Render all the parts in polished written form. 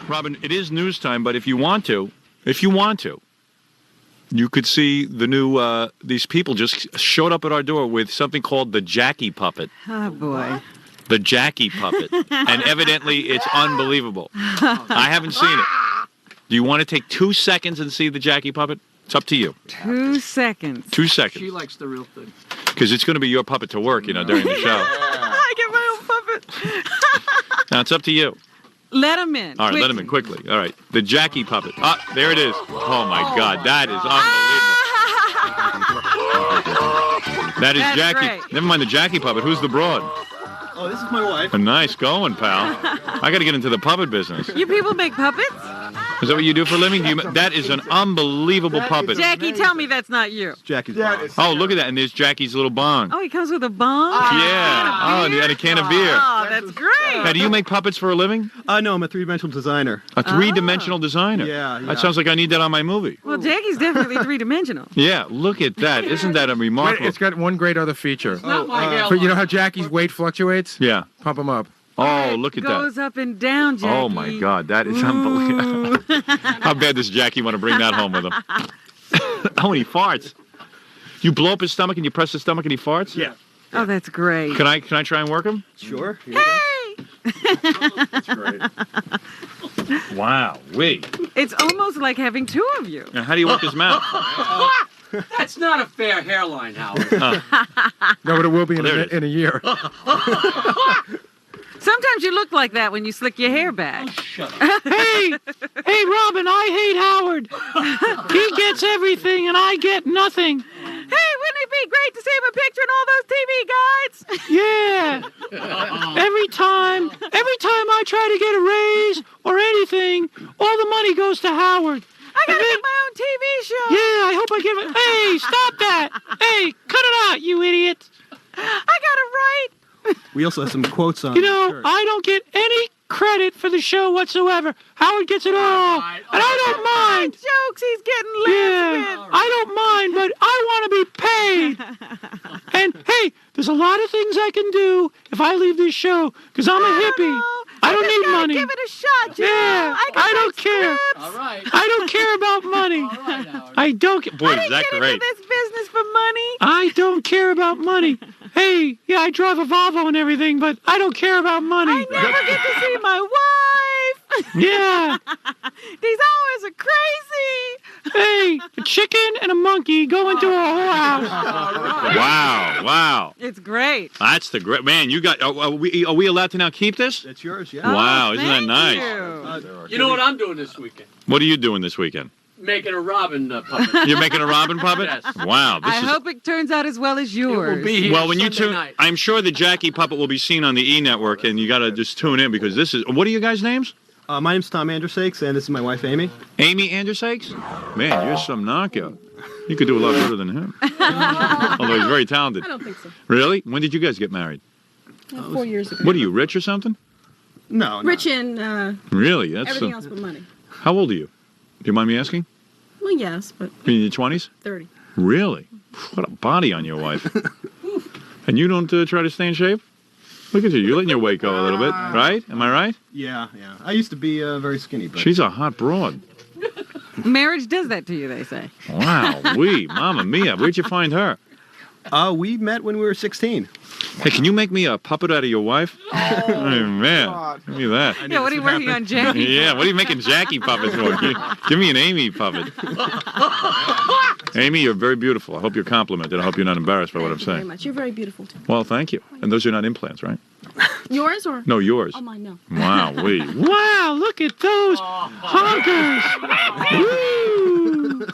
Robin, it is news time, but if you want to, you could see the new, these people just showed up at our door with something called the Jackie puppet. Oh, boy. The Jackie puppet. And evidently, it's unbelievable. I haven't seen it. Do you want to take 2 seconds and see the Jackie puppet? It's up to you. 2 seconds. 2 seconds. She likes the real thing. Because it's going to be your puppet to work, during the show. I get my own puppet. Now, it's up to you. Let him in. All right, let him in quickly. All right, the Jackie puppet. Ah, there it is. Oh, my God, that is unbelievable. That is That's Jackie. great. Never mind the Jackie puppet. Who's the broad? Oh, this is my wife. Nice going, pal. I got to get into the puppet business. You people make puppets? Is that what you do for a living? That is an unbelievable puppet. Jackie, tell me that's not you. Jackie's Oh, look at that. And there's Jackie's little bong. Oh, he comes with a bong? Yeah. Oh, and a can of beer. Oh, that's great. Now, do you make puppets for a living? No, I'm a three-dimensional designer. A three-dimensional designer? Yeah. That sounds like I need that on my movie. Well, Jackie's definitely three-dimensional. Yeah, look at that. Isn't that a remarkable... It's got one great other feature. Not my You know how Jackie's weight fluctuates? Yeah. Pump him up. Oh, look at that. Goes up and down, Jackie. Oh, my God. That is unbelievable. How bad does Jackie want to bring that home with him? Oh, and he farts. You blow up his stomach and you press his stomach and he farts? Yeah. Oh, that's great. Can I try and work him? Sure. Hey! That's great. Wow. Wait. It's almost like having two of you. Now, how do you work his mouth? That's not a fair hairline, Howard. No, but it will be There it in a year. Sometimes you look like that when you slick your hair back. Shut up. Hey, Robin, I hate Howard. He gets everything and I get nothing. Hey, wouldn't it be great to see him a picture in all those TV guides? Yeah. Every time I try to get a raise or anything, all the money goes to Howard. I gotta get my own TV show. Yeah, I hope I get it. Hey, stop that. Hey, cut it out, you idiot. I gotta write. We also have some quotes on You know, the shirt. I don't get any credit for the show whatsoever. Howard gets it all. And I don't mind. Jokes he's getting Yeah, lips I don't mind, but I want to be paid. And hey, there's a lot of things I can do if I leave this show, because I'm a hippie. I don't need money. Give it a shot, Joe. Yeah, I don't care. All right. I don't care about money. All right, Howard. I don't care. Boy, I is didn't that get great. into this business for money. I don't care about money. Hey, yeah, I drive a Volvo and everything, but I don't care about money. I never get to see my wife. Yeah. These hours are crazy. Hey, a chicken and a monkey go into a whorehouse. Wow. It's great. That's the great... Man, you got... Are we allowed to now keep this? That's yours, yeah. Wow, isn't that Thank nice? you. You know what I'm doing this weekend? What are you doing this weekend? Making a Robin puppet. You're making a Robin puppet? Yes. Wow, this I is... hope it turns out as well as yours. It will be here Well, when you Sunday tune... night. I'm sure the Jackie puppet will be seen on the E! Network, and you got to just tune in, because this is... What are you guys' names? My name's Tom Andersakes, and this is my wife, Amy. Amy Andersakes? Man, you're some knockout. You could do a lot better than him. Although he's very talented. I don't think so. Really? When did you guys get married? 4 years ago. What are you, rich or something? No, Rich in Really? That's everything else but money. How old are you? Do you mind me asking? Well, yes, but In your 20s? 30. Really? What a body on your wife. And you don't try to stay in shape? Look at you. You're letting your weight go a little bit, right? Am I right? Yeah. I used to be very skinny, but... She's a hot broad. Marriage does that to you, they say. Wow. Mamma mia. Where'd you find her? We met when we were 16. Hey, can you make me a puppet out of your wife? Oh man. Give me that. Yeah, what are you working on, Jackie? Yeah, what are you making Jackie puppets for? Give me an Amy puppet. Amy, you're very beautiful. I hope you're complimented. I hope you're not embarrassed by what I'm Thank you very saying. much. You're very beautiful, too. Well, thank you. And those are not implants, right? Yours or? No, yours. Oh, mine, no. Wow, Wow, look at those honkers. Woo.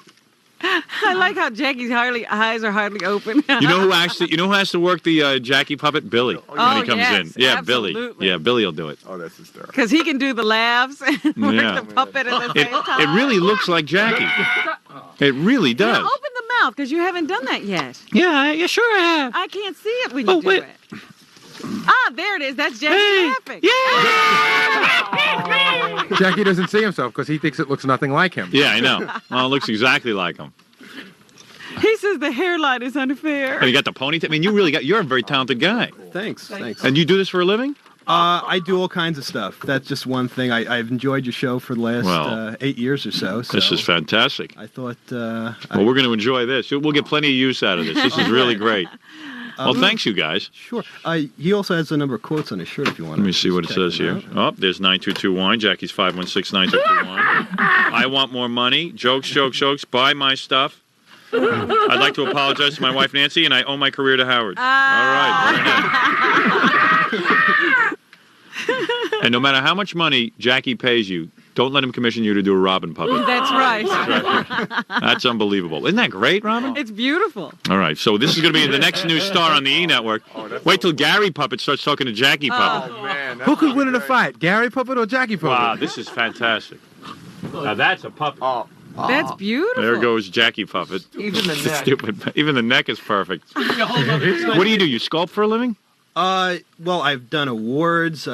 I like how Jackie's eyes are hardly open. You know who has to work the Jackie puppet? Billy. When he comes yes, in. Yeah, absolutely. Billy. Yeah, Billy will do it. Oh, that's hysterical. Because he can do the laughs and work Yeah. the puppet at the It, same time. it really looks like Jackie. It really Yeah, does. open the mouth, because you haven't done that yet. Yeah, sure I have. I can't see it when you do wait. it. Ah, there it is. That's Jackie Hey, laughing. yeah. Jackie doesn't see himself because he thinks it looks nothing like him. Yeah, I know. Well, it looks exactly like him. He says the hairline is unfair. And you got the ponytail. I mean, you're a very talented guy. Thanks. And you do this for a living? I do all kinds of stuff. That's just one thing. I've enjoyed your show for the last 8 years or so. This is fantastic. I thought. Well, we're going to enjoy this. We'll get plenty of use out of this. This is really great. Well, thanks, you guys. Sure. He also has a number of quotes on his shirt if you want. Let me see what it says here. Oh, there's 922 wine. Jackie's 516-922 wine. I want more money. Jokes, jokes, jokes. Buy my stuff. I'd like to apologize to my wife Nancy, and I owe my career to Howard. All right. Very nice. And no matter how much money Jackie pays you, don't let him commission you to do a Robin puppet. That's right. That's unbelievable. Isn't that great, Robin? It's beautiful. All right, so this is going to be the next new star on the E! Network. Wait till Gary Puppet starts talking to Jackie Puppet. Oh, man. Who could win in a fight, Gary Puppet or Jackie Puppet? Wow, this is fantastic. Now that's a puppet. That's beautiful. There goes Jackie Puppet. Even the neck. Stupid. Even the neck is perfect. What do you do? You sculpt for a living? Well, I've done awards.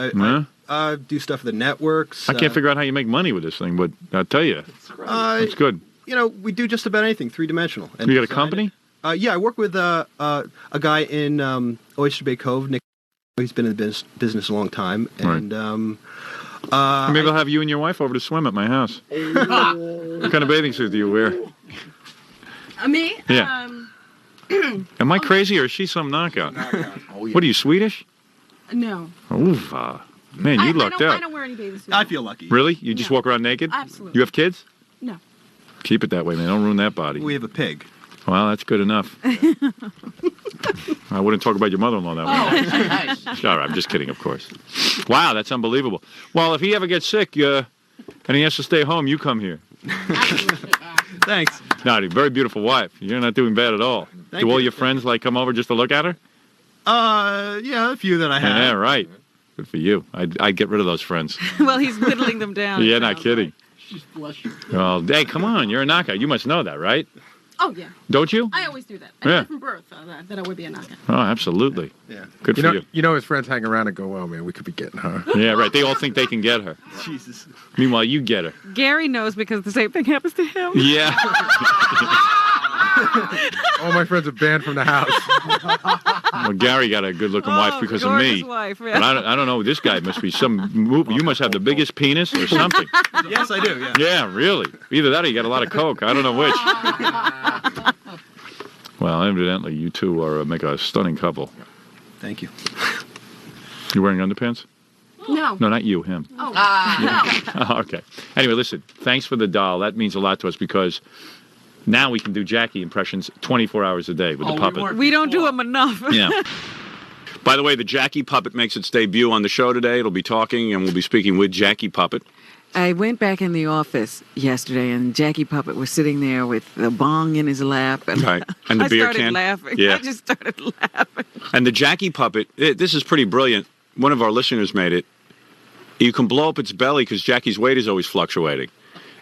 I do stuff for the networks. I can't figure out how you make money with this thing, but I'll tell you, it's good. You know, we do just about anything, three-dimensional. You got a company? Yeah, I work with a guy in Oyster Bay Cove. Nick, he's been in the business a long time, and maybe I'll have you and your wife over to swim at my house. What kind of bathing suit do you wear? Me? Yeah. Am I crazy or is she some knockout? What are you, Swedish? No. Oof, man, you lucked out. I don't wear any bathing suits. I feel lucky. Really? You just walk around naked? Absolutely. You have kids? No. Keep it that way, man. Don't ruin that body. We have a pig. Well, that's good enough. I wouldn't talk about your mother-in-law that way. Nice. All right, I'm just kidding, of course. Wow, that's unbelievable. Well, if he ever gets sick and he has to stay home, you come here. Thanks. No, very beautiful wife. You're not doing bad at all. Thank Do all you. your friends come over just to look at her? Yeah, a few that I have. Yeah, right. Good for you. I'd get rid of those friends. Well, he's whittling them down. Yeah, not kidding. She's blushing. Well, hey, come on. You're a knockout. You must know that, right? Oh, yeah. Don't you? I always do that. I Yeah. knew from birth that I would be a knockout. Oh, absolutely. Yeah. Good for you. You know his friends hang around and go, "Oh man, we could be getting her." Yeah, right. They all think they can get her. Jesus. Meanwhile, you get her. Gary knows because the same thing happens to him. Yeah. All my friends are banned from the house. Well, Gary got a good-looking wife because of me. Wife, But I don't know. This guy must be some move. You must have the biggest penis or something. Yes, I do. Yeah. Yeah, really. Either that or you got a lot of coke. I don't know which. Well, evidently you two make a stunning couple. Thank you. You wearing underpants? No. No, not you. Him. Oh, no. Oh, okay. Anyway, listen. Thanks for the doll. That means a lot to us because now we can do Jackie impressions 24 hours a day with the puppet. We don't do them enough. Yeah. By the way, the Jackie Puppet makes its debut on the show today. It'll be talking, and we'll be speaking with Jackie Puppet. I went back in the office yesterday, and Jackie Puppet was sitting there with a bong in his lap. And Right. And the I beer started can. laughing. Yeah. I just started laughing. And the Jackie Puppet, this is pretty brilliant. One of our listeners made it. You can blow up its belly because Jackie's weight is always fluctuating.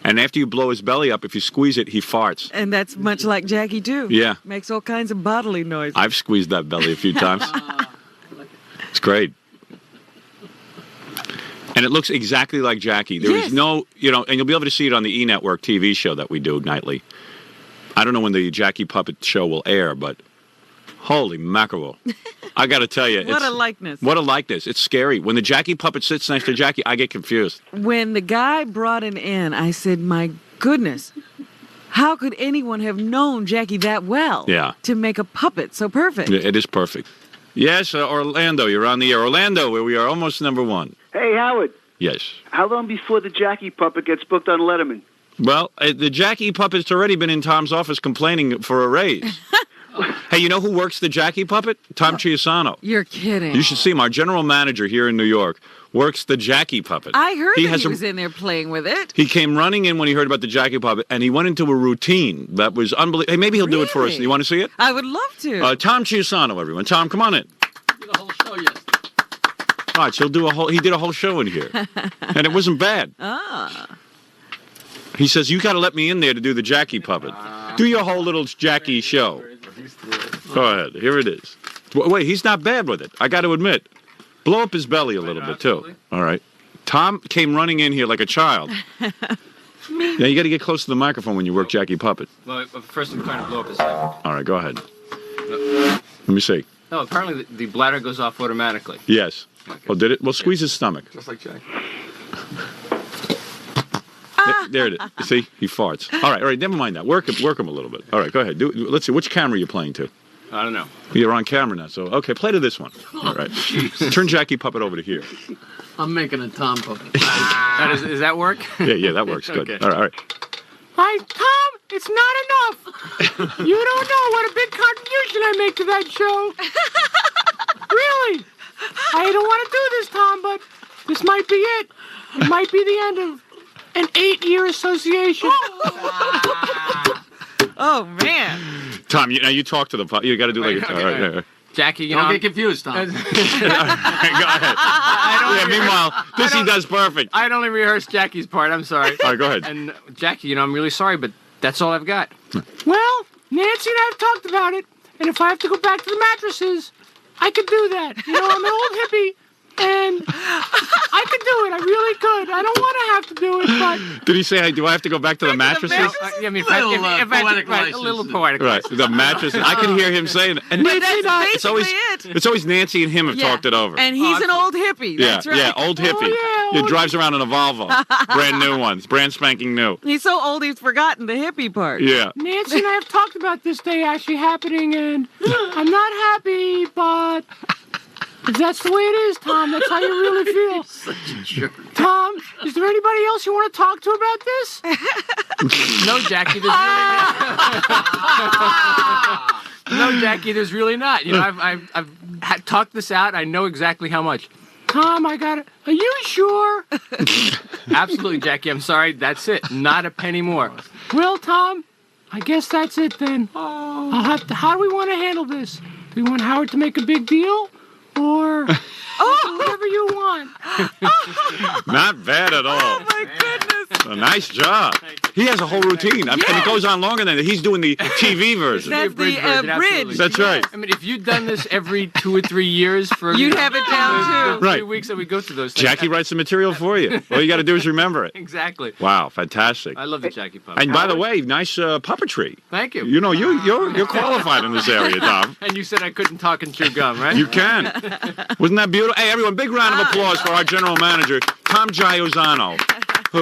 And after you blow his belly up, if you squeeze it, he farts. And that's much like Jackie, too. Yeah. Makes all kinds of bodily noises. I've squeezed that belly a few times. It's great. And it looks exactly like Jackie. There is no, and you'll be able to see it on the E! Network TV show that we do nightly. I don't know when the Jackie Puppet show will air, but holy mackerel. I got to tell you. What a likeness. What a likeness. It's scary. When the Jackie Puppet sits next to Jackie, I get confused. When the guy brought it in, I said, my goodness, how could anyone have known Jackie that well to make a puppet so perfect? Yeah, it is perfect. Yes, Orlando, you're on the air. Orlando, where we are almost number one. Hey, Howard. Yes. How long before the Jackie Puppet gets booked on Letterman? Well, the Jackie Puppet's already been in Tom's office complaining for a raise. Hey, you know who works the Jackie Puppet? Tom Chiusano. You're kidding. You should see him. Our general manager here in New York works the Jackie Puppet. I heard he was in there playing with it. He came running in when he heard about the Jackie Puppet, and he went into a routine that was unbelievable. Hey, maybe he'll do it for us. You want to see it? I would love to. Tom Chiusano, everyone. Tom, come on in. Did a whole show yesterday. All right, so he did a whole show in here, and it wasn't bad. He says, you got to let me in there to do the Jackie Puppet. Do your whole little Jackie show. Go ahead. Here it is. Wait, he's not bad with it. I got to admit. Blow up his belly a little bit, too. All right. Tom came running in here like a child. Yeah, you got to get close to the microphone when you work Jackie Puppet. Well, first I'm trying to blow up his head. All right, go ahead. Let me see. No, apparently the bladder goes off automatically. Yes. Oh, did it? Well, squeeze his stomach. Just like Jack. There it is. See, he farts. All right. Never mind that. Work him a little bit. All right, go ahead. Let's see. Which camera are you playing to? I don't know. You're on camera now, so okay. Play to this one. All right. Turn Jackie Puppet over to here. I'm making a Tom puppet. Does that work? Yeah, that works good. Okay. All right. Tom, it's not enough. You don't know what a big contribution I make to that show. Really. I don't want to do this, Tom, but this might be it. It might be the end of an 8-year association. Oh, man. Tom, you talk to the puppet. You got to do like. Okay, All right. okay. Jackie, don't get confused, Tom. Go ahead. Meanwhile, he does perfect. I'd only rehearsed Jackie's part. I'm sorry. All right, go ahead. And Jackie, I'm really sorry, but that's all I've got. Well, Nancy and I have talked about it, and if I have to go back to the mattresses, I could do that. I'm an old hippie, and I could do it. I really could. I don't want to have to do it, but... Did he say, do I have to go back to the mattresses? I mean, a little poetic Right, the mattresses. I can hear him saying, and But Nancy, that's basically it's always Nancy and him have talked it over. And he's an old hippie. That's right. Yeah, old hippie. He drives around in a Volvo. Brand new ones. Brand spanking new. He's so old he's forgotten the hippie part. Yeah. Nancy and I have talked about this day actually happening, and I'm not happy, but... If that's the way it is, Tom, that's how you really feel. Such a jerk. Tom, is there anybody else you want to talk to about this? No, Jackie, there's really No, Jackie, there's really not. I've talked this out. I know exactly how much. Tom, I got it. Are you sure? Absolutely, Jackie. I'm sorry. That's it. Not a penny more. Well, Tom, I guess that's it then. I'll have to. How do we want to handle this? Do we want Howard to make a big deal? Or whatever you want. Not bad at all. Oh, my goodness. A nice job. He has a whole routine. And it goes on longer than that. He's doing the TV version. That's the bridge. That's right. I mean, if you'd done this every 2 or 3 years for... You'd have it down, too. Right. 3 weeks that we go through those things. Jackie writes the material for you. All you got to do is remember it. Exactly. Wow, fantastic. I love the Jackie puppet. And by the way, nice puppetry. Thank you. You're qualified in this area, Tom. And you said I couldn't talk and chew gum, right? You can. Wasn't that beautiful? Hey, everyone, big round of applause for our general manager, Tom Giussano, who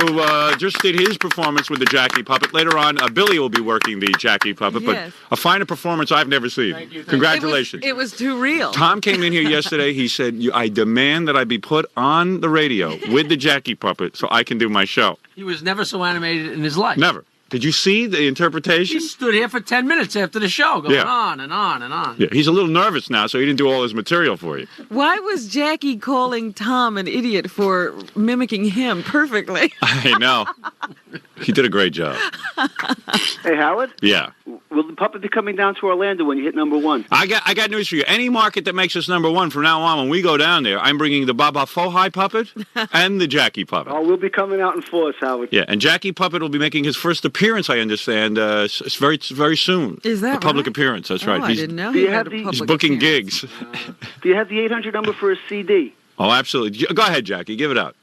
just did his performance with the Jackie puppet. Later on, Billy will be working the Jackie puppet, Yes. but a finer performance I've never seen. Thank you. Congratulations. It was too real. Tom came in here yesterday. He said, I demand that I be put on the radio with the Jackie puppet so I can do my show. He was never so animated in his life. Never. Did you see the interpretation? He stood here for 10 minutes after the show, going Yeah. on and on and on. Yeah, he's a little nervous now, so he didn't do all his material for you. Why was Jackie calling Tom an idiot for mimicking him perfectly? I know. He did a great job. Hey, Howard, Yeah. will the puppet be coming down to Orlando when you hit #1? I got news for you. Any market that makes us #1 from now on, when we go down there, I'm bringing the BabaBooey puppet and the Jackie puppet. Oh, we'll be coming out in force, Howard. Yeah, and Jackie puppet will be making his first appearance, I understand, very soon. Is that a public right? appearance? That's Oh, right. I didn't know Do he you had have a the- public He's booking appearance. gigs. Do you have the 800 number for a CD? Oh, absolutely. Go ahead, Jackie. Give it out.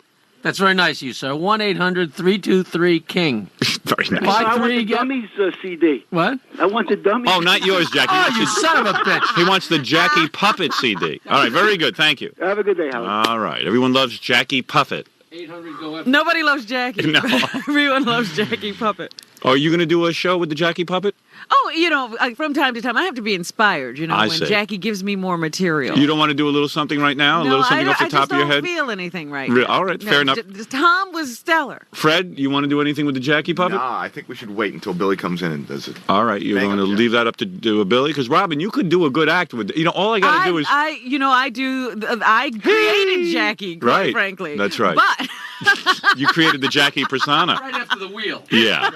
That's very nice of you, sir. 1-800-323-KING. Very nice. I want three, the get- Dummies CD. What? I want the Dummies. Oh, not yours, Jackie. Oh, you son of a bitch. He wants the Jackie Puppet CD. All right, very good. Thank you. Have a good day, Howard. All right. Everyone loves Jackie Puppet. 800 go up. Nobody loves Jackie. No. Everyone loves Jackie Puppet. Oh, are you going to do a show with the Jackie Puppet? Oh, from time to time, I have to be inspired, I when see. Jackie gives me more material. You don't want to do a little something right now? A little something off the top of your I head? just don't feel anything right Re- now. all right, fair enough. Tom was stellar. Fred, you want to do anything with the Jackie Puppet? Nah, I think we should wait until Billy comes in and does it. All right, you're going to leave that up to do a Billy? Because, Robin, you could do a good act with, all I got to do is... I created Jackie, quite Right. frankly. That's right. But... You created the Jackie persona. Right after the wheel. Yeah.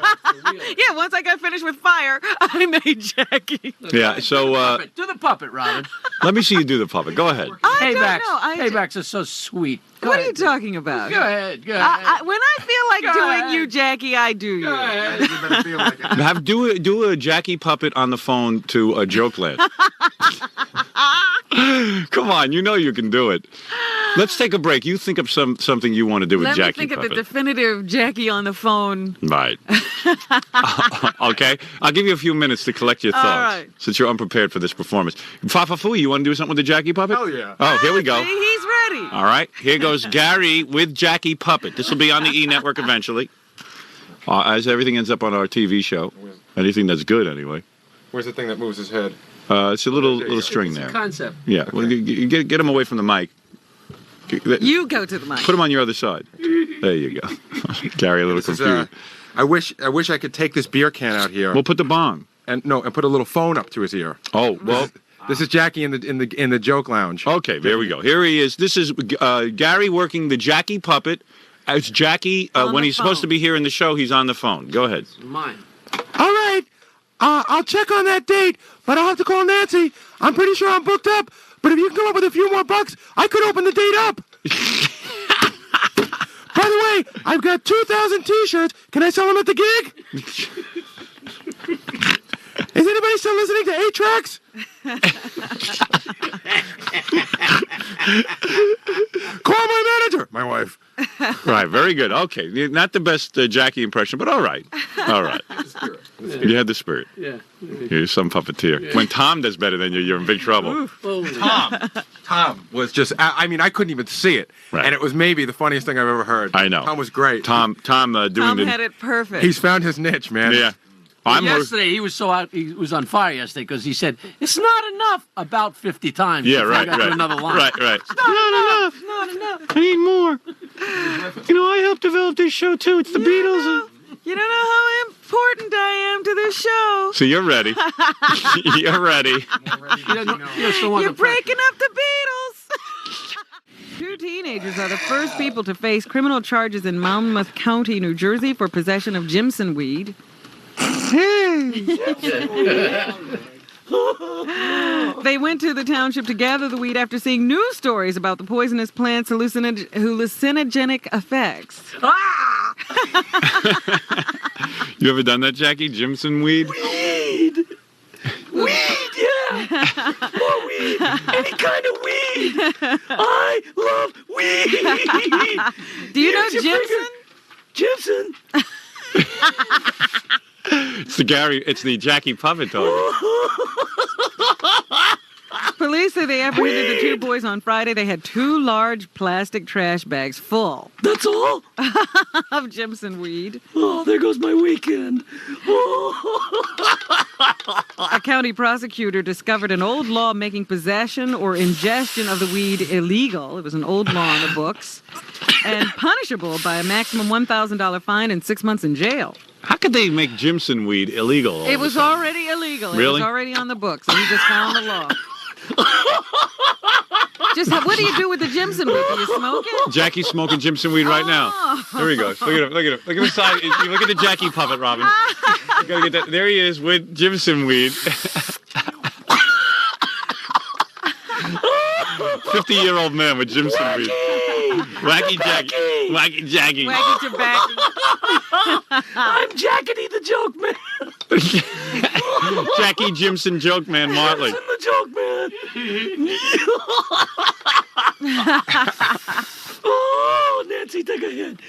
yeah, once I got finished with fire, I made Jackie. Yeah, so Do the puppet, Robin. let me see you do the puppet. Go ahead. I don't Paybacks. know. Paybacks are so sweet. Go What are you ahead. talking about? Go ahead. Go ahead. When I feel like Go doing ahead. you, Jackie, I do you. Go ahead. Do a Jackie Puppet on the phone to Jokeland. Come on, you know you can do it. Let's take a break. You think of something you want to do with Let Jackie me think Puppet. of the definitive Jackie on the phone. Right. Okay. I'll give you a few minutes to collect your thoughts. All right. Since you're unprepared for this performance. Fafafui, you want to do something with the Jackie Puppet? Hell yeah. Oh, here we go. See, he's ready. All right. Here goes Gary with Jackie Puppet. This will be on the E! Network eventually. As everything ends up on our TV show. Anything that's good, anyway. Where's the thing that moves his head? It's a little string It's there. a concept. Yeah. Okay. Well, get him away from the mic. You go to the mic. Put him on your other side. There you go. Gary, a little This is, confused. I wish I could take this beer can out here We'll put the bong. and put a little phone up to his ear. Oh, well. This is Jackie in the joke lounge. Okay, there we go. Here he is. This is Gary working the Jackie Puppet. It's Jackie, when he's supposed to be here in the show, he's on the phone. Go ahead. Mine. All right. I'll check on that date, but I'll have to call Nancy. I'm pretty sure I'm booked up, but if you can come up with a few more bucks, I could open the date up. By the way, I've got 2,000 T-shirts. Can I sell them at the gig? Is anybody still listening to 8-Tracks? Call my manager. My wife. Right, very good. Okay, not the best Jackie impression, but all right. All right. You had the spirit. Yeah. You're some puppeteer. Yeah. When Tom does better than you, you're in big trouble. Tom was just, I mean, I couldn't even see it. Right. And it was maybe the funniest thing I've ever heard. I know. Tom was great. Tom doing Tom had it perfect. He's found his niche, man. Yeah. Yesterday, he was so out. He was on fire yesterday because he said it's not enough about 50 times. Yeah, before he right, got to right. another line. Right, right. It's not enough. Not enough. I need more. You know, I helped develop this show, too. It's the Beatles. You don't know how important I am to this show. So you're ready. You're ready. You're breaking up the Beatles. 2 teenagers are the first people to face criminal charges in Monmouth County, New Jersey for possession of Jimson weed. They went to the township to gather the weed after seeing news stories about the poisonous plant's hallucinogenic effects. You ever done that, Jackie? Jimson weed? Weed, yeah. More weed. Any kind of weed. I love weed. Do you know Jimson? Jimson. It's the Jackie Puppet talking. Police say they apprehended the 2 boys on Friday. They had 2 large plastic trash bags full. That's all? Of Jimson weed. Oh, there goes my weekend. A county prosecutor discovered an old law making possession or ingestion of the weed illegal. It was an old law in the books. And punishable by a maximum $1,000 fine and 6 months in jail. How could they make Jimson weed illegal? It was already illegal. It Really? was already on the books, and he just found the law. What do you do with the Jimson weed? Do you smoke it? Jackie's smoking Jimson weed right now. There he goes. Look at him. Look at him. Look at his side. You look at the Jackie Puppet, Robin. You gotta get that. There he is with Jimson weed. 50-year-old man with Jimson weed. Wacky Jackie. Wacky Jackie. Wacky tobacco. I'm Jackie the Joke Man. Jackie Jimson Joke Man Martling. Jimson the Joke Man. Oh, Nancy, take a hit.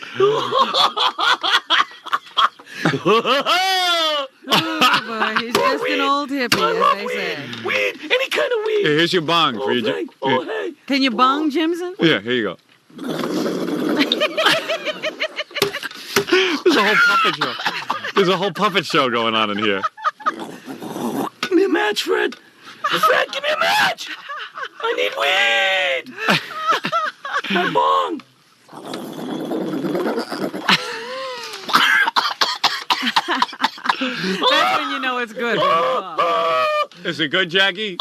Oh, boy, he's just an old hippie, as they say. Weed, any kind of weed. Here's your bong for you. Oh, hey. Can you bong Jimson? Yeah, here you go. There's a whole puppet show. There's a whole puppet show going on in here. Give me a match, Fred. Fred, give me a match. I need weed. My bong. That's when you know it's good. Is it good, Jackie?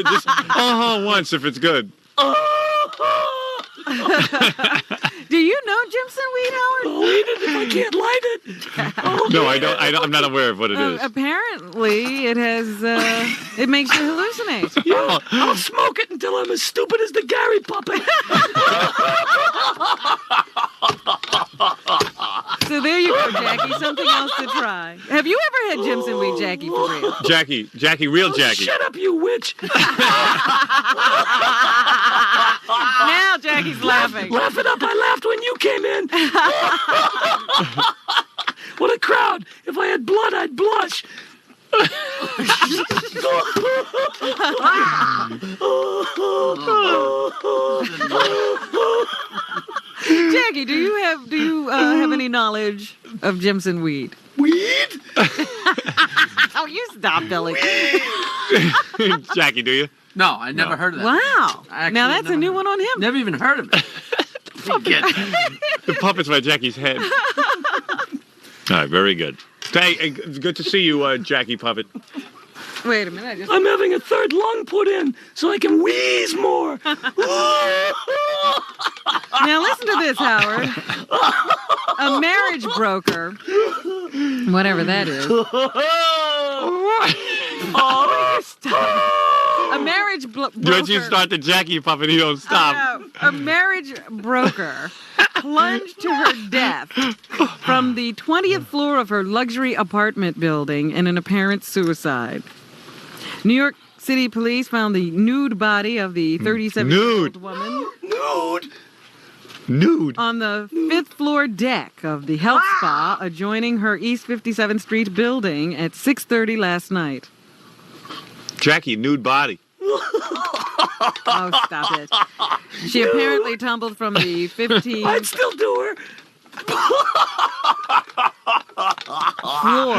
Just once if it's good. Do you know Jimson weed, Howard? I'll eat it if I can't light it. No, I don't. I'm not aware of what it is. Apparently, it has. It makes you hallucinate. Yeah, I'll smoke it until I'm as stupid as the Gary Puppet. So there you go, Jackie. Something else to try. Have you ever had Jimson weed, Jackie, for real? Jackie, real Jackie. Shut up, you witch. Now Jackie's laughing. Laugh it up. I laughed when you came in. What a crowd. If I had blood, I'd blush. Jackie, do you have any knowledge of Jimson weed? Weed? Oh, you stop, Billy. Jackie, do you? No, I never heard of that. Wow. Actually, Now that's a never new heard- one on him. Never even heard of it. The puppet's by Jackie's head. All right, very good. Hey, good to see you, Jackie Puppet. Wait a minute. I'm having a third lung put in so I can wheeze more. Now listen to this, Howard. A marriage broker, whatever that is. A marriage broker. Once you start the Jackie Puppet, you don't stop. A marriage broker plunged to her death from the 20th floor of her luxury apartment building in an apparent suicide. New York City police found the nude body of the 37-year-old woman. Nude. On the 5th floor deck of the health spa adjoining her East 57th Street building at 6:30 last night. Jackie, nude body. Oh, stop it. She apparently tumbled from the 15th I'd still do her. floor,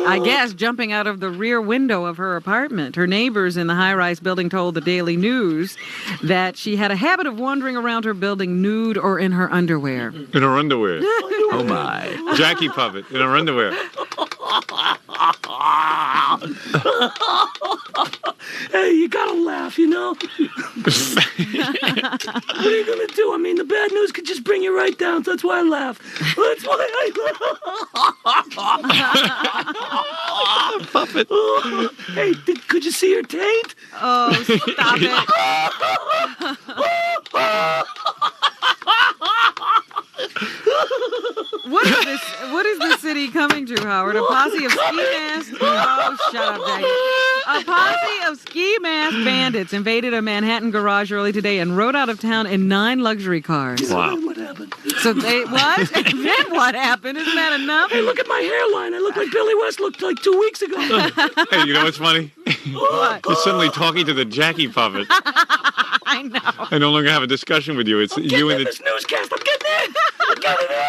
I guess, jumping out of the rear window of her apartment. Her neighbors in the high-rise building told the Daily News that she had a habit of wandering around her building nude or in her underwear. In her underwear. Oh, my. Jackie Puppet, in her underwear. Hey, you gotta laugh, you know? What are you gonna do? I mean, the bad news could just bring you right down, so that's why I laugh. That's why I laugh. Puppet. Hey, could you see her taint? Oh, stop it. What is this city coming to, Howard? A posse of ski mask? Oh, shut up, Jackie. A posse of ski mask bandits invaded a Manhattan garage early today and rode out of town in 9 luxury cars. Wow. What happened? So they, what? Then what happened? Isn't that enough? Hey, look at my hairline. I look like Billy West looked like 2 weeks ago. Hey, you know what's funny? What? You're suddenly talking to the Jackie Puppet. I know. I no longer have a discussion with you. It's you and the... This newscast. I'm getting in. I'm getting in.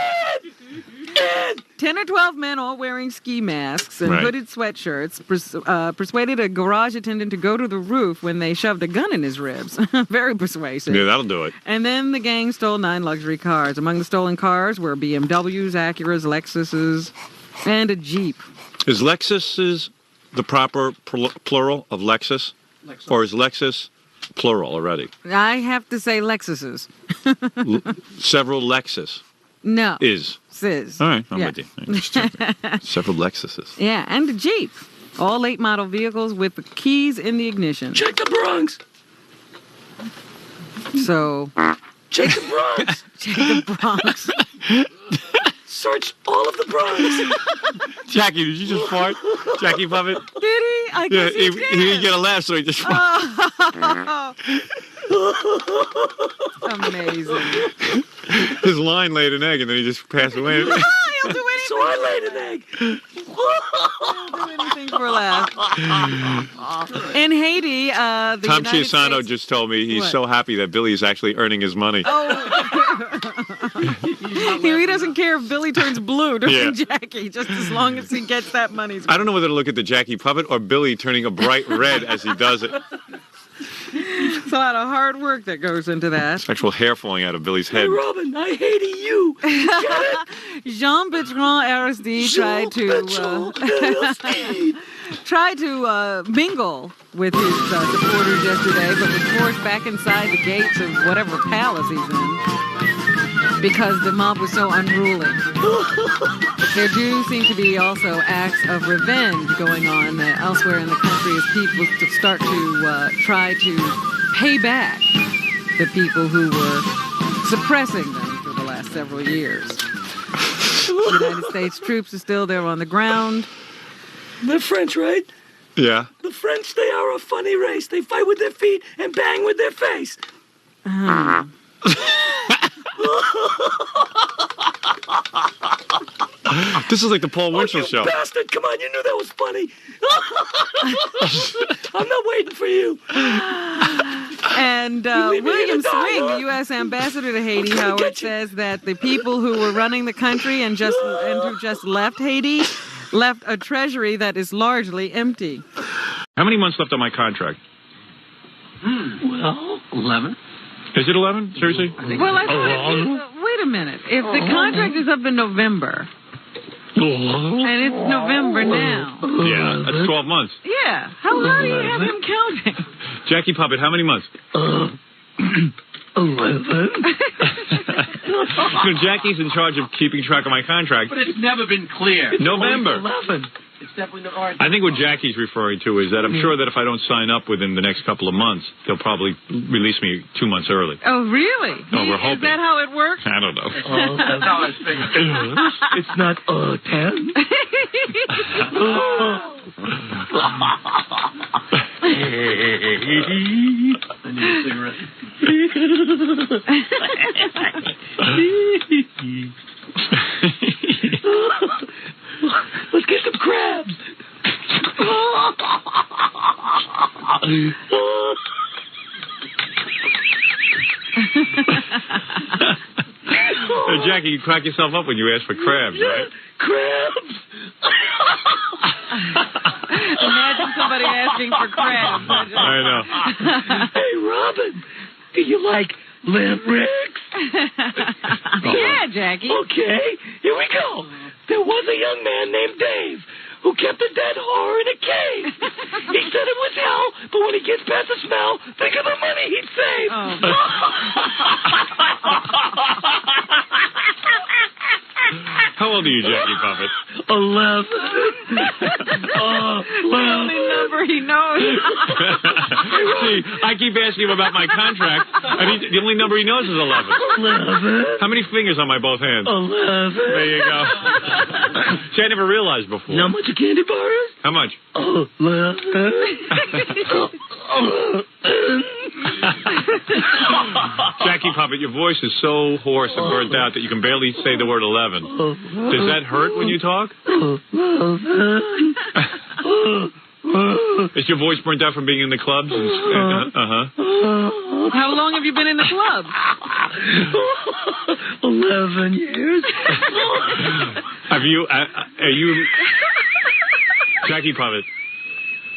10 or 12 men, all wearing ski masks and Right. hooded sweatshirts, persuaded a garage attendant to go to the roof when they shoved a gun in his ribs. Very persuasive. Yeah, that'll do it. And then the gang stole 9 luxury cars. Among the stolen cars were BMWs, Acuras, Lexuses, and a Jeep. Is Lexus the proper plural of Lexus? Or is Lexus plural already? I have to say Lexuses. Several Lexus No. is. Sis. All right, I'm Yeah. with you. Just checking. Several Lexuses. Yeah, and a Jeep. All late model vehicles with the keys in the ignition. Check the Bronx. So, Check the Bronx. check the Bronx. Search all of the Bronx. Jackie, did you just fart? Jackie Puppet? Did he? I Yeah, guess he he didn't get a laugh, so he just farted. Amazing. His line laid an egg, and then he just passed away. He'll do anything. So I laid an egg. He'll do anything for a laugh. In Haiti, the Tom United Chiasano States... just told me he's What? so happy that Billy's actually earning his money. He doesn't care if Billy turns blue during Yeah. Jackie, just as long as he gets that money. I don't know whether to look at the Jackie Puppet or Billy turning a bright red as he does it. It's a lot of hard work that goes into that. Actual hair falling out of Billy's Hey, head. Robin, I hate you. Get it? Jean Bertrand Aristide tried to mingle with his supporters yesterday, but was forced back inside the gates of whatever palace he's in because the mob was so unruly. There do seem to be also acts of revenge going on elsewhere in the country as people start to try to pay back the people who were suppressing them for the last several years. United States troops are still there on the ground. They're French, right? Yeah. The French, they are a funny race. They fight with their feet and bang with their face. This is like the Paul Winchell show. Bastard, come on, you knew that was funny. I'm not waiting for you. And leave me William here to die, Swing, huh? the U.S. ambassador to Haiti, Howard, says that the people who were running the country and who just left Haiti left a treasury that is largely empty. How many months left on my contract? Well, 11. Is it 11? Seriously? Well, I thought wait a minute. If the contract is up in November, and it's November now. Yeah, that's 12 months. Yeah. How do you have him counting? Jackie Puppet, how many months? 11. So Jackie's in charge of keeping track of my contract. But it's never been clear. November. 11. It's definitely no art. I think what Jackie's referring to is that I'm sure that if I don't sign up within the next couple of months, they'll probably release me 2 months early. Oh, really? Oh, we're hoping. Is that how it works? I don't know. That's how I figured. It's not 10. I need a cigarette. Let's get some crabs. Hey, Jackie, you crack yourself up when you ask for crabs, right? Crabs. Imagine somebody asking for crabs. I know. Hey, Robin, do you like limericks? Yeah, Jackie. Okay, here we go. There was a young man named Dave who kept a dead whore in a cave. He said it was hell, but when he gets past the smell, think of the money he'd save. How old are you, Jackie Puppet? 11. The only number he knows. See, I keep asking him about my contract, and the only number he knows is 11. 11. How many fingers on my both hands? 11. There you go. See, I never realized before. How much a candy bar is? How much? 11. Jackie Puppet, your voice is so hoarse and burnt out that you can barely say the word 11. Does that hurt when you talk? Is your voice burnt out from being in the clubs? How long have you been in the club? 11 years. Are you, Jackie Puppet,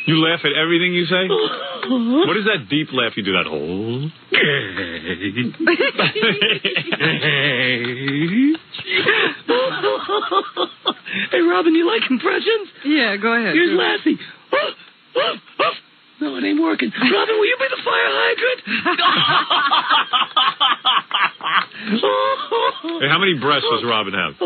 you laugh at everything you say? What is that deep laugh you do? That whole... Hey, Robin, you like impressions? Yeah, go ahead. Here's Lassie. No, it ain't working. Robin, will you be the fire hydrant? Hey, how many breasts does Robin have?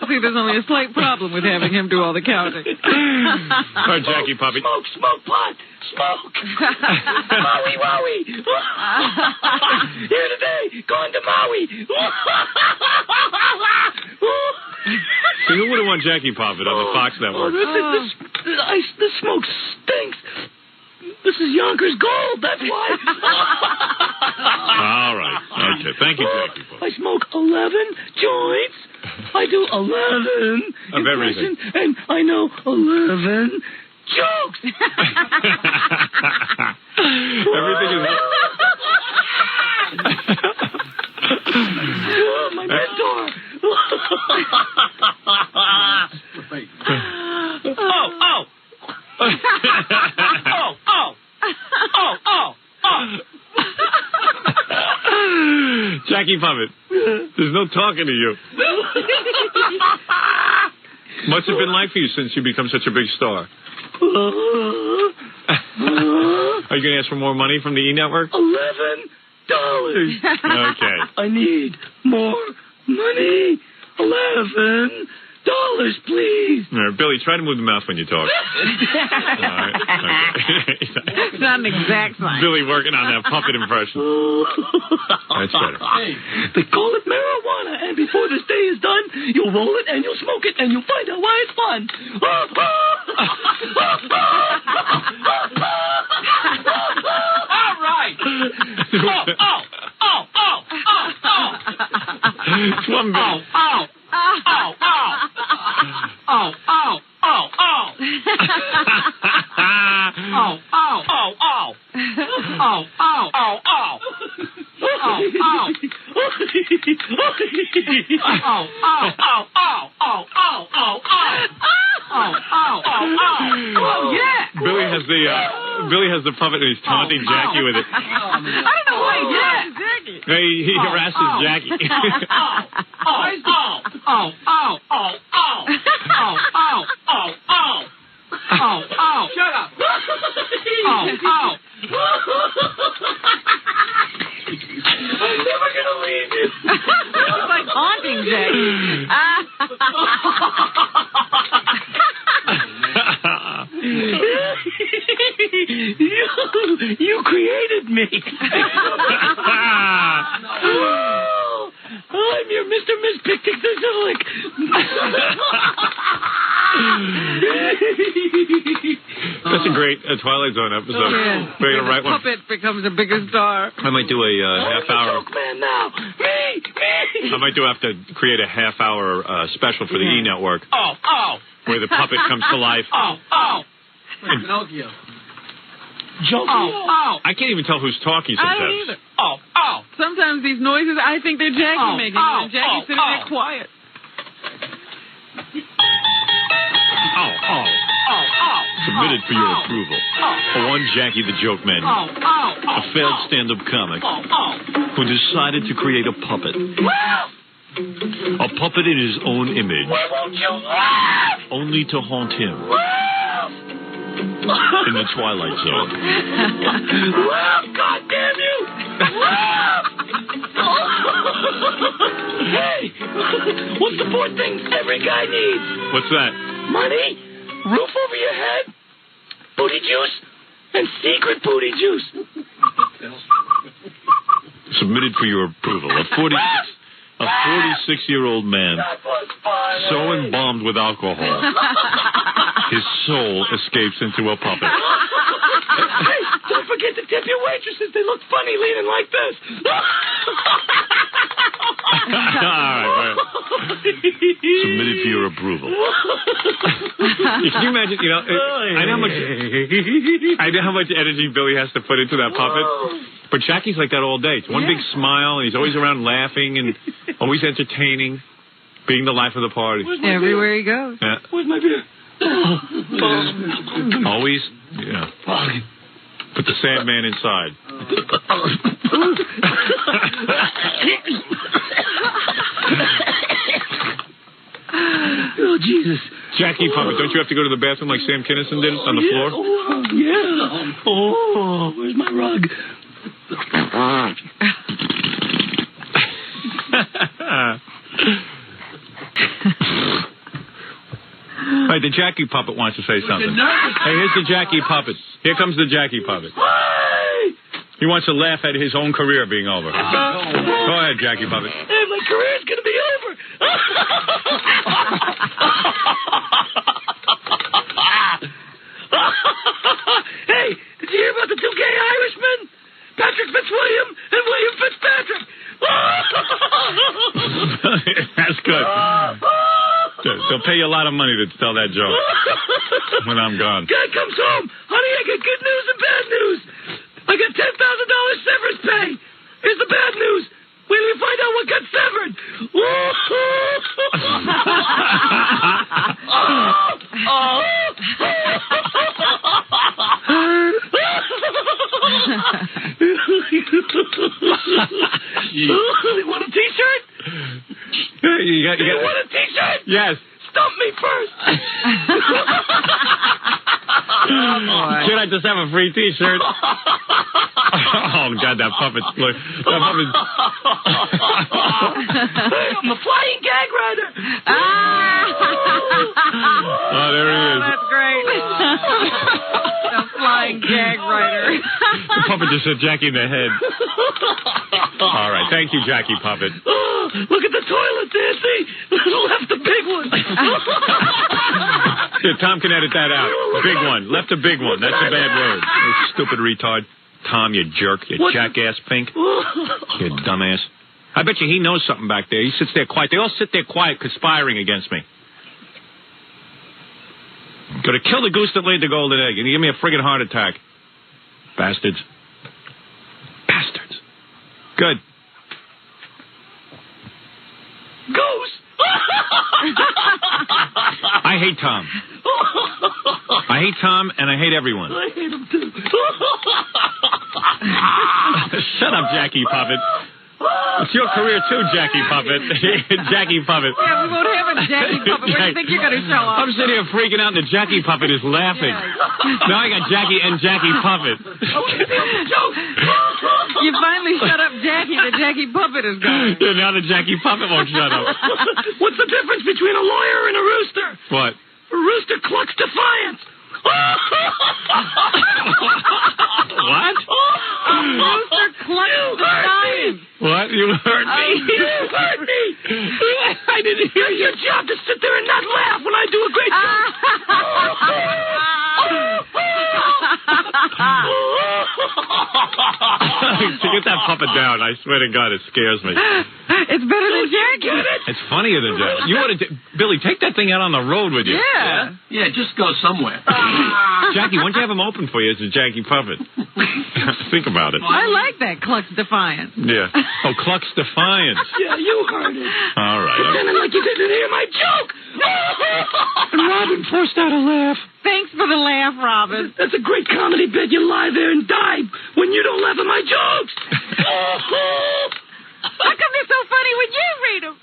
See, there's only a slight problem with having him do all the counting. All right, Jackie Puppet. Smoke pot. Smoke. Maui, Wowie. Here today, going to Maui. See, who would have won Jackie Puppet on the Fox Network? This smoke stinks. This is Yonkers Gold, that's why. All right. Okay. Thank you, Jackie Puppet. I smoke 11 joints. I do 11 of everything. And I know 11 jokes. Everything is... My mentor. Jackie Puppet, there's no talking to you. What's it been like for you since you become such a big star? Are you going to ask for more money from the E-Network? $11. Okay. I need more money. $11, please. All right, Billy, try to move the mouth when you talk. All right. Okay. It's not an exact science. Billy working on that puppet impression. That's better. They call it marijuana, and before this day is done, you'll roll it and you'll smoke it, and you'll find out why it's fun. All right. It's one bit. Billy has the puppet and he's taunting Jackie with it. I don't know why he did Jackie. He harasses Jackie. Shut up. I'm never gonna leave you. It's like haunting Jackie. You created me. I'm your Mr. Miss Pictic-Zolic. That's a great Twilight Zone episode. Yeah. We're gonna write the one. puppet becomes a bigger star. I might do a half hour. Man, now. Me. I might have to create a half hour special for the E Network where the puppet comes to life. Pinocchio. I can't even tell who's talking I sometimes. don't either. Sometimes these noises, I think they're Jackie making them, and Jackie's sitting there quiet. Submitted for your approval. For one Jackie the Joke Man, a failed stand-up comic who decided to create a puppet. A puppet in his own image. Why won't you laugh? Only to haunt him in the Twilight Zone. Laugh, goddamn you! Laugh! Hey, what's the fourth thing every guy needs? What's that? Money, roof over your head, booty juice, and secret booty juice. Submitted for your approval. A 46-year-old man so embalmed with alcohol, his soul escapes into a puppet. Hey, don't forget to tip your waitresses. They look funny leaning like this. All right. Submitted for your approval. Can you imagine, I know how much energy Billy has to put into that puppet, but Jackie's like that all day. It's one big smile, and he's always around laughing and always entertaining, being the life of the party. Everywhere he goes. Yeah. Where's my beer? Always, put the Sandman inside. Oh, Jesus. Jackie puppet, don't you have to go to the bathroom like Sam Kinison did on the floor? Oh, where's my rug? All right, the Jackie puppet wants to say something. Hey, here's the Jackie puppet. Here comes the Jackie puppet. He wants to laugh at his own career being over. Go ahead, Jackie puppet. Hey, my career's going to be over. Hey, did you hear about the two gay Irishmen? Patrick Fitzwilliam and William Fitzpatrick. That's good. They'll pay you a lot of money to tell that joke when I'm gone. Guy comes home. Honey, I got good news and bad news. I got $10,000 severance pay. Here's the bad news. Wait till we find out what got severed. You want a T-shirt? You want a T-shirt? Yes. Stump me first. Should I just have a free T-shirt? Oh, God, that puppet's... Look, that puppet's... Hey, I'm a flying gag rider. Oh, there he is. That's great. flying gag writer. The puppet just hit Jackie in the head. All right, thank you, Jackie Puppet. Oh, look at the toilet, Nancy. Left the big one. Yeah, Tom can edit that out. Big one. Left a big one. That's a bad word. You stupid retard. Tom, you jerk. You jackass pink. You dumbass. I bet you he knows something back there. He sits there quiet. They all sit there quiet, conspiring against me. Could have killed the goose that laid the golden egg, and he gave me a friggin' heart attack. Bastards. Bastards. Good. Goose. I hate Tom. I hate Tom, and I hate everyone. I hate him too. Shut up, Jackie Puppet. It's your career too, Jackie Puppet. Jackie Puppet. Yeah, we won't have a Jackie Puppet. What do you think you're going to show off? I'm sitting here freaking out, and the Jackie Puppet is laughing. Now I got Jackie and Jackie Puppet. You finally shut up Jackie. The Jackie Puppet is going. Yeah, now the Jackie Puppet won't shut up. What's the difference between a lawyer and a rooster? What? A rooster clucks defiance. What? Rooster clucks defiance. What? You heard me? You heard me. I didn't hear your job to sit there and not laugh when I do a great To get that puppet down, I swear to God, it scares me. It's better than Jackie. It's funnier than Jackie. You want to, Billy, take that thing out on the road with you. Yeah. Yeah, just go somewhere. Jackie, why don't you have him open for you as a Jackie Puppet? Think about it. I like that clucks defiance. Yeah. Oh, Cluck's Defiance. Yeah, you heard it. All right. Pretending like you didn't hear my joke. And Robin forced out a laugh. Thanks for the laugh, Robin. That's a great comedy bit. You lie there and die when you don't laugh at my jokes. How come they're so funny when you read them?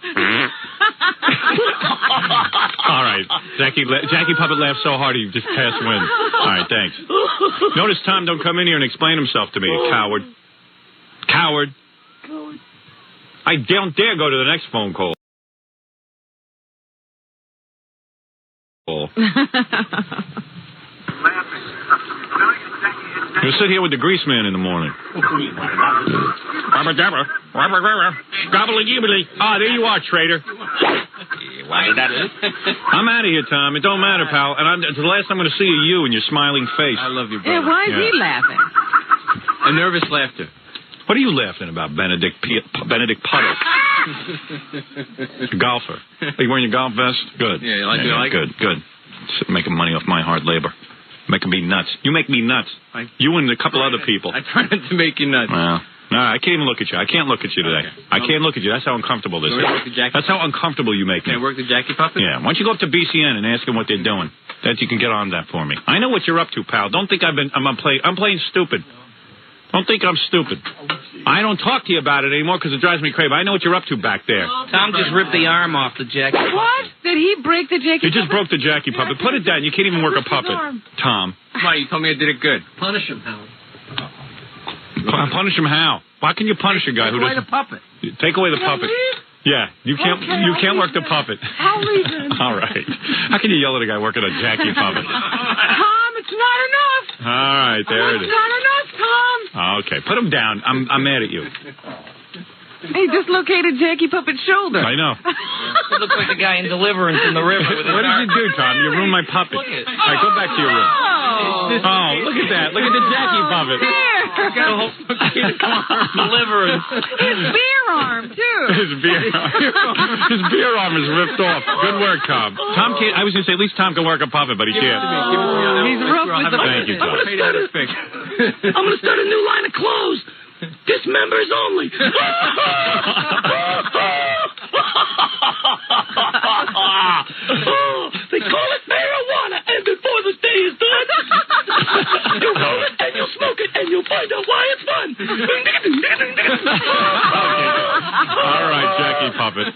All right. Jackie Puppet laughed so hard he just passed wind. All right, thanks. Notice Tom don't come in here and explain himself to me, you coward. Coward. I don't dare go to the next phone call. You sit here with the grease man in the morning. Ah, there you are, traitor. Why, that is? I'm out of here, Tom. It don't matter, pal. And it's the last I'm going to see of you and your smiling face. I love you, brother. Yeah, why is he laughing? A nervous laughter. What are you laughing about, Benedict Puddle? The golfer. Are you wearing your golf vest? Good. Yeah, you like it? Good. Making money off my hard labor. Making me nuts. You make me nuts. You and a couple other people. I try not to make you nuts. Well, no, I can't even look at you. I can't look at you today. Okay. I can't look at you. That's how uncomfortable this is. That's how uncomfortable you make me. Can I work the Jackie Puppet? Yeah. Why don't you go up to BCN and ask them what they're doing? That you can get on that for me. I know what you're up to, pal. Don't think I'm playing stupid. Don't think I'm stupid. I don't talk to you about it anymore because it drives me crazy. I know what you're up to back there. Tom just ripped the arm off the Jackie Puppet. What? Did he break the Jackie Puppet? He just broke the Jackie Puppet. Put it down. You can't even work a puppet. Tom. Why? You told me I did it good. Punish him, Howard. Punish him how? Why can you punish a guy who doesn't... Take away the puppet. Take away the puppet. Yeah, you can't work the puppet. I'll leave him. All right. How can you yell at a guy working a Jackie Puppet? Tom, it's not enough. All right, there it is. It's not enough, Tom. Okay, put him down. I'm mad at you. He dislocated Jackie Puppet's shoulder. I know. It looks like the guy in Deliverance in the river. With what did you do, Tom? You ruined my puppet. All right, go back to your room. Oh, look at that. Look at the Jackie Puppet. Deliverance. His beer arm, too. His beer arm is ripped off. Good work, Tom. Tom can't. I was going to say, at least Tom can work a puppet, but he can't. He's rough with the Thank you, Tom. I'm going to start a new line of clothes. Dismembers only. They call it marijuana, and before the day is done, you'll roll it and you'll smoke it, and you'll find out why it's fun. All right, Jackie Puppet.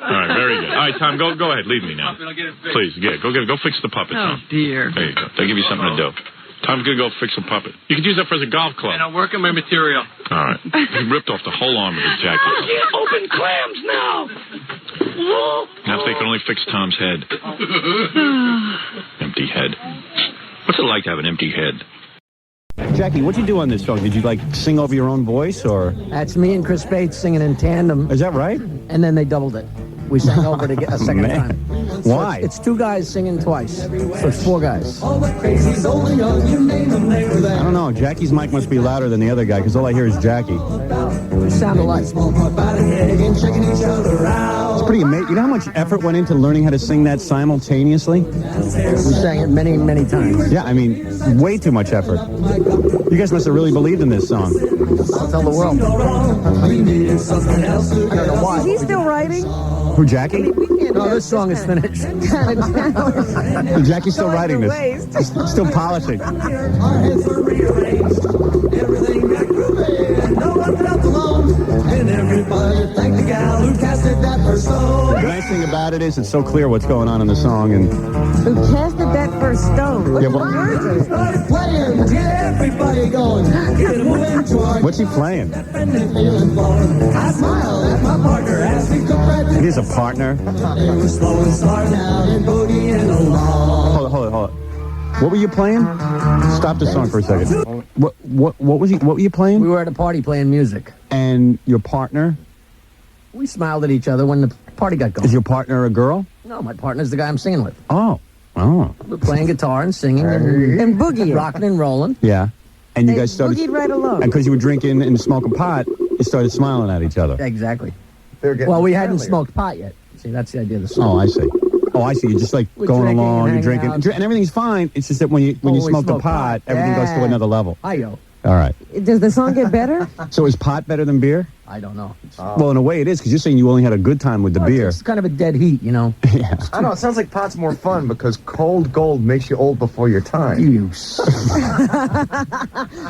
All right, very good. All right, Tom, go ahead. Leave me now. Please, go fix the puppet, Tom. Oh, dear. There you go. They'll give you something to do. Tom's going to go fix a puppet. You can use that for as a golf club. And I'm working my material. All right. He ripped off the whole arm of the Jackie. I can't open clams now. Now if they can only fix Tom's head. Empty head. What's it like to have an empty head? Jackie, what'd you do on this song? Did you like sing over your own voice, or? That's me and Chris Bates singing in tandem. Is that right? And then they doubled it. We sang over it a second time. Why? So it's 2 guys singing twice. So it's 4 guys. I don't know. Jackie's mic must be louder than the other guy, because all I hear is Jackie. We sound alike. It's pretty amazing. You know how much effort went into learning how to sing that simultaneously? We sang it many, many times. Yeah, I mean, way too much effort. You guys must have really believed in this song. I'll tell the world. I don't know why. Is he still writing? Who, Jackie? No, this song is finished. Jackie's still writing this. He's still polishing. The nice thing about it is it's so clear what's going on in the song. And Who casted that first stone? What words are what's he playing? It is a partner. Hold on. What were you playing? Stop the song for a second. What were you playing? We were at a party playing music. And your partner? We smiled at each other when the party got going. Is your partner a girl? No, my partner's the guy I'm singing with. Oh. We're playing guitar and singing and boogieing. Rocking and rolling. Yeah. And you guys started... boogied right along. And because you were drinking and smoking pot, you started smiling at each other. Exactly. Well, we hadn't smoked pot yet. See, that's the idea of the song. Oh, I see. You're just like We're going drinking along, and you're drinking, hanging out. and everything's fine. It's just that when you smoke the pot, everything goes to another level. Hi-yo. All right. Does the song get better? So is pot better than beer? I don't know. Well, in a way it is, because you're saying you only had a good time with the beer. It's kind of a dead heat, you know. Yeah. I know, it sounds like pot's more fun because cold gold makes you old before your time.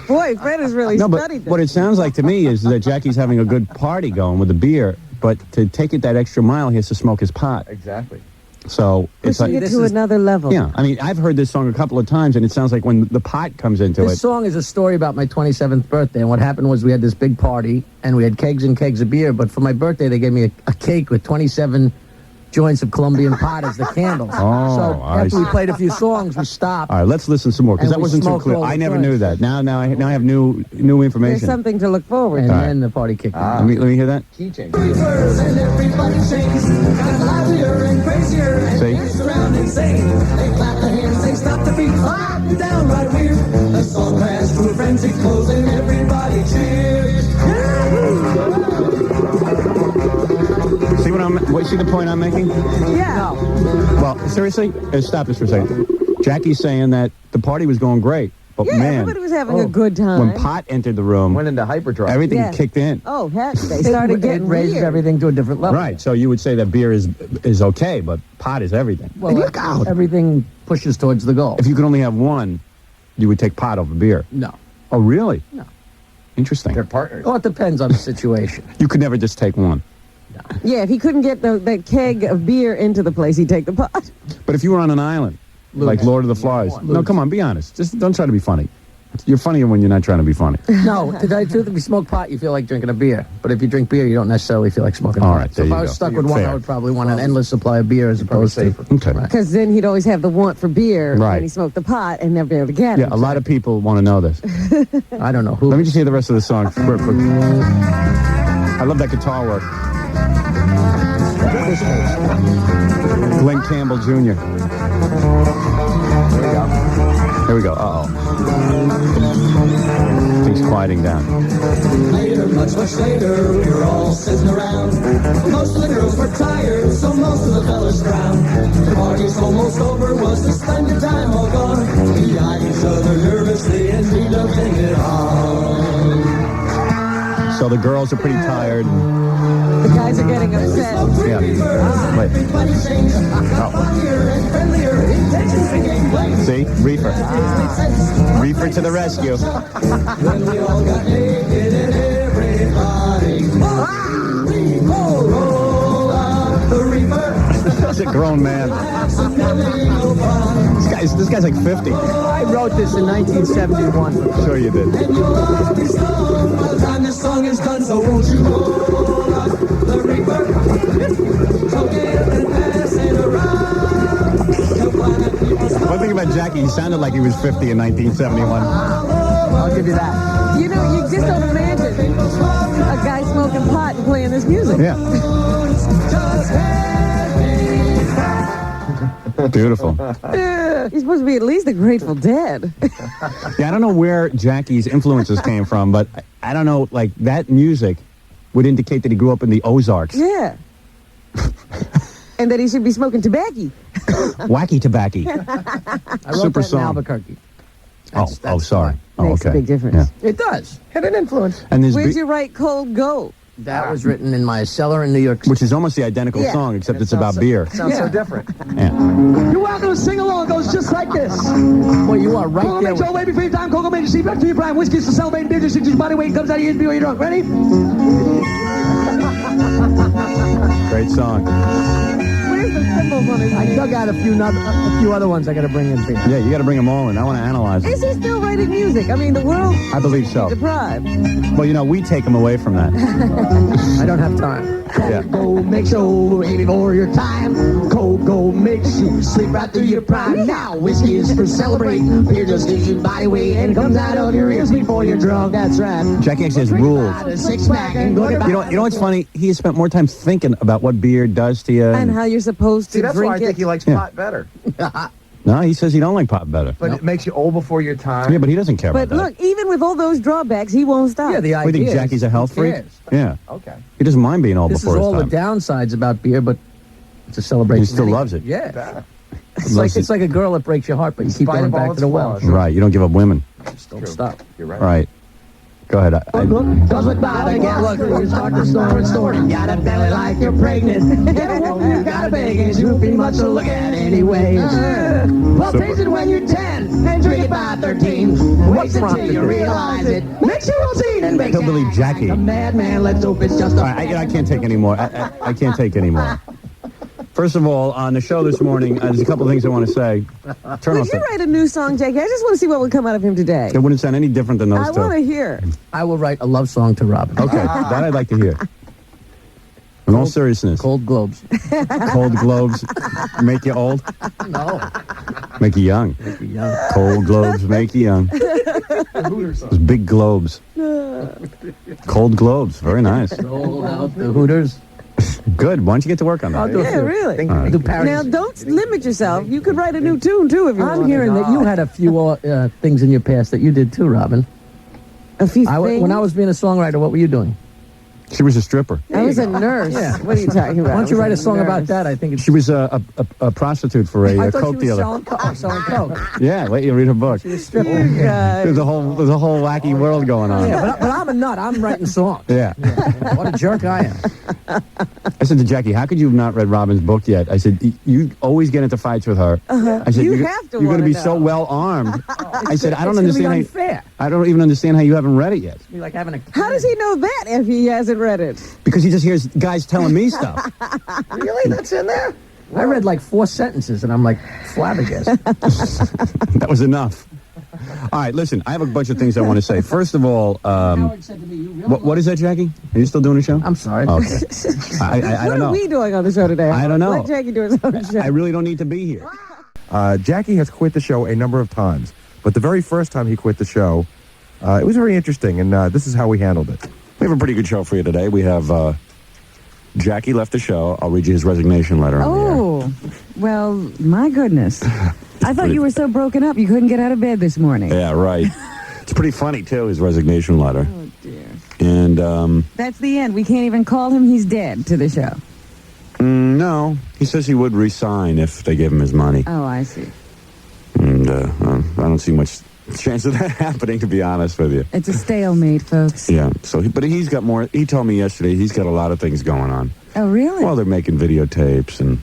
Boy, Fred has really studied this. What it sounds like to me is that Jackie's having a good party going with the beer, but to take it that extra mile, he has to smoke his pot. Exactly. So it's like Pushing it to another level. Yeah, I mean, I've heard this song a couple of times, and it sounds like when the pot comes into This song is a story about my 27th birthday, and what happened was we had this big party, and we had kegs and kegs of beer, but for my birthday, they gave me a cake with 27 joints of Colombian pot as the candles. Oh, so after we played a few songs, we stopped. All right, let's listen some more, because And that we wasn't too smoked clear. all the I never joints. knew that. Now I have new information. There's something to look forward And to. then the party kicked in. Let me hear that. Key change. See? See the point I'm making? Yeah. Well, seriously, stop this for a second. Jackie's saying that the party was going great, but Yeah, man, everybody was having a good time. when pot entered the room, Went into hyperdrive. everything Yeah. kicked in. Oh, heck, they started getting It raised weird. everything to a different level. Right, so you would say that beer is okay, but pot is everything. Well, Look out. everything pushes towards the goal. If you could only have one, you would take pot over beer. No. Oh, really? No. Interesting. They're partners. Well, it depends on the situation. You could never just take one. Yeah, if he couldn't get that keg of beer into the place, he'd take the pot. But if you were on an island, like Lord of the Flies, no, come on, be honest. Just don't try to be funny. You're funnier when you're not trying to be funny. No, to tell you the truth, if you smoke pot, you feel like drinking a beer. But if you drink beer, you don't necessarily feel like smoking All pot. right, So there if you I was go. stuck with one, Fair. I would probably want an endless supply of beer as opposed to... Okay. Because then he'd always have the want for beer Right. when he smoked the pot and never be able to get Yeah, it. a lot of people want to know this. I don't know who. Let me just hear the rest of the song. I love that guitar work. Glenn Campbell Jr. Here we go. Uh-oh. Things quieting down. Later, much later, we were all sitting around. Most of the girls were tired, so most of the fellas frowned. The party's almost over, was the splendid time all gone. We eyed each other nervously and we loved it on. So the girls are pretty tired. The guys are getting upset. Yeah. Wait. See? Reefer. Reefer to the rescue. When we all got naked and everybody roll out the reaper. That's a grown man. This guy's like 50. I wrote this in 1971. Sure you did. And you'll all be stoned by the time this song is done, so won't you roll out the reaper? Choke it and pass it around. One thing about Jackie, he sounded like he was 50 in 1971. I'll give you that. You know, you just don't imagine a guy smoking pot and playing this music. Yeah. Beautiful. He's supposed to be at least the Grateful Dead. Yeah, I don't know where Jackie's influences came from, but I don't know, like, that music would indicate that he grew up in the Ozarks. Yeah. And that he should be smoking tobacco. Wacky tobacco. I wrote Super that song. in Albuquerque. Sorry. Makes a big difference. Yeah. It does. Had an influence. And there's Where'd you write Cold Gold? That was written in my cellar in New York City. which is almost the identical Yeah. song, except it's about beer. Sounds so different. Yeah. You're welcome to sing along. It goes just like this. Well, you are right Coco there. makes your way before your time. Coco makes you see back to your prime. Whiskey's to celebrate beer. Just your body weight comes out of you when you're drunk. Ready? Great song. Where's the cymbals on his I dug out a few other ones I got to bring in for you. Yeah, you got to bring them all in. I want to analyze them. Is he still writing music? I mean, the world I believe so. deprived. Well, you know, we take him away from that. I don't have time. Yeah. Coco makes you way before your time. Coco makes you sleep right through your prime. Now whiskey is for celebrating. Beer just gives you body weight and comes out of your ears before you're drunk. That's right. Jackie actually has rules. A six-pack and go to You know what's funny? He has spent more time thinking about what beer does to you. And how you're supposed to See, that's drink why I think it. he likes Yeah. pot better. No, he says he don't like pop better. But it makes you old before your time. Yeah, but he doesn't care But about that. look, even with all those drawbacks, he won't stop. Yeah, the idea We think is, Jackie's a health who freak? cares? Yeah. Okay. He doesn't mind being old This is before all his the time. downsides about beer, but it's a celebration. He still loves it. Yeah. Loves it. It's like a girl that breaks your heart, but you keep spite going of all back its to the well. flaws. Right, you don't give up women. Just don't stop. You're right. Right. Go ahead. Cause with Bobby Gallagher, you start to snore and snort and got a belly like you're pregnant. Get a woman, you got a big and too much to look at anyway. Well, taste it when you're 10 and drink it by 13. Wait until you realize it. Makes you routine and makes Hillbilly you Jackie. like a madman. Let's hope it's just a All right, I can't take any more. I can't take any more. First of all, on the show this morning, there's a couple of things I want to say. Turn Would off you the... write a new song, Jackie? I just want to see what would come out of him today. It wouldn't sound any different than those I two. want to hear. I will write a love song to Robin. Okay, that I'd like to hear. In all seriousness. Cold Globes. Cold globes make you old? No. Make you young. Make you young. Cold globes make you young. Those big globes. Cold globes. Very nice. Roll out the Hooters. Good. Why don't you get to work on that? I'll do Yeah, it. really. All right. Do parodies. Now, don't limit yourself. You could write a new tune, too, if you want. I'm hearing that you had a few things in your past that you did too, Robin. A few things? When I was being a songwriter, what were you doing? She was a stripper. I was a nurse. Yeah. What are you talking about? Why don't you write a was song about nurse. that? I think it's. She was a prostitute for I a thought coke she was dealer. selling coke. Yeah, wait, you read her book. She was stripping. You guys. There's a whole wacky world going on. Yeah, but I'm a nut. I'm writing songs. Yeah. What a jerk I am. I said to Jackie, how could you have not read Robin's book yet? I said, you always get into fights with her. I said, You you're have to going to wanna be know. so well armed. I said, I don't It's gonna be understand unfair. I don't even understand how you haven't read it yet. It's like having a. How does he know that if he hasn't read it? Because he just hears guys telling me stuff. Really? That's in there? I read like 4 sentences and I'm like flabbergasted. That was enough. All right, listen, I have a bunch of things I want to say. First of all, what is that, Jackie? Are you still doing a show? I'm sorry. Okay. I What don't know. are we doing on the show today? I don't know. Let Jackie do his own show. I really don't need to be here. Jackie has quit the show a number of times, but the very first time he quit the show, it was very interesting, and this is how we handled it. We have a pretty good show for you today. We have Jackie left the show. I'll read you his resignation letter on the air. Oh, well, my goodness. I thought you were so broken up you couldn't get out of bed this morning. Yeah, right. It's pretty funny, too, his resignation letter. Oh, dear. And, That's the end. We can't even call him he's dead to the show. no, he says he would resign if they gave him his money. Oh, I see. And I don't see much chance of that happening, to be honest with you. It's a stalemate, folks. Yeah, so, but he's got more, he told me yesterday he's got a lot of things going on. Oh, really? Well, they're making videotapes and...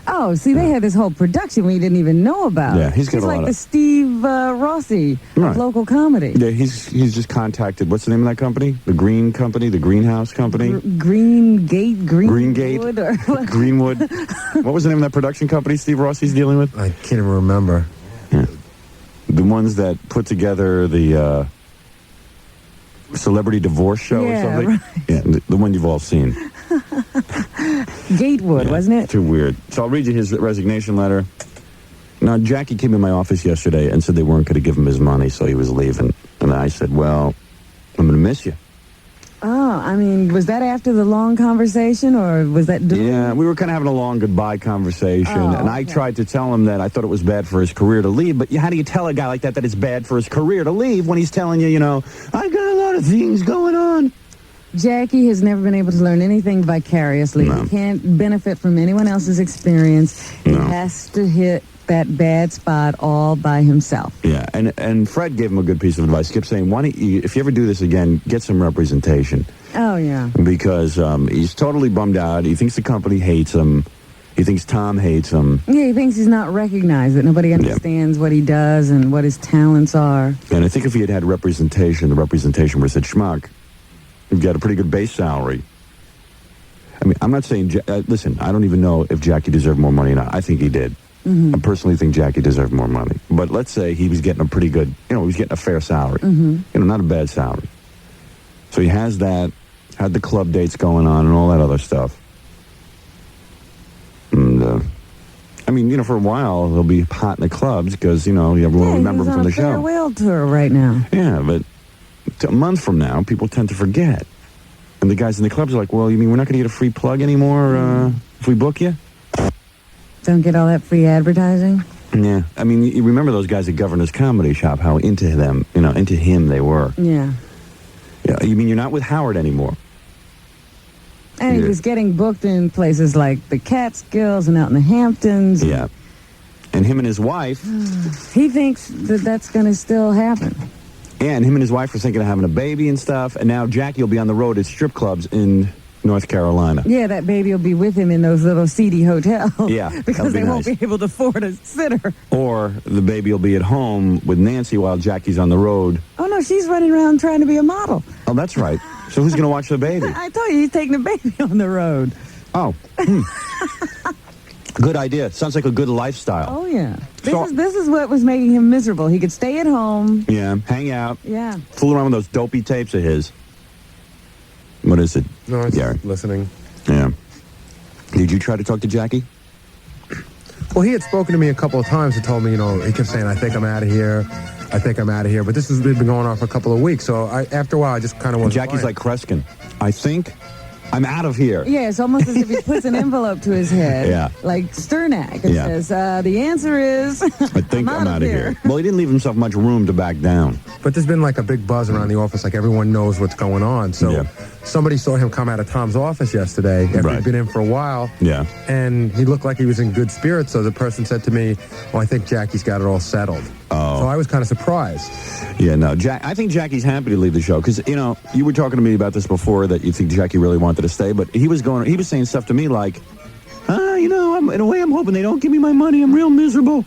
Oh, see, they had this whole production we didn't even know about. Yeah, he's got a like lot the of- Steve Rossi Right. of local comedy. Yeah, he's just contacted, what's the name of that company? The Green Company? The Greenhouse Company? Greengate? Greengate? Or what? Greenwood? What was the name of that production company Steve Rossi's dealing with? I can't even remember. Yeah. The ones that put together the celebrity divorce show Yeah, or something? right. Yeah, the one you've all seen. Gatewood, Yeah, wasn't it? Too weird. So I'll read you his resignation letter. Now, Jackie came in my office yesterday and said they weren't going to give him his money, so he was leaving. And I said, well, I'm going to miss you. Oh, I mean, was that after the long conversation, or was that during? Yeah, we were kind of having a long goodbye conversation, and I tried to tell him that I thought it was bad for his career to leave, but how do you tell a guy like that it's bad for his career to leave when he's telling you, I've got a lot of things going on? Jackie has never been able to learn anything vicariously. No. He can't benefit from anyone else's experience. He has to hit that bad spot all by himself. Yeah, and Fred gave him a good piece of advice. He kept saying, why don't you, if you ever do this again, get some representation. Oh, yeah. Because he's totally bummed out. He thinks the company hates him. He thinks Tom hates him. Yeah, he thinks he's not recognized, that nobody understands what he does and what his talents are. And I think if he had representation, the representation where it said, Schmuck, you've got a pretty good base salary. I mean, I'm not saying, listen, I don't even know if Jackie deserved more money or not. I think he did. I personally think Jackie deserved more money. But let's say he was getting a pretty good, he was getting a fair salary. Not a bad salary. So he has that, had the club dates going on and all that other stuff. And, I mean, for a while, he'll be hot in the clubs because, everyone will remember him from the He's on a show. farewell tour right now. Yeah, but a month from now, people tend to forget. And the guys in the clubs are like, well, you mean we're not going to get a free plug anymore if we book you? Don't get all that free advertising? Yeah. I mean, you remember those guys at Governor's Comedy Shop, how into them, into him they were. Yeah. Yeah. You mean you're not with Howard anymore? And he was getting booked in places like the Catskills and out in the Hamptons. Yeah. And him and his wife... He thinks that that's going to still happen. Yeah, and him and his wife were thinking of having a baby and stuff, and now Jackie will be on the road at strip clubs in North Carolina. Yeah, that baby will be with him in those little seedy hotels. Yeah, because be they won't nice. be able to afford a sitter. Or the baby will be at home with Nancy while Jackie's on the road. Oh, no, she's running around trying to be a model. Oh, that's right. So who's going to watch the baby? I told you, he's taking the baby on the road. Oh. Good idea. Sounds like a good lifestyle. Oh, yeah. This is what was making him miserable. He could stay at home. Yeah, hang out. Yeah. Fool around with those dopey tapes of his. What is it? No, it's Gary? listening. Yeah. Did you try to talk to Jackie? Well, he had spoken to me a couple of times and told me, he kept saying, I think I'm out of here. I think I'm out of here. But this has been going on for a couple of weeks. So after a while, I just kind of was. Jackie's like Kreskin. I think I'm out of here. Yeah, it's almost as if he puts an envelope to his head. Yeah. Like Sternak. And says, the answer is, I think I'm out of here. Well, he didn't leave himself much room to back down. But there's been like a big buzz around the office, like everyone knows what's going on. So somebody saw him come out of Tom's office yesterday after he'd been in for a while. Yeah. And he looked like he was in good spirits. So the person said to me, well, I think Jackie's got it all settled. Oh. So I was kind of surprised. Yeah, no, I think Jackie's happy to leave the show because, you were talking to me about this before that you think Jackie really wanted to stay, but he was saying stuff to me like, in a way I'm hoping they don't give me my money. I'm real miserable.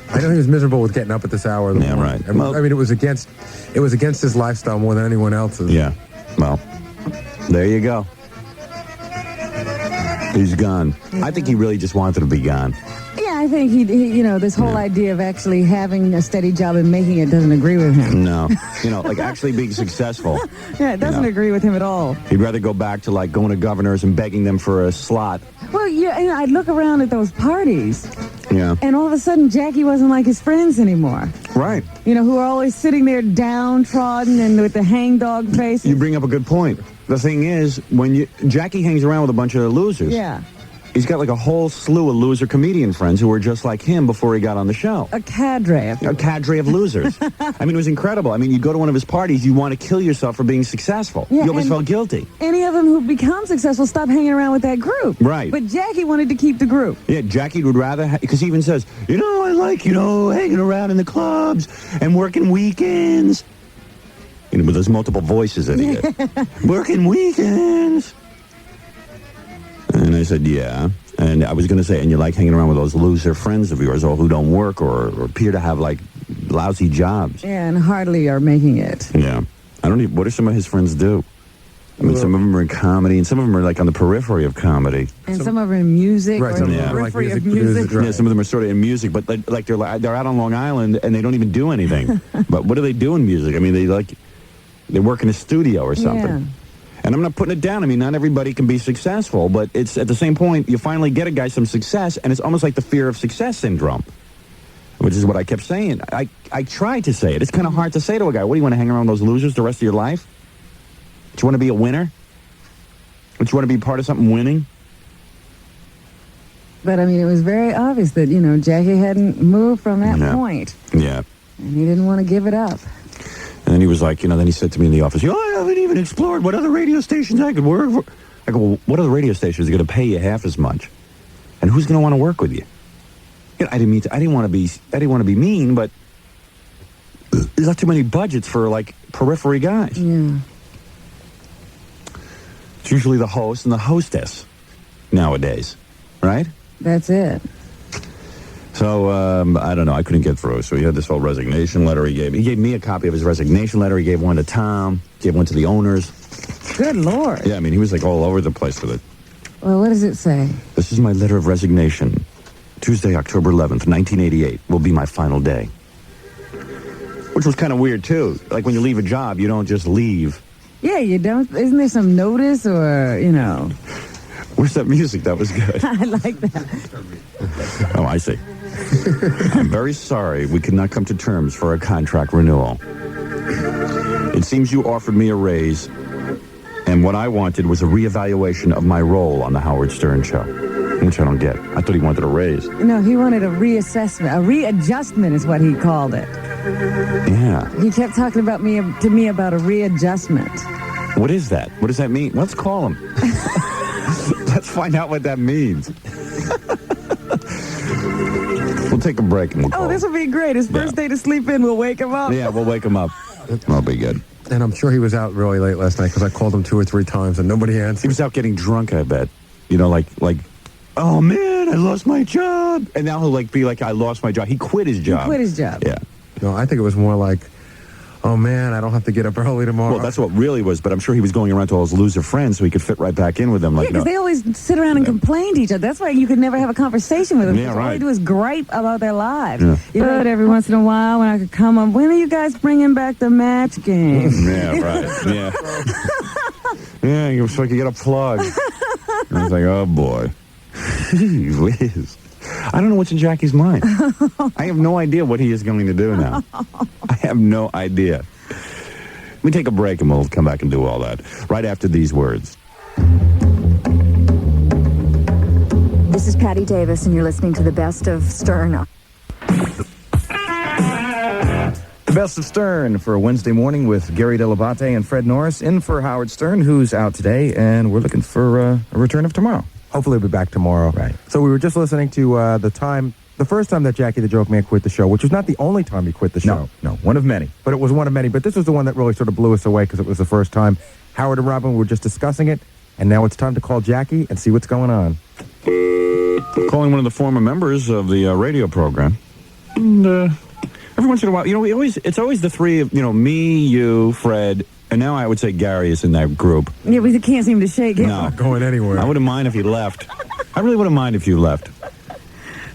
I know he was miserable with getting up at this hour of the morning. Right. Well, I mean, it was against his lifestyle more than anyone else's. Yeah. Well, there you go. He's gone. I think he really just wanted to be gone. Yeah, I think he this whole idea of actually having a steady job and making it doesn't agree with him. No. Like actually being successful. Yeah, it doesn't agree with him at all. He'd rather go back to like going to Governors and begging them for a slot. Well, yeah, I'd look around at those parties. Yeah. And all of a sudden, Jackie wasn't like his friends anymore. Right. Who are always sitting there downtrodden and with the hangdog face. You bring up a good point. The thing is, when Jackie hangs around with a bunch of losers. Yeah. He's got like a whole slew of loser comedian friends who were just like him before he got on the show. A cadre. A cadre of losers. I mean, it was incredible. I mean, you go to one of his parties, you want to kill yourself for being successful. Yeah, you always felt guilty. Any of them who become successful stop hanging around with that group. Right. But Jackie wanted to keep the group. Yeah, Jackie would rather, because he even says, I like, hanging around in the clubs and working weekends. With those multiple voices that he did. Working weekends. And I said, yeah. And I was going to say, and you like hanging around with those loser friends of yours, or who don't work or appear to have, like, lousy jobs. Yeah, and hardly are making it. Yeah. What do some of his friends do? I mean, some of them are in comedy, and some of them are, like, on the periphery of comedy. And some of them in music, right, or in the periphery of music. Yeah, some of them are sort of in music, but, they're out on Long Island, and they don't even do anything. But what do they do in music? I mean, they work in a studio or something. Yeah. And I'm not putting it down. I mean, not everybody can be successful, but it's at the same point, you finally get a guy some success, and it's almost like the fear of success syndrome, which is what I kept saying. I tried to say it. It's kind of hard to say to a guy, what, do you want to hang around those losers the rest of your life? Do you want to be a winner? Do you want to be part of something winning? But, I mean, it was very obvious that, Jackie hadn't moved from that point. Yeah. And he didn't want to give it up. And then he was like, then he said to me in the office, I haven't even explored what other radio stations I could work for. I go, well, what other radio stations are going to pay you half as much? And who's going to want to work with you? I didn't want to be mean, but there's not too many budgets for, like, periphery guys. Yeah. It's usually the host and the hostess nowadays, right? That's it. So, I don't know. I couldn't get through. So he had this whole resignation letter he gave me. He gave me a copy of his resignation letter. He gave one to Tom. Gave one to the owners. Good Lord. Yeah, I mean, he was like all over the place with it. Well, what does it say? This is my letter of resignation. Tuesday, October 11th, 1988 will be my final day. Which was kind of weird, too. Like, when you leave a job, you don't just leave. Yeah, you don't. Isn't there some notice or, Where's that music? That was good. I like that. Oh, I see. I'm very sorry we could not come to terms for a contract renewal. It seems you offered me a raise, and what I wanted was a reevaluation of my role on the Howard Stern Show, which I don't get. I thought he wanted a raise. No, he wanted a reassessment. A readjustment is what he called it. Yeah. He kept talking to me about a readjustment. What is that? What does that mean? Let's call him. Let's find out what that means. We'll take a break and we'll call this will be great. His first day to sleep in, we'll wake him up. Yeah, we'll wake him up. That'll be good. And I'm sure he was out really late last night because I called him 2 or 3 times and nobody answered. He was out getting drunk, I bet. Like, oh man, I lost my job. And now he'll be like, I lost my job. He quit his job. Yeah. No, I think it was more like, oh man, I don't have to get up early tomorrow. Well, that's what really was, but I'm sure he was going around to all his loser friends so he could fit right back in with them. Like, because they always sit around and complain to each other. That's why you could never have a conversation with them. Yeah, right. All they do is gripe about their lives. Yeah. But every once in a while when I could come up, when are you guys bringing back the match game? Yeah, right. Yeah. Yeah, you so I could get a plug. And I was like, oh boy. Gee whiz. I don't know what's in Jackie's mind. I have no idea what he is going to do now. I have no idea. Let me take a break and we'll come back and do all that right after these words. This is Patty Davis, and you're listening to the Best of Stern. The Best of Stern for a Wednesday morning with Gary Delabate and Fred Norris, in for Howard Stern, who's out today, and we're looking for a return of tomorrow. Hopefully we'll be back tomorrow. Right. So we were just listening to the first time that Jackie the Joke Man quit the show, which was not the only time he quit the show. No, one of many. But it was one of many. But this was the one that really sort of blew us away because it was the first time. Howard and Robin were just discussing it, and now it's time to call Jackie and see what's going on. Calling one of the former members of the radio program. And every once in a while, it's always the three of, me, you, Fred, and now I would say Gary is in that group. Yeah, we can't seem to shake it. No. Not going anywhere. I wouldn't mind if he left. I really wouldn't mind if you left.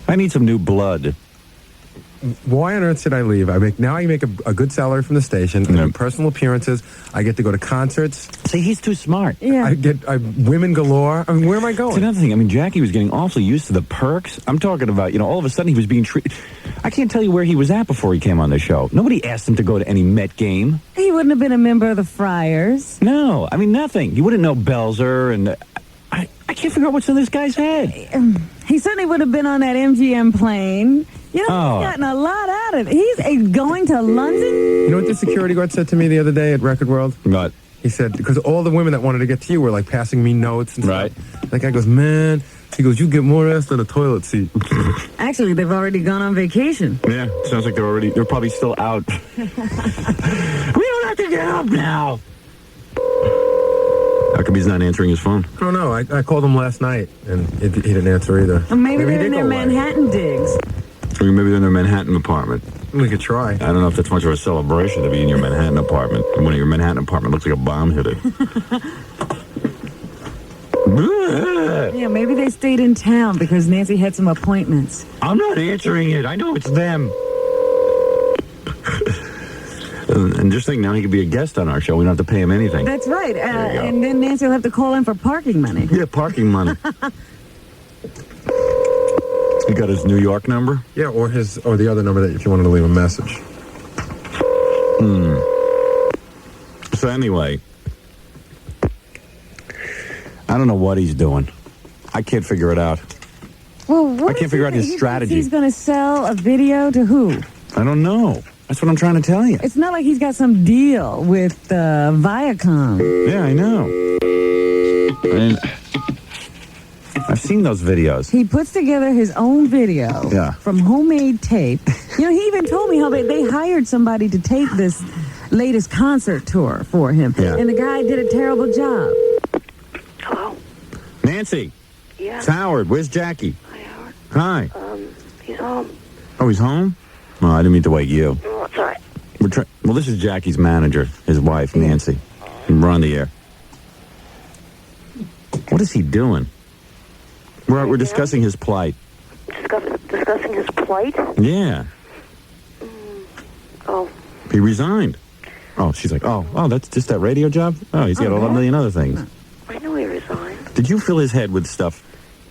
I need some new blood. Why on earth should I leave? I make a good salary from the station. I do personal appearances. I get to go to concerts. See, he's too smart. Yeah. I get women galore. I mean, where am I going? It's another thing. I mean, Jackie was getting awfully used to the perks. I'm talking about, all of a sudden he was being treated. I can't tell you where he was at before he came on the show. Nobody asked him to go to any Met game. He wouldn't have been a member of the Friars. No, I mean, nothing. He wouldn't know Belzer, and I can't figure out what's in this guy's head. He certainly would have been on that MGM plane. He's gotten a lot out of it. He's going to London. You know what the security guard said to me the other day at Record World? What? He said, because all the women that wanted to get to you were like passing me notes and right. stuff. That guy goes, man, he goes, you get more ass than a toilet seat. Actually, they've already gone on vacation. Yeah, sounds like they're probably still out. We don't have to get up now. How come he's not answering his phone? I don't know. I called him last night, and he didn't answer either. Well, maybe they're in their Manhattan digs. Or maybe they're in their Manhattan apartment. We could try. I don't know if that's much of a celebration to be in your Manhattan apartment. And when your Manhattan apartment looks like a bomb hit it. Yeah, maybe they stayed in town because Nancy had some appointments. I'm not answering it. I know it's them. And just think, now he could be a guest on our show. We don't have to pay him anything. That's right. And then Nancy will have to call in for parking money. Yeah, parking money. He got his New York number? Yeah, or the other number that if you wanted to leave a message. So anyway, I don't know what he's doing. I can't figure it out. Well, I can't figure out his strategy. He's going to sell a video to who? I don't know. That's what I'm trying to tell you. It's not like he's got some deal with Viacom. Yeah, I know. And I've seen those videos. He puts together his own video from homemade tape. You know, he even told me how they hired somebody to tape this latest concert tour for him. Yeah. And the guy did a terrible job. Hello? Nancy. Yeah? It's Howard. Where's Jackie? Hi, Howard. Hi. He's home. Oh, he's home? Oh, I didn't mean to wake you. Oh, it's all right. Well, this is Jackie's manager, his wife, Nancy. And we're on the air. What is he doing? We're discussing his plight. Discussing his plight? Yeah. Oh. He resigned. Oh, she's like, oh, that's just that radio job? Oh, he's got a million other things. I know he resigned. Did you fill his head with stuff?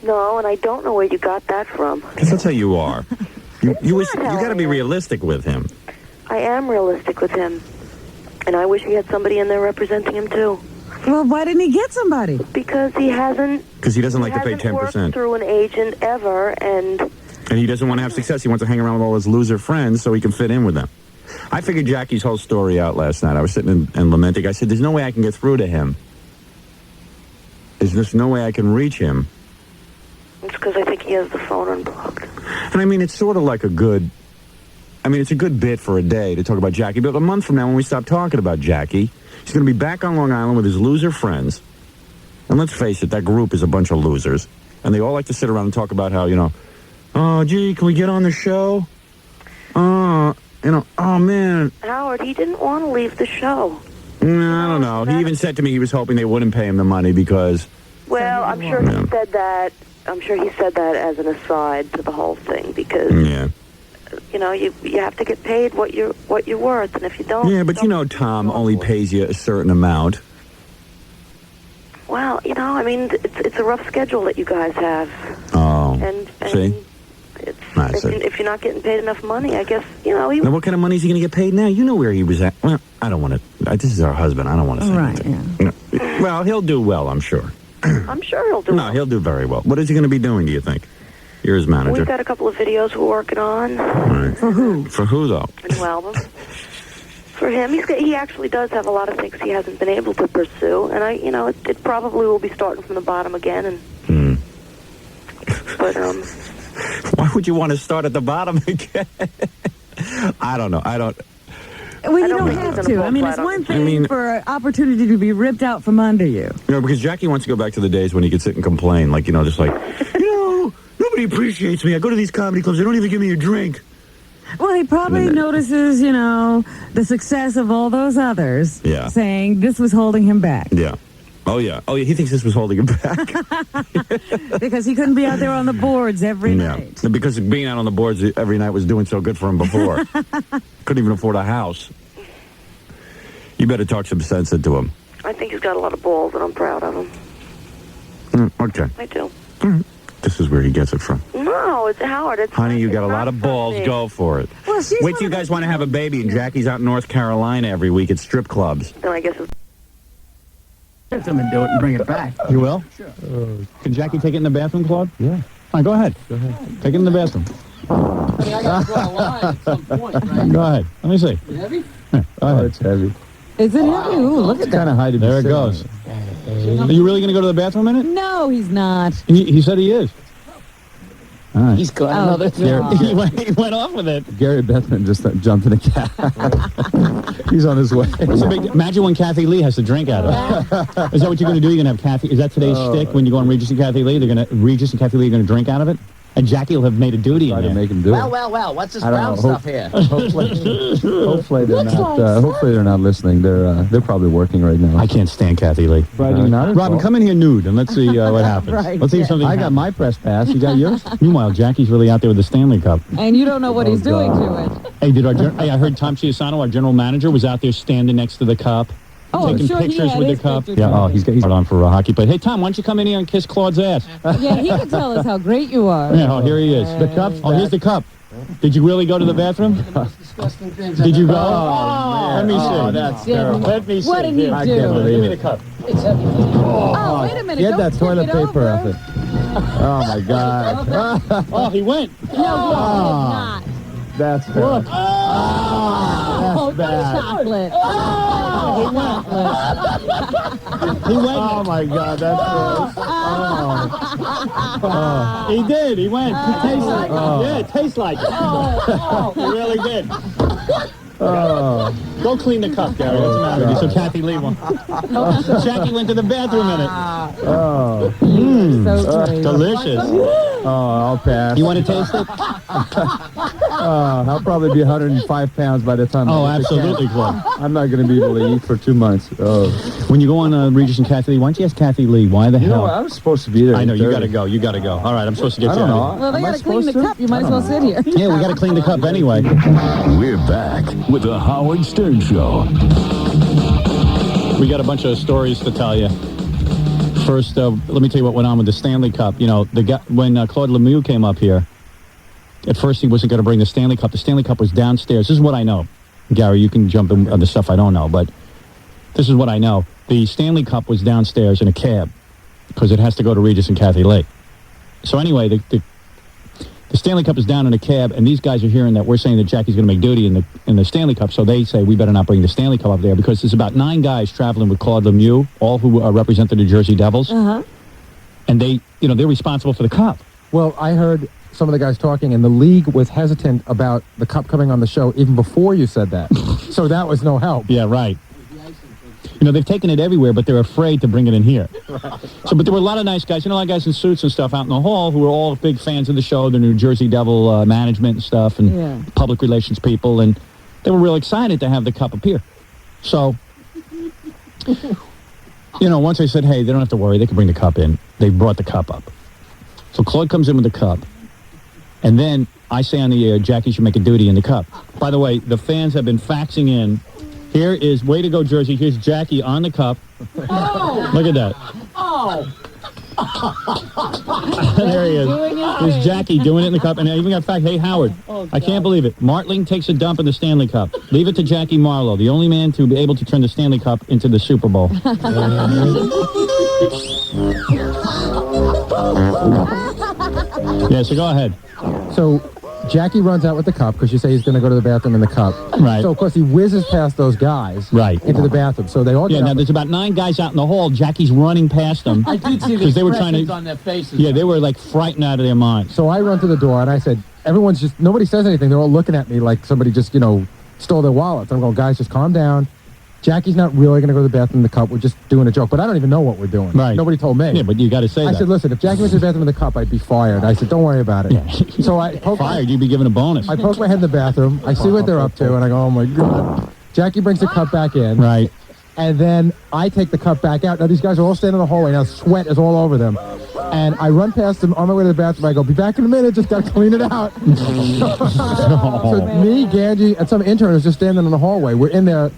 No, and I don't know where you got that from. Because that's how you are. You got to be realistic with him. I am realistic with him. And I wish he had somebody in there representing him, too. Well, why didn't he get somebody? Because he hasn't... Because he doesn't like to pay 10%. Worked through an agent ever, and he doesn't want to have success. He wants to hang around with all his loser friends so he can fit in with them. I figured Jackie's whole story out last night. I was sitting and lamenting. I said, there's no way I can get through to him. There's just no way I can reach him. it's because I think he has the phone unplugged. And I mean, it's sort of like it's a good bit for a day to talk about Jackie, but a month from now when we stop talking about Jackie, he's going to be back on Long Island with his loser friends. And let's face it, that group is a bunch of losers. And they all like to sit around and talk about how, oh, gee, can we get on the show? Oh, man. Howard, he didn't want to leave the show. I don't know. He even said to me he was hoping they wouldn't pay him the money because... Well, I'm sure he said that. I'm sure he said that as an aside to the whole thing because... Yeah. You have to get paid what you're worth, and if you don't... Yeah, but Tom only pays you a certain amount. Well, it's a rough schedule that you guys have. Oh, and see? If you're not getting paid enough money, I guess, Now, what kind of money is he going to get paid now? You know where he was at. Well, I don't want to... This is our husband. I don't want to say anything. Yeah. Well, he'll do well, I'm sure. I'm sure he'll do well. No, he'll do very well. What is he going to be doing, do you think? You're his manager. We've got a couple of videos we're working on. Right. For who? For who, though? A new album. For him, he actually does have a lot of things he hasn't been able to pursue, and it probably will be starting from the bottom again. But why would you want to start at the bottom again? I don't know. Well, you don't have to. I mean, it's one thing for an opportunity to be ripped out from under you. Because Jackie wants to go back to the days when he could sit and complain, just like, nobody appreciates me. I go to these comedy clubs, they don't even give me a drink. Well, he probably notices, the success of all those others saying this was holding him back. Yeah. Oh, yeah. He thinks this was holding him back. Because he couldn't be out there on the boards every night. Because being out on the boards every night was doing so good for him before. Couldn't even afford a house. You better talk some sense into him. I think he's got a lot of balls, and I'm proud of him. Okay. I do. This is where he gets it from. No, it's Howard. Honey, you got a lot of balls. Go for it. Well, wait till you guys want to have a baby, and Jackie's out in North Carolina every week at strip clubs. Then I guess it's... Let them do it and bring it back. You will? Sure. Can Jackie take it in the bathroom, Claude? Yeah. All right, go ahead. Take it in the bathroom. I got to draw a line at some point, right? Go ahead. Let me see. Is it heavy? Go ahead. It's heavy. Is it heavy? Ooh, look at that. Kind of high to There it goes. Are you really going to go to the bathroom in it? No, he's not. He said he is. All right. He's got another he went off with it. Gary Bethman just jumped in a cab. He's on his way. Imagine when Kathy Lee has to drink out of it. Is that what you're going to do? You're going to have Kathy? Is that today's shtick when you go on Regis and Kathy Lee? Regis and Kathy Lee are going to drink out of it? And Jackie will have made a duty in there. Make him do Well, well, well. What's this I don't brown know. stuff here? Hopefully they're not. Hopefully they're not listening. They're probably working right now. I can't stand Kathy Lee. Robin, come in here nude and let's see what happens. Right, Let's see if something. I got my press pass. You got yours? Meanwhile, Jackie's really out there with the Stanley Cup. And you don't know what he's doing to it. Hey, I heard Tom Chiasano, our general manager, was out there standing next to the cup. Oh, taking sure, he pictures had with the his cup. picture Yeah, too. he's on for a hockey play. Hey, Tom, why don't you come in here and kiss Claude's ass? Yeah, he can tell us how great you are. Yeah, oh, here he is. The cup. Oh, here's the cup. Did you really go to the bathroom? Did you go? Let me see. Oh, that's terrible. Let me see. What did he do? I can't believe Give me it. the cup. Oh, wait a minute. Get Don't that tip toilet it paper over. off it. Oh my God. Oh, he went. No, he did not. That's bad. Oh, bad. chocolate. He went. He went. Oh my God, that's gross. Oh. He did. He went. It tastes like it. Yeah, it tastes like it. He really did. Oh. Go clean the cup, Gary. What's the matter with you? So Kathy Lee won. Jackie went to the bathroom in it. Oh. So great. Delicious. Oh, I'll pass. You want to taste it? I'll probably be 105 pounds by the time. Oh, I get to absolutely, camp. Claude. I'm not going to be able to eat for 2 months. Oh. When you go on Regis and Kathy Lee, why don't you ask Kathy Lee why the You know, hell? I was supposed to be there. I know, at you 8:30. got to go. You got to go. All right, I'm supposed to get I you don't out of know. Well, they Am I got to clean the supposed to? cup. You might as well sit here. here. Yeah, we got to clean the cup anyway. We're back with the Howard Stern Show. We got a bunch of stories to tell you. First, let me tell you what went on with the Stanley Cup. You know, the guy, when Claude Lemieux came up here, at first he wasn't going to bring the Stanley Cup. The Stanley Cup was downstairs. This is what I know. Gary, you can jump in on the stuff I don't know, but this is what I know. The Stanley Cup was downstairs in a cab because it has to go to Regis and Kathy Lee. So anyway, the Stanley Cup is down in a cab, and these guys are hearing that we're saying that Jackie's going to make duty in the Stanley Cup, so they say we better not bring the Stanley Cup up there because there's about 9 guys traveling with Claude Lemieux, all who represent the New Jersey Devils, and they're responsible for the cup. Well, I heard some of the guys talking, and the league was hesitant about the cup coming on the show even before you said that. So that was no help. Yeah, right. You know, they've taken it everywhere, but they're afraid to bring it in here. So, but there were a lot of nice guys, a lot of guys in suits and stuff out in the hall who were all big fans of the show, the New Jersey Devil management and stuff, and public relations people, and they were real excited to have the cup appear. So, once I said, hey, they don't have to worry, they can bring the cup in, they brought the cup up. So Claude comes in with the cup, and then I say on the air, Jackie should make a duty in the cup. By the way, the fans have been faxing in. Here is, way to go, Jersey. Here's Jackie on the cup. Oh. Look at that. Oh. There he is. There's Jackie doing it in the cup. And I even got fact, hey, Howard, I can't believe it. Martling takes a dump in the Stanley Cup. Leave it to Jackie Marlowe, the only man to be able to turn the Stanley Cup into the Super Bowl. Yeah, so go ahead. So Jackie runs out with the cup because you say he's going to go to the bathroom in the cup. Right. So, of course, he whizzes past those guys into the bathroom. So they all get now up. there's about 9 guys out in the hall. Jackie's running past them. I did see the because they were trying expressions to, on their faces. Yeah, they were like frightened out of their minds. So I run to the door, and I said, nobody says anything. They're all looking at me like somebody just, stole their wallets. I'm going, guys, just calm down. Jackie's not really going to go to the bathroom in the cup. We're just doing a joke. But I don't even know what we're doing. Right. Nobody told me. Yeah, but you got to say I that. said, listen, if Jackie went to the bathroom in the cup, I'd be fired. I said, don't worry about it. Yeah. So I poke Fired, you'd be given a bonus. I poke my head in the bathroom. I see what they're up to, and I go, oh, my God. Jackie brings the cup back in. Right. And then I take the cup back out. Now, these guys are all standing in the hallway. Now, sweat is all over them. And I run past them on my way to the bathroom. I go, be back in a minute. Just got to clean it out. So me, Ganji, and some intern is just standing in the hallway. We're in there,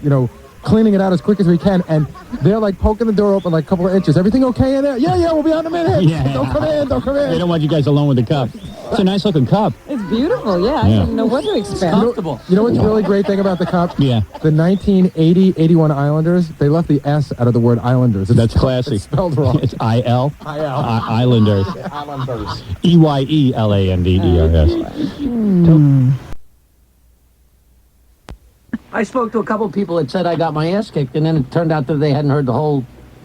cleaning it out as quick as we can, and they're like poking the door open like a couple of inches. Everything okay in there? Yeah, we'll be out in a minute. Yeah. Don't come in. They don't want you guys alone with the cup. It's a nice looking cup. It's beautiful, yeah. I didn't know what to expect. Comfortable. You know what's a really great thing about the cup? Yeah. The 1980-81 Islanders, they left the S out of the word Islanders. That's classy. It's spelled wrong. It's I-L? I-L. Islanders. Islanders. E-Y-E-L-A-N-D-E-R-S. I spoke to a couple of people that said I got my ass kicked, and then it turned out that they hadn't heard the whole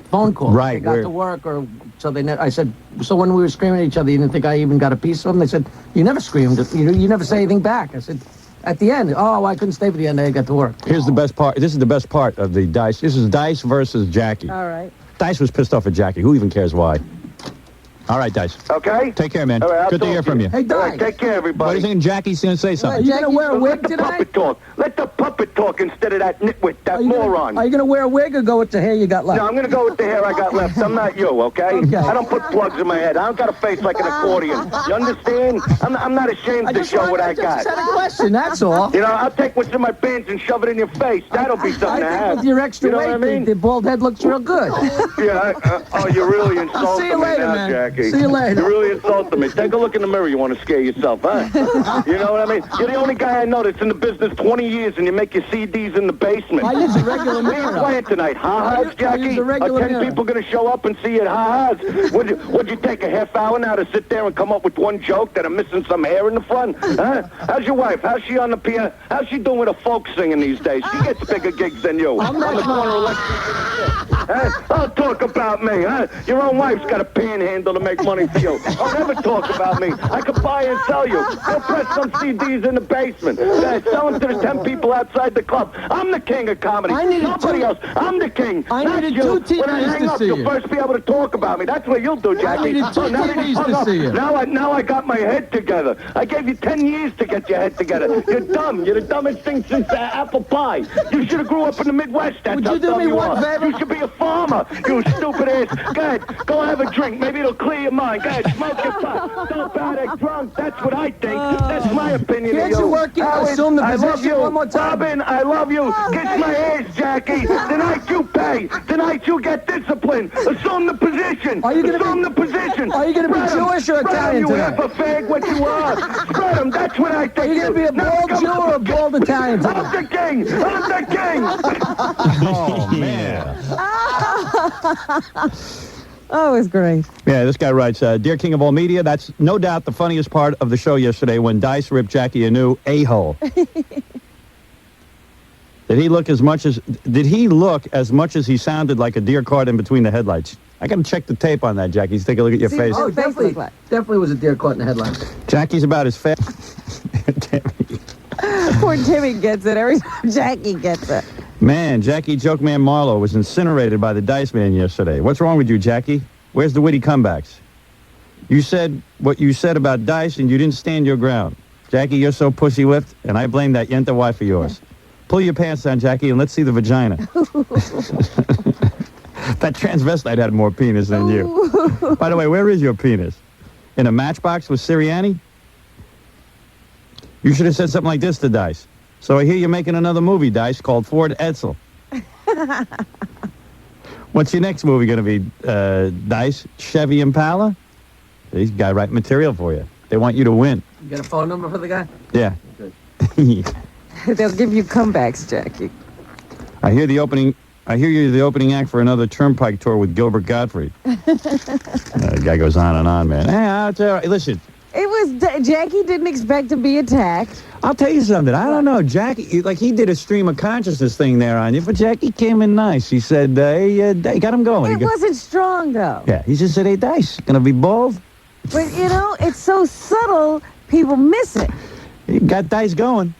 phone call. Right, They got we're- to work, or so they. I said, so when we were screaming at each other, you didn't think I even got a piece of them? They said, you never screamed. You never say anything back. I said, at the end, I couldn't stay for the end. I got to work. Here's the best part. This is the best part of the Dice. This is Dice versus Jackie. All right. Dice was pissed off at Jackie. Who even cares why? All right, Dice. Okay? Take care, man. All right, I'll Good to talk hear from you. Hey, All right, take care, everybody. What is it? Jackie's going to say something. You gonna wear a wig Let the tonight? puppet talk. Let the puppet talk instead of that nitwit, that moron. Are you gonna wear a wig or go with the hair you got left? No, I'm going to go with the hair I got left. I'm not you, okay? I don't put plugs in my head. I don't got a face like an accordion. You understand? I'm not ashamed to show what I got. I just had a question, that's all. You know, I'll take what's in my pants and shove it in your face. That'll be something to I have. think with your extra You know weight, what I mean? the bald head looks real good. Yeah, oh, you're really insulting See you later, me now, man. Jackie. See you later. You're really insulting me. Take a look in the mirror. You want to scare yourself, huh? You know what I mean? You're the only guy I know that's in the business 20 years and you make your CDs in the basement. I use a regular What are you mirror. playing tonight? Ha-has, Jackie? use a regular Are 10 mirror. people going to show up and see you at ha-has? Would you take a half hour now to sit there and come up with one joke that I'm missing some hair in the front? Huh? How's your wife? How's she on the piano? How's she doing with a folk singing these days? She gets bigger gigs than you. On the corner huh? Don't talk about me, huh? Your own wife's got a panhandle to make money for you. Don't ever talk about me. I could buy and sell you. Go press some CDs in the basement. Sell them to the 10 people outside the club. I'm the king of comedy. Nobody else. I'm the king. I Not needed you. 2 When I TVs hang to up, see you'll you. first be able to talk about me. That's what you'll do, Jackie. I needed 2 now that TVs he's hung to up, see you. Now I got my head together. I gave you 10 years to get your head together. You're dumb. You're the dumbest thing since apple pie. You should have grew up in the Midwest. That's Would how you do dumb me you one are. favor? You should be a farmer. You stupid ass. Go ahead. Go have a drink. Maybe it'll clear your mind. Go ahead. Smoke your pot. Don't bad drunk. That's what I think. That's my opinion Can't of you work it? Howard, Assume the I love position you. one more time. Robin, I love you. Kiss my ass, Jackie. Tonight you pay. Tonight you get discipline. Assume the position. Assume the position. Are you gonna be Spread 'em. Jewish or Spread 'em, Italian you today? half a fag, what you are. Spread 'em. That's what I think. Are you gonna be a bald Jew or a bald Italian today? I'm the king. I'm the king. Oh, man. Oh, it was great. Yeah, this guy writes, Dear King of All Media, that's no doubt the funniest part of the show yesterday when Dice ripped Jackie a new a-hole. Did he look as much as he sounded like a deer caught in between the headlights? I got to check the tape on that, Jackie. Take a look at your face. Oh, definitely was a deer caught in the headlights. Jackie's about as fat. Poor Timmy gets it every time Jackie gets it. Man, Jackie Joke Man Marlowe was incinerated by the Dice Man yesterday. What's wrong with you, Jackie? Where's the witty comebacks? You said what you said about Dice and you didn't stand your ground. Jackie, you're so pussy-whipped, and I blame that yenta wife of yours. Pull your pants down, Jackie, and let's see the vagina. That transvestite had more penis than you. By the way, where is your penis? In a matchbox with Sirianni? You should have said something like this to Dice. So I hear you're making another movie, Dice, called Ford Edsel. What's your next movie going to be, Dice? Chevy Impala? These guys write material for you. They want you to win. You got a phone number for the guy? Yeah. They'll give you comebacks, Jackie. I hear you're the opening act for another Turnpike tour with Gilbert Gottfried. The guy goes on and on, man. Hey, I'll tell you, listen. It was Jackie didn't expect to be attacked. I'll tell you something. I don't know. Jackie, he did a stream of consciousness thing there on you, but Jackie came in nice. He said, hey, got him going. It wasn't strong, though. Yeah, he just said, hey, Dice, gonna be bald? But, it's so subtle, people miss it. He got Dice going.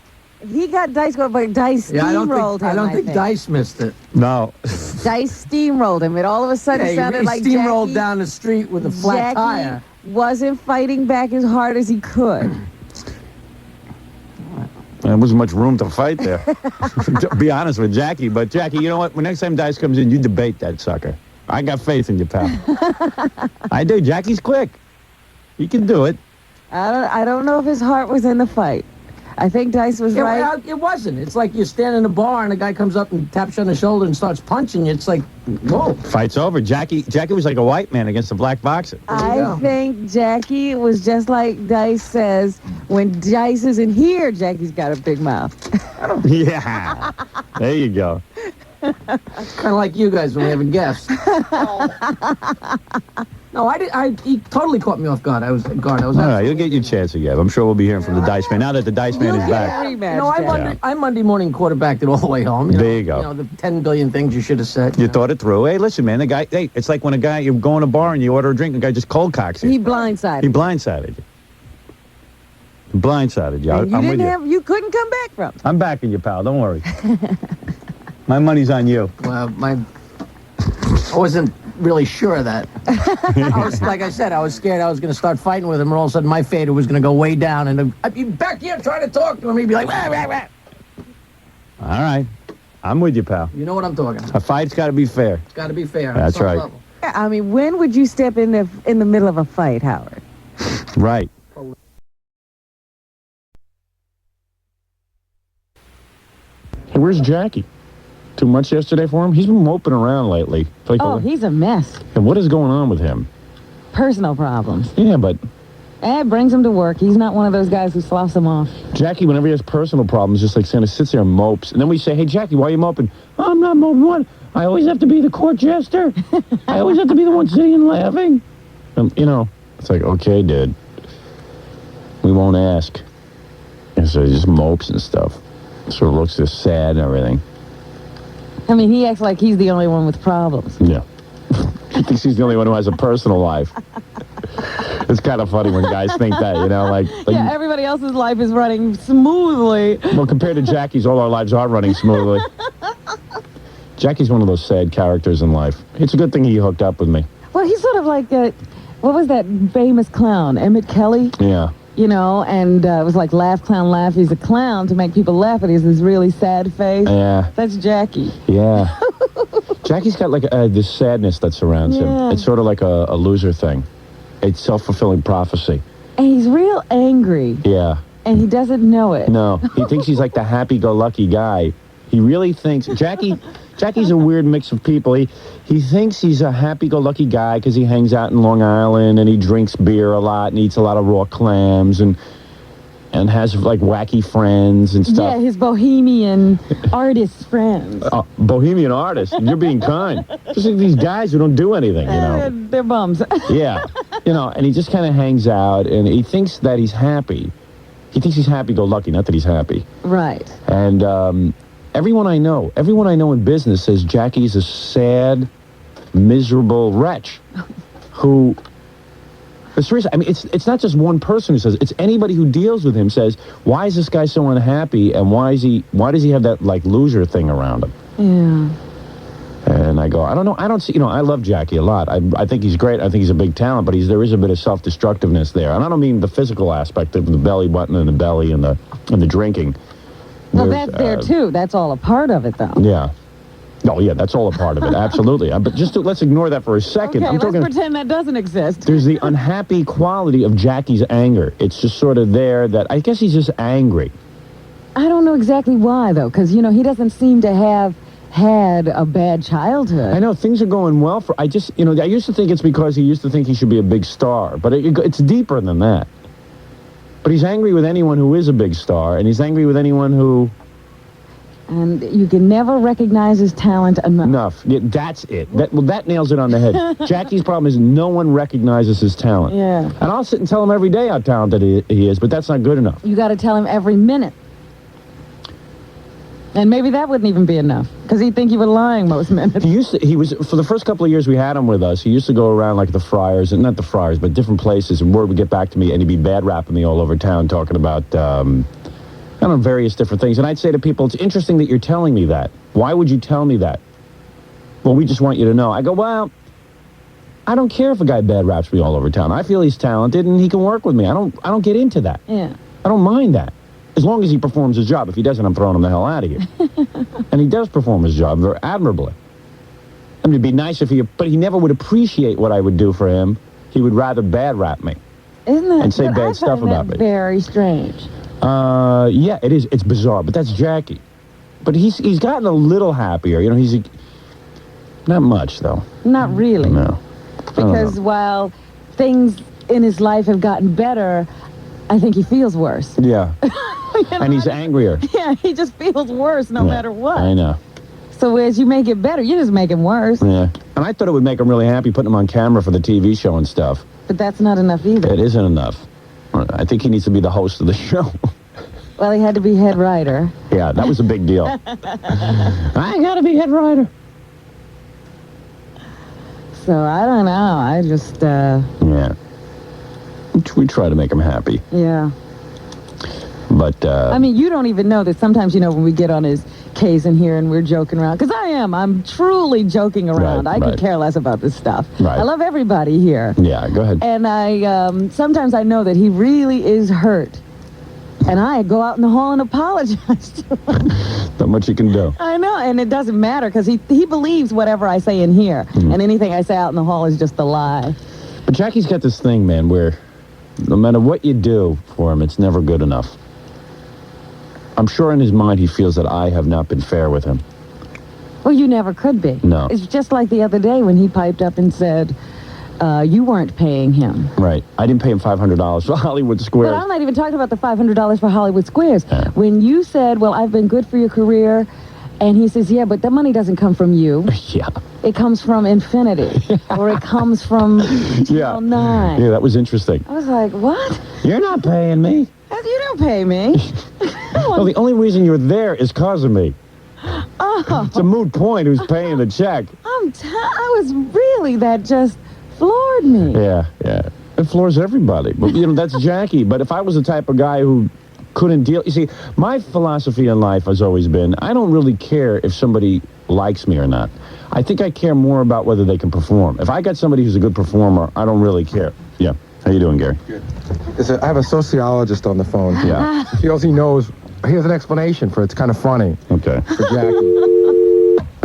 He got Dice going, but Dice steamrolled him, I don't think Dice missed it. No. Dice steamrolled him. It all of a sudden sounded like steamrolled Jackie, down the street with a flat Jackie tire. Wasn't fighting back as hard as he could. There wasn't much room to fight there. To be honest with Jackie. But, Jackie, you know what? When next time Dice comes in, you debate that sucker. I got faith in you, pal. I do. Jackie's quick. He can do it. I don't know if his heart was in the fight. I think Dice was right. It wasn't. It's like you're standing in a bar and a guy comes up and taps you on the shoulder and starts punching you. It's like, whoa. Fight's over. Jackie was like a white man against a black boxer. I think Jackie was just like Dice says, when Dice isn't here, Jackie's got a big mouth. Yeah. There you go. Kind of like you guys when we have a guest. No, he totally caught me off guard. I was All right, you'll get your chance again. I'm sure we'll be hearing from the Dice Man. Now that the Dice Man is back. I Monday morning quarterbacked it all the way home. There you go. You know, the 10 billion things you should have said. You thought it through. Hey, listen, man, the guy, it's like when you go in a bar and you order a drink, the guy just cold cocks you. He blindsided. He blindsided you. Blindsided you. I'm with you. You couldn't come back from it. I'm backing you, pal. Don't worry. My money's on you. Well, I wasn't really sure of that. Like I said, I was scared I was going to start fighting with him, and all of a sudden my fader was going to go way down, and I'd be back here trying to talk to him. He'd be like, wah, wah, wah. All right. I'm with you, pal. You know what I'm talking about. A fight's got to be fair. It's got to be fair. That's on some right. level. I mean, when would you step in the middle of a fight, Howard? Right. Hey, where's Jackie? Too much yesterday for him? He's been moping around lately. Oh, he's a mess. And what is going on with him? Personal problems. Yeah, but It brings him to work. He's not one of those guys who sloughs him off. Jackie, whenever he has personal problems, just like Santa sits there and mopes. And then we say, hey, Jackie, why are you moping? Oh, I'm not moping. What? I always have to be the court jester. I always have to be the one sitting and laughing. It's like, okay, dude. We won't ask. And so he just mopes and stuff. Sort of looks just sad and everything. I mean, he acts like he's the only one with problems. Yeah. He thinks he's the only one who has a personal life. It's kind of funny when guys think that, like yeah, everybody else's life is running smoothly. Well, compared to Jackie's, all our lives are running smoothly. Jackie's one of those sad characters in life. It's a good thing he hooked up with me. Well, he's sort of like, what was that famous clown, Emmett Kelly? Yeah. And it was like laugh, clown, laugh. He's a clown to make people laugh, but he has this really sad face. Yeah. That's Jackie. Yeah. Jackie's got like this sadness that surrounds him. It's sort of like a loser thing. It's self-fulfilling prophecy. And he's real angry. Yeah. And he doesn't know it. No. He thinks he's like the happy-go-lucky guy. He really thinks... Jackie's a weird mix of people. He thinks he's a happy-go-lucky guy because he hangs out in Long Island and he drinks beer a lot and eats a lot of raw clams and has like wacky friends and stuff. Yeah, his bohemian artist friends. Bohemian artists? You're being kind. Just like these guys who don't do anything, They're bums. Yeah. And he just kind of hangs out and he thinks that he's happy. He thinks he's happy-go-lucky, not that he's happy. Right. And everyone I know in business says Jackie's a sad, miserable wretch who... Seriously, I mean, it's not just one person who says it. It's anybody who deals with him says, why is this guy so unhappy and why does he have that, like, loser thing around him? Yeah. And I go, I don't know. I don't see, I love Jackie a lot. I think he's great. I think he's a big talent, but there is a bit of self-destructiveness there. And I don't mean the physical aspect of the belly button and the belly and the drinking. Well, that's there, too. That's all a part of it, though. Yeah. Oh, yeah, that's all a part of it. Absolutely. But let's ignore that for a second. Okay, let's pretend that doesn't exist. There's the unhappy quality of Jackie's anger. It's just sort of there that I guess he's just angry. I don't know exactly why, though, because, he doesn't seem to have had a bad childhood. I know, things are going well for... I used to think it's because he used to think he should be a big star, but it's deeper than that. But he's angry with anyone who is a big star, and he's angry with anyone who... And you can never recognize his talent enough. Yeah, that's it. That nails it on the head. Jackie's problem is no one recognizes his talent. Yeah. And I'll sit and tell him every day how talented he is, but that's not good enough. You got to tell him every minute. And maybe that wouldn't even be enough, because he'd think you were lying most minutes. He was, for the first couple of years we had him with us, he used to go around like the Friars, and not the Friars, but different places, and word would get back to me, and he'd be bad-rapping me all over town, talking about, various different things. And I'd say to people, it's interesting that you're telling me that. Why would you tell me that? Well, we just want you to know. I go, well, I don't care if a guy bad-raps me all over town. I feel he's talented, and he can work with me. I don't get into that. Yeah. I don't mind that. As long as he performs his job. If he doesn't, I'm throwing him the hell out of here. And he does perform his job very admirably. I mean, it'd be nice if but he never would appreciate what I would do for him. He would rather bad-rap me. Isn't that? And say bad stuff about me. Very strange. Yeah, it is. It's bizarre, but that's Jackie. But he's gotten a little happier. He's not much, though. Not really. No. Because while things in his life have gotten better, I think he feels worse. Yeah. And he's angrier. Yeah, he just feels worse no matter what. I know. So as you make it better, you just make him worse. Yeah. And I thought it would make him really happy putting him on camera for the TV show and stuff. But that's not enough either. It isn't enough. I think he needs to be the host of the show. Well, he had to be head writer. Yeah, that was a big deal. I gotta be head writer. So I don't know. I just... Yeah. We try to make him happy. Yeah. But, I mean, you don't even know that sometimes, when we get on his Kay's in here and we're joking around. Because I'm truly joking around. Right, I could care less about this stuff. Right. I love everybody here. Yeah, go ahead. And sometimes I know that he really is hurt. And I go out in the hall and apologize to him. Not much you can do. I know, and it doesn't matter because he believes whatever I say in here. And anything I say out in the hall is just a lie. But Jackie's got this thing, man, where no matter what you do for him, it's never good enough. I'm sure in his mind he feels that I have not been fair with him. Well, you never could be. No. It's just like the other day when he piped up and said, you weren't paying him. Right. I didn't pay him $500 for Hollywood Squares. But I'm not even talking about the $500 for Hollywood Squares. When you said, well, I've been good for your career, and he says, yeah, but the money doesn't come from you. Yeah. It comes from Infinity. Or it comes from Channel 9. Yeah, that was interesting. I was like, what? You're not paying me. You don't pay me. Well, the only reason you're there is because of me. Oh. It's a moot point who's paying the check. I was really, that just floored me. Yeah. It floors everybody. But, that's Jackie. But if I was the type of guy who couldn't deal... You see, my philosophy in life has always been, I don't really care if somebody likes me or not. I think I care more about whether they can perform. If I got somebody who's a good performer, I don't really care. Yeah. How you doing, Gary? Good. I have a sociologist on the phone. Yeah. He feels he knows... He has an explanation for it. It's kind of funny. Okay. For Jackie.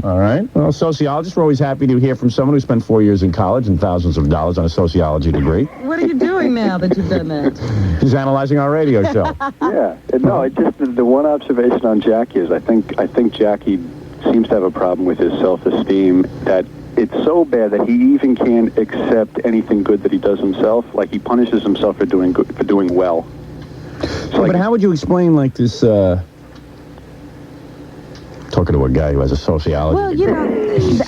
All right. Well, sociologists, we're always happy to hear from someone who spent 4 years in college and thousands of dollars on a sociology degree. What are you doing now that you've done that? He's analyzing our radio show. Yeah. No, it just the one observation on Jackie is I think Jackie seems to have a problem with his self-esteem that it's so bad that he even can't accept anything good that he does himself. Like he punishes himself for doing good, for doing well. So, but how would you explain like this? Talking to a guy who has a sociology degree. He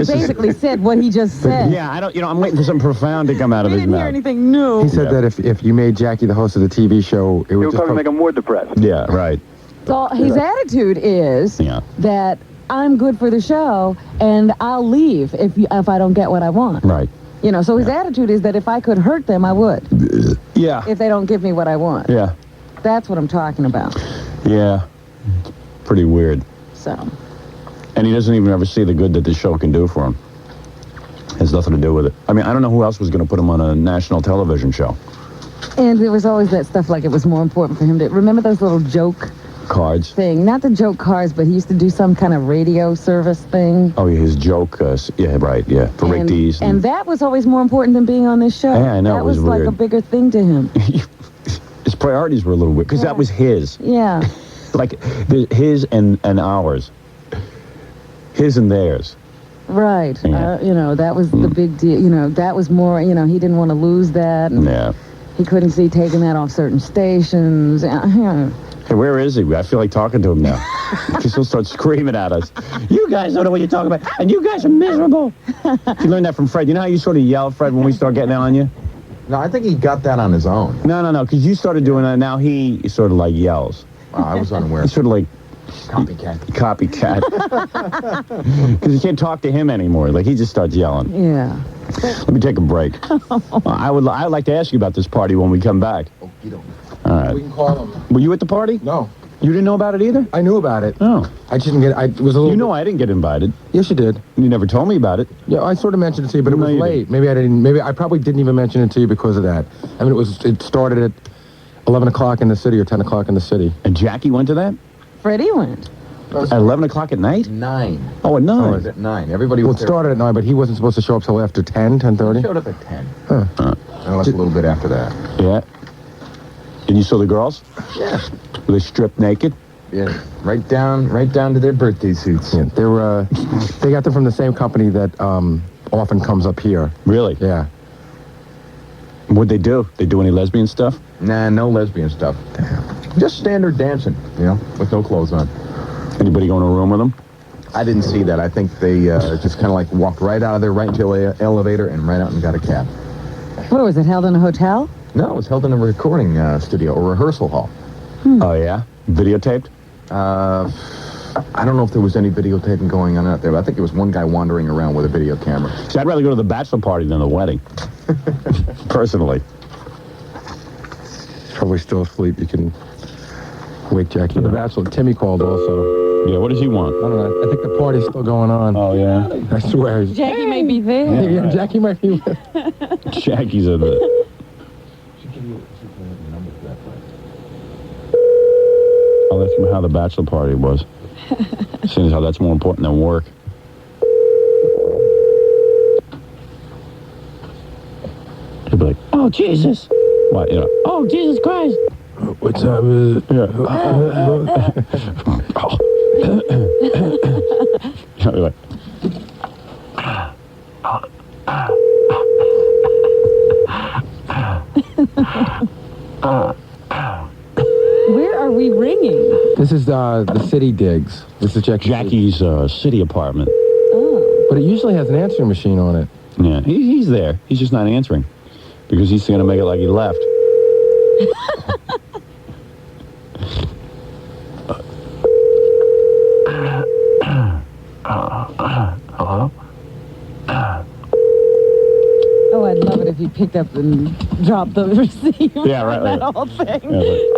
basically said what he just said. Yeah, I'm waiting for something profound to come out of his mouth. Didn't hear anything new. He said that if you made Jackie the host of the TV show, it would just probably make him more depressed. Yeah, right. So his attitude is that I'm good for the show and I'll leave if I don't get what I want. Right. So his attitude is that if I could hurt them, I would. Yeah. If they don't give me what I want. Yeah. That's what I'm talking about. Yeah. Pretty weird. So. And he doesn't even ever see the good that this show can do for him. Has nothing to do with it. I mean, I don't know who else was going to put him on a national television show. And there was always that stuff like it was more important for him to... Remember those little joke... Cards? Thing. Not the joke cards, but he used to do some kind of radio service thing. Oh, his joke. Yeah, right, yeah. For Rick Dees. And that was always more important than being on this show. Yeah, I know. That was like weird. a bigger thing to him. His priorities were a little weird, because that was his. Yeah. Like, his and ours. His and theirs. Right. Yeah. That was the big deal. That was more, he didn't want to lose that. And yeah. He couldn't see taking that off certain stations. Hey, where is he? I feel like talking to him now. Because he'll start screaming at us. You guys don't know what you're talking about, and you guys are miserable. You learned that from Fred. You know how you sort of yell, Fred, when we start getting on you? No, I think he got that on his own. No, because you started doing that, now he sort of like yells. I was unaware. He's sort of like... Copycat. Because you can't talk to him anymore. Like, he just starts yelling. Yeah. Let me take a break. I'd like to ask you about this party when we come back. Oh, you don't. All right. We can call him. Were you at the party? No. You didn't know about it either? I knew about it. Oh. I just didn't get... I was a little... You know I didn't get invited. Yes, you did. You never told me about it. Yeah, I sort of mentioned it to you, but it was late. Maybe I didn't... Maybe I probably didn't even mention it to you because of that. I mean, it started at 11 o'clock in the city or 10 o'clock in the city. And Jackie went to that? Freddie went. At 11 o'clock at night? 9. Oh, at 9? Oh, it was at 9. Everybody was it started at 9, but he wasn't supposed to show up till after 10, 10:30? He showed up at 10. Huh. I left a little bit after that. Yeah. And you saw the girls? Yeah. Were they stripped naked? Yeah, right down to their birthday suits. Yeah, they got them from the same company that often comes up here. Really? Yeah. What'd they do? They do any lesbian stuff? Nah, no lesbian stuff. Just standard dancing, with no clothes on. Anybody go in a room with them? I didn't see that. I think they just kind of like walked right out of there, right into the elevator, and right out and got a cab. What was it, held in a hotel? No, it was held in a recording studio, or rehearsal hall. Oh, yeah? Videotaped? I don't know if there was any videotaping going on out there, but I think it was one guy wandering around with a video camera. See, I'd rather go to the bachelor party than the wedding. Personally. Probably still asleep. You can wake Jackie. The bachelor. Timmy called also. Yeah, what does he want? I don't know. I think the party's still going on. Oh, yeah? I swear. Jackie may be there. Yeah, Jackie might be. Jackie's in the... I'll ask him how the bachelor party was. Seeing as how that's more important than work. He'll be like, oh, Jesus. What, you know? Oh, Jesus Christ. What's up? Yeah. He'll be like, Where are we ringing? This is the city digs. This is Jackie's city apartment. Oh. But it usually has an answering machine on it. Yeah, he's there. He's just not answering. Because he's going to make it like he left. Hello? Oh, I'd love it if you picked up and dropped the receiver. Yeah, right. on that whole thing. Yeah, right.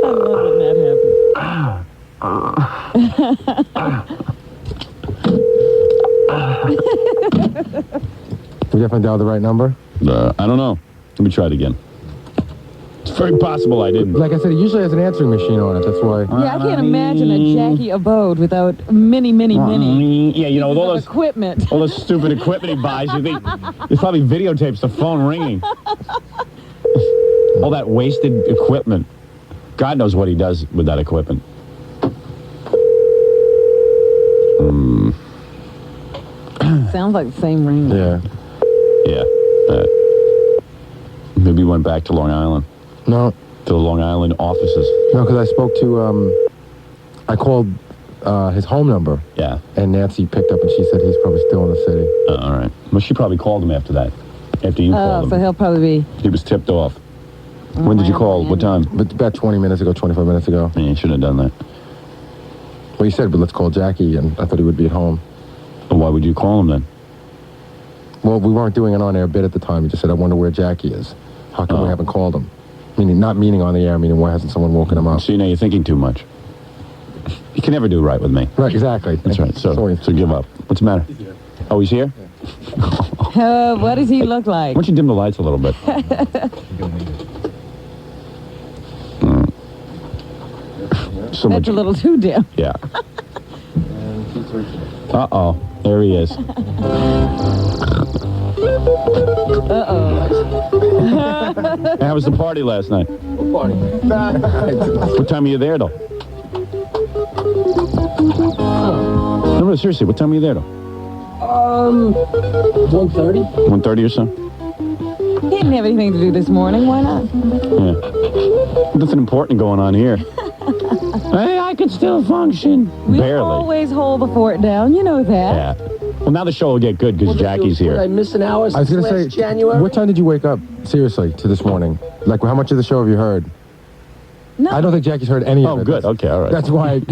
I love when that We definitely dialed the right number. I don't know. Let me try it again. It's very possible I didn't. Like I said, it usually has an answering machine on it. That's why. Yeah, I can't imagine a Jackie abode without many. Yeah, you know, with all those equipment. all this stupid equipment he buys, you think he probably videotapes the phone ringing. All that wasted equipment. God knows what he does with that equipment. Sounds like the same ring. Yeah. Yeah. Maybe he went back to Long Island. No. To the Long Island offices. No, because I spoke to, I called his home number. Yeah. And Nancy picked up and she said he's probably still in the city. All right. Well, she probably called him after that. After you called him. So he'll probably be... He was tipped off. When did you call? What time? About 20 minutes ago, 25 minutes ago. Yeah, you shouldn't have done that. Well, he said, but let's call Jackie, and I thought he would be at home. Well, why would you call him then? Well, we weren't doing an on-air bit at the time. He just said, I wonder where Jackie is. How come we haven't called him? Not meaning on the air, meaning why hasn't someone woken him up? See, now you're thinking too much. You can never do right with me. Right, exactly. That's right. So give up. What's the matter? Oh, he's here? What does he look like? Why don't you dim the lights a little bit? So That's a little too dim. Yeah. Uh-oh. There he is. How was the party last night? What party? What time are you there, though? No, seriously, what time are you there, though? 1:30. 1:30 or so? He didn't have anything to do this morning. Why not? Yeah. Nothing important going on here. Hey, I can still function. We Barely. always hold the fort down. You know that. Yeah. Well, now the show will get good because Jackie's here. Did I miss an hour I was going to say, January? what time did you wake up, seriously, to this morning? Like, how much of the show have you heard? No. I don't think Jackie's heard any of it. Oh, good. Okay, all right. That's why. You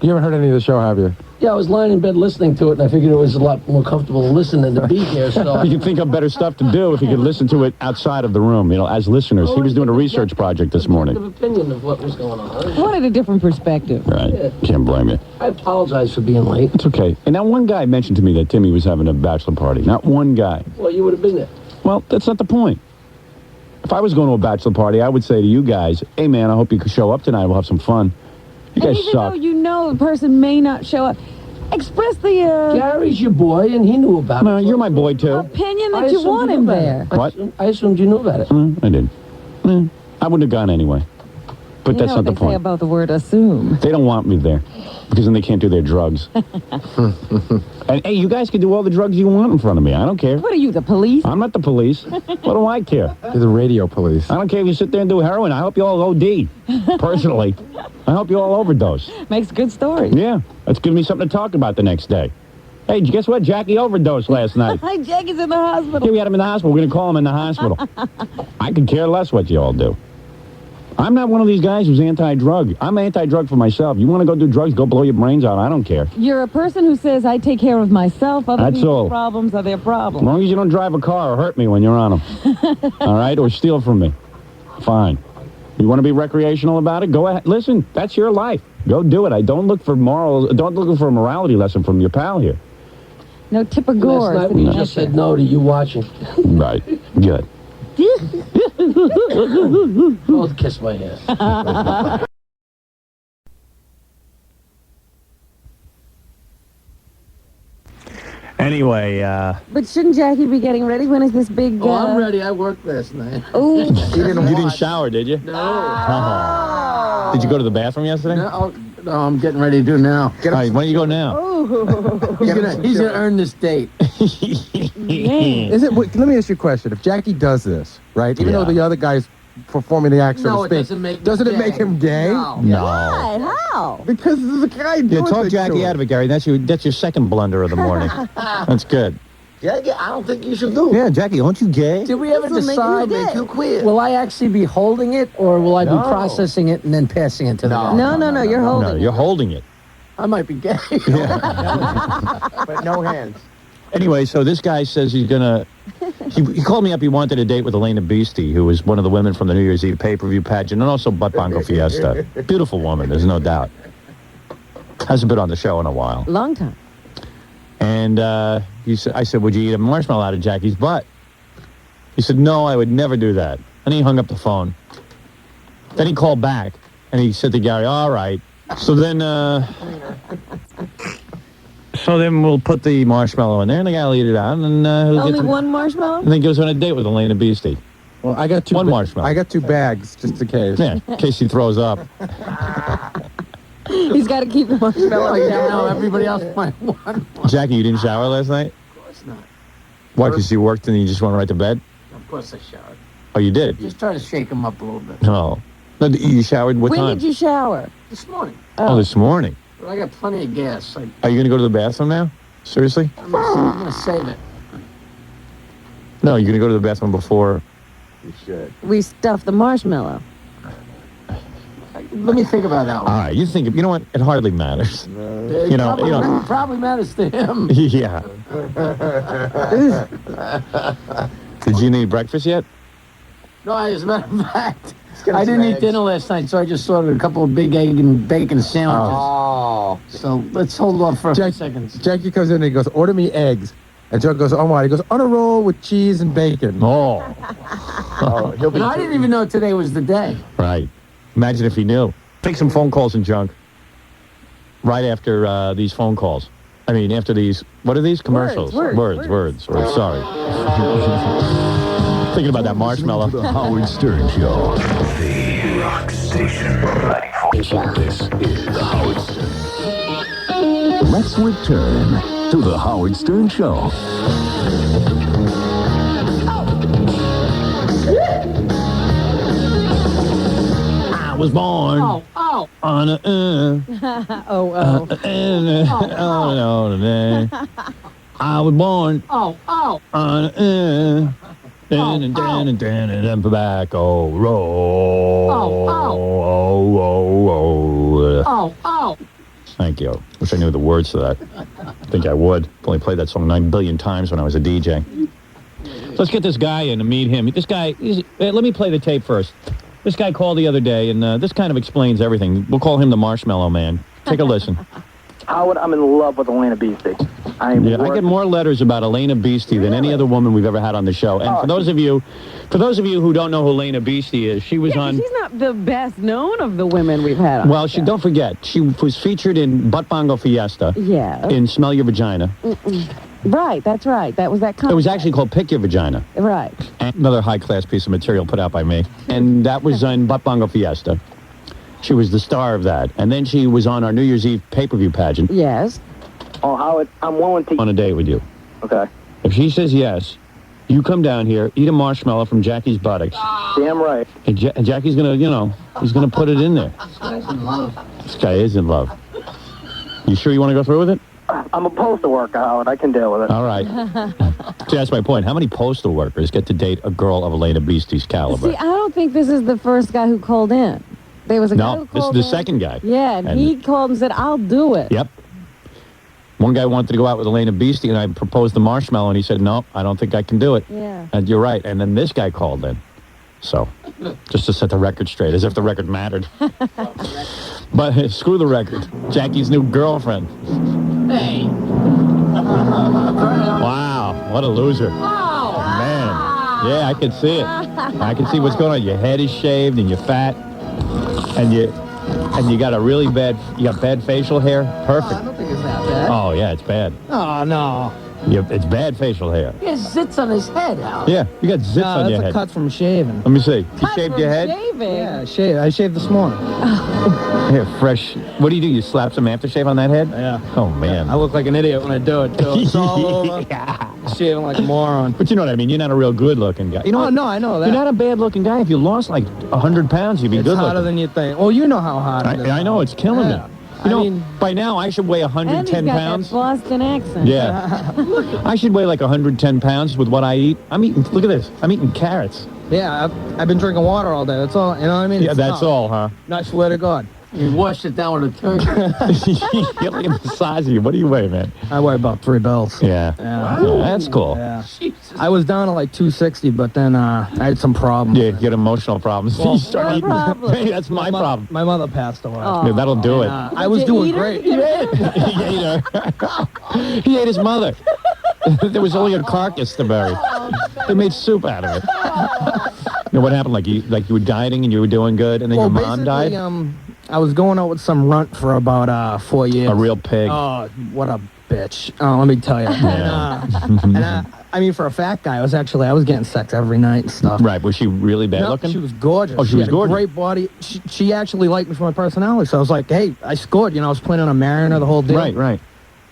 haven't heard any of the show, have you? Yeah, I was lying in bed listening to it, and I figured it was a lot more comfortable to listen than to be here. So You can think of better stuff to do if you could listen to it outside of the room, you know, as listeners. He was doing a research project this morning. opinion of what was going on. I wanted a different perspective. Right. Yeah. Can't blame you. I apologize for being late. It's okay. And now one guy mentioned to me that Timmy was having a bachelor party. Not one guy. Well, you would have been there. Well, that's not the point. If I was going to a bachelor party, I would say to you guys, hey, man, I hope you could show up tonight. We'll have some fun. You And guys even suck. though you know the person may not show up, express the Gary's your boy, and he knew about No, it. you're my boy, too. opinion I that you assumed want knew him about there. it. What? I assumed you knew about it. I did. I wouldn't have gone anyway. But You that's know not what the they say point. about the word assume. They don't want me there because then they can't do their drugs. And, hey, you guys can do all the drugs you want in front of me. I don't care. What are you, the police? I'm not the police. What do I care? You're the radio police. I don't care if you sit there and do heroin. I hope you all OD. Personally. I hope you all overdose. Makes good stories. Yeah. That's giving me something to talk about the next day. Hey, guess what? Jackie overdosed last night. Hi, Jackie's in the hospital. Yeah, we had him in the hospital. We're going to call him in the hospital. I could care less what you all do. I'm not one of these guys who's anti-drug. I'm anti-drug for myself. You want to go do drugs, go blow your brains out. I don't care. You're a person who says, I take care of myself. Other That's people's all. problems are their As problems. long as you don't drive a car or hurt me when you're on them. All right? Or steal from me. Fine. You want to be recreational about it? Go ahead. Listen, that's your life. Go do it. I don't look for morals. Don't look for a morality lesson from your pal here. No Tipper Gore. Last night we just said no to you watching. Right. Good. Both kiss my ass. Anyway, But shouldn't Jackie be getting ready? When is this big... Oh, I'm ready. I worked last night. Oh. you didn't shower, did you? No. Oh. Did you go to the bathroom yesterday? No, I'm getting ready to do now. All right, why don't you go now? He's gonna earn this date. Is it? Let me ask you a question. If Jackie does this, right? Even though the other guy's performing the act, so to speak, doesn't it make him gay? No. Why? How? Because there's a guy doing Yeah, talk things Jackie to him. out of it, Gary. That's your second blunder of the morning. That's good. Yeah, I don't think you should do it. Yeah, Jackie, aren't you gay? Did we ever This will decide? make you Queer. Will I actually be holding it, or will I be processing it and then passing it to the guy? No, you're holding No, you're holding it. I might be gay. But no hands. Anyway, so this guy says he's gonna. He called me up. He wanted a date with Elena Beastie, who was one of the women from the New Year's Eve pay-per-view pageant, and also Butt Bongo Fiesta. Beautiful woman, there's no doubt. Hasn't been on the show in a while. Long time. And I said, would you eat a marshmallow out of Jackie's butt? He said, no, I would never do that. And he hung up the phone. Then he called back, and he said to Gary, all right. So then we'll put the marshmallow in there, and the guy will eat it out. And Only one marshmallow? And then he goes on a date with Elena Beastie. Well, I got one marshmallow. I got 2 bags, just in case. Yeah, in case he throws up. He's got to keep the marshmallow down. No, everybody else might want. Jackie, you didn't shower last night? Of course not. Why, because you worked and you just went right to bed? Of course I showered. Oh, you did? Just try to shake him up a little bit. No. No, you showered what When time? did you shower? This morning. Oh, this morning. But I got plenty of gas. Are you going to go to the bathroom now? Seriously? I'm gonna save it. No, you're going to go to the bathroom before... You should. We stuffed the marshmallow. Let me think about that one. All right, you think... You know what? It hardly matters. You know... Probably matters to him. Yeah. Did you eat breakfast yet? No, as a matter of fact, I didn't eat dinner last night, so I just ordered a couple of big egg and bacon sandwiches. Oh. So let's hold off for a few seconds. Jackie comes in and he goes, order me eggs. And Joe goes, oh my. He goes, on a roll with cheese and bacon. Oh. He'll be. And I didn't even know today was the day. Right. Imagine if he knew. Take some phone calls and junk. Right after these phone calls. I mean, after these... What are these? Commercials. Words. Sorry. Thinking about that marshmallow. The Howard Stern Show. The Rock Station. 94. This is the Howard Stern. Let's return to the Howard Stern Show. I was born on a... I was born on a... And tobacco roll. Thank you. Wish I knew the words to that. I think I would. Only played that song 9 billion times when I was a DJ. So let's get this guy in and meet him. This guy, let me play the tape first. This guy called the other day, and this kind of explains everything. We'll call him the Marshmallow Man. Take a listen. Howard, I'm in love with Elena Beastie. I get more letters about Elena Beastie than any other woman we've ever had on the show. And for those of you who don't know who Elena Beastie is, she was on... She's not the best known of the women we've had on. Well, don't forget, she was featured in Butt Bongo Fiesta. Yeah. In Smell Your Vagina. Right, that's right. That was that It was actually called Pick Your Vagina. Right. And another high-class piece of material put out by me. And that was in Butt Bongo Fiesta. She was the star of that. And then she was on our New Year's Eve pay-per-view pageant. Yes. Oh, Howard, I'm willing to... On a date with you. Okay. If she says yes, you come down here, eat a marshmallow from Jackie's buttocks. Damn right. And Jackie's going to, he's going to put it in there. This guy's in love. This guy is in love. You sure you want to go through with it? I'm a postal worker, Howard. I can deal with it. All right. See, that's my point. How many postal workers get to date a girl of Elena Beastie's caliber? See, I don't think this is the first guy who called in. There was a guy who No, this is called the in. second guy. Yeah, and he called and said, I'll do it. Yep. One guy wanted to go out with Elena Beastie, and I proposed the marshmallow, and he said, no, I don't think I can do it. Yeah. And you're right. And then this guy called in. So, just to set the record straight, as if the record mattered. But screw the record. Jackie's new girlfriend. Hey. Wow, what a loser. Oh, man. Yeah, I can see it. I can see what's going on. Your head is shaved and you're fat. And you got a really bad, you got bad facial hair. Perfect. I don't think it's that bad. Oh, yeah, it's bad. Oh, no. It's bad facial hair. He has zits on his head, Al. Yeah, you got zits on your that's head. a cut from shaving. Let me see. You shaved your head? Yeah, I shaved this morning. Here, fresh. What do? You slap some aftershave on that head? Yeah. Oh, man. I look like an idiot when I do it, too. It's all over. Shaving like a moron. But you know what I mean? You're not a real good-looking guy. You know what? No, I know that. You're not a bad-looking guy. If you lost like 100 pounds, you'd be good-looking. It's hotter than you think. Well, you know how hot it is. I know. It's killing me. You know, by now I should weigh And 110 he's got pounds. that Boston accent. Yeah. I should weigh like 110 pounds with what I eat. I'm eating, look at this. I'm eating carrots. Yeah, I've been drinking water all day. That's all. You know what I mean? Yeah, that's all, huh? No, I swear to God. You washed it down with a turkey. Yeah, look at the size of you. What do you weigh, man? I weigh about 3 bells. Yeah. Yeah. Yeah, that's cool. Yeah. I was down to like 260, but then I had some problems. Yeah, you get emotional problems. Well, You start eating. Hey, that's my problem. My mother passed away. Yeah, that'll do it. I was doing great. He ate her. He ate his mother. There was only a carcass to bury. They made soup out of it. You know what happened? Like you were dieting and you were doing good, and then your mom died. I was going out with some runt for about 4 years. A real pig. Oh, what a bitch! Oh, let me tell you. I mean, for a fat guy, I was getting sex every night and stuff. Right? Was she really bad looking? She was gorgeous. Oh, she was had gorgeous. A great body. She actually liked me for my personality. So I was like, hey, I scored. You know, I was planning on marrying her the whole deal. Right.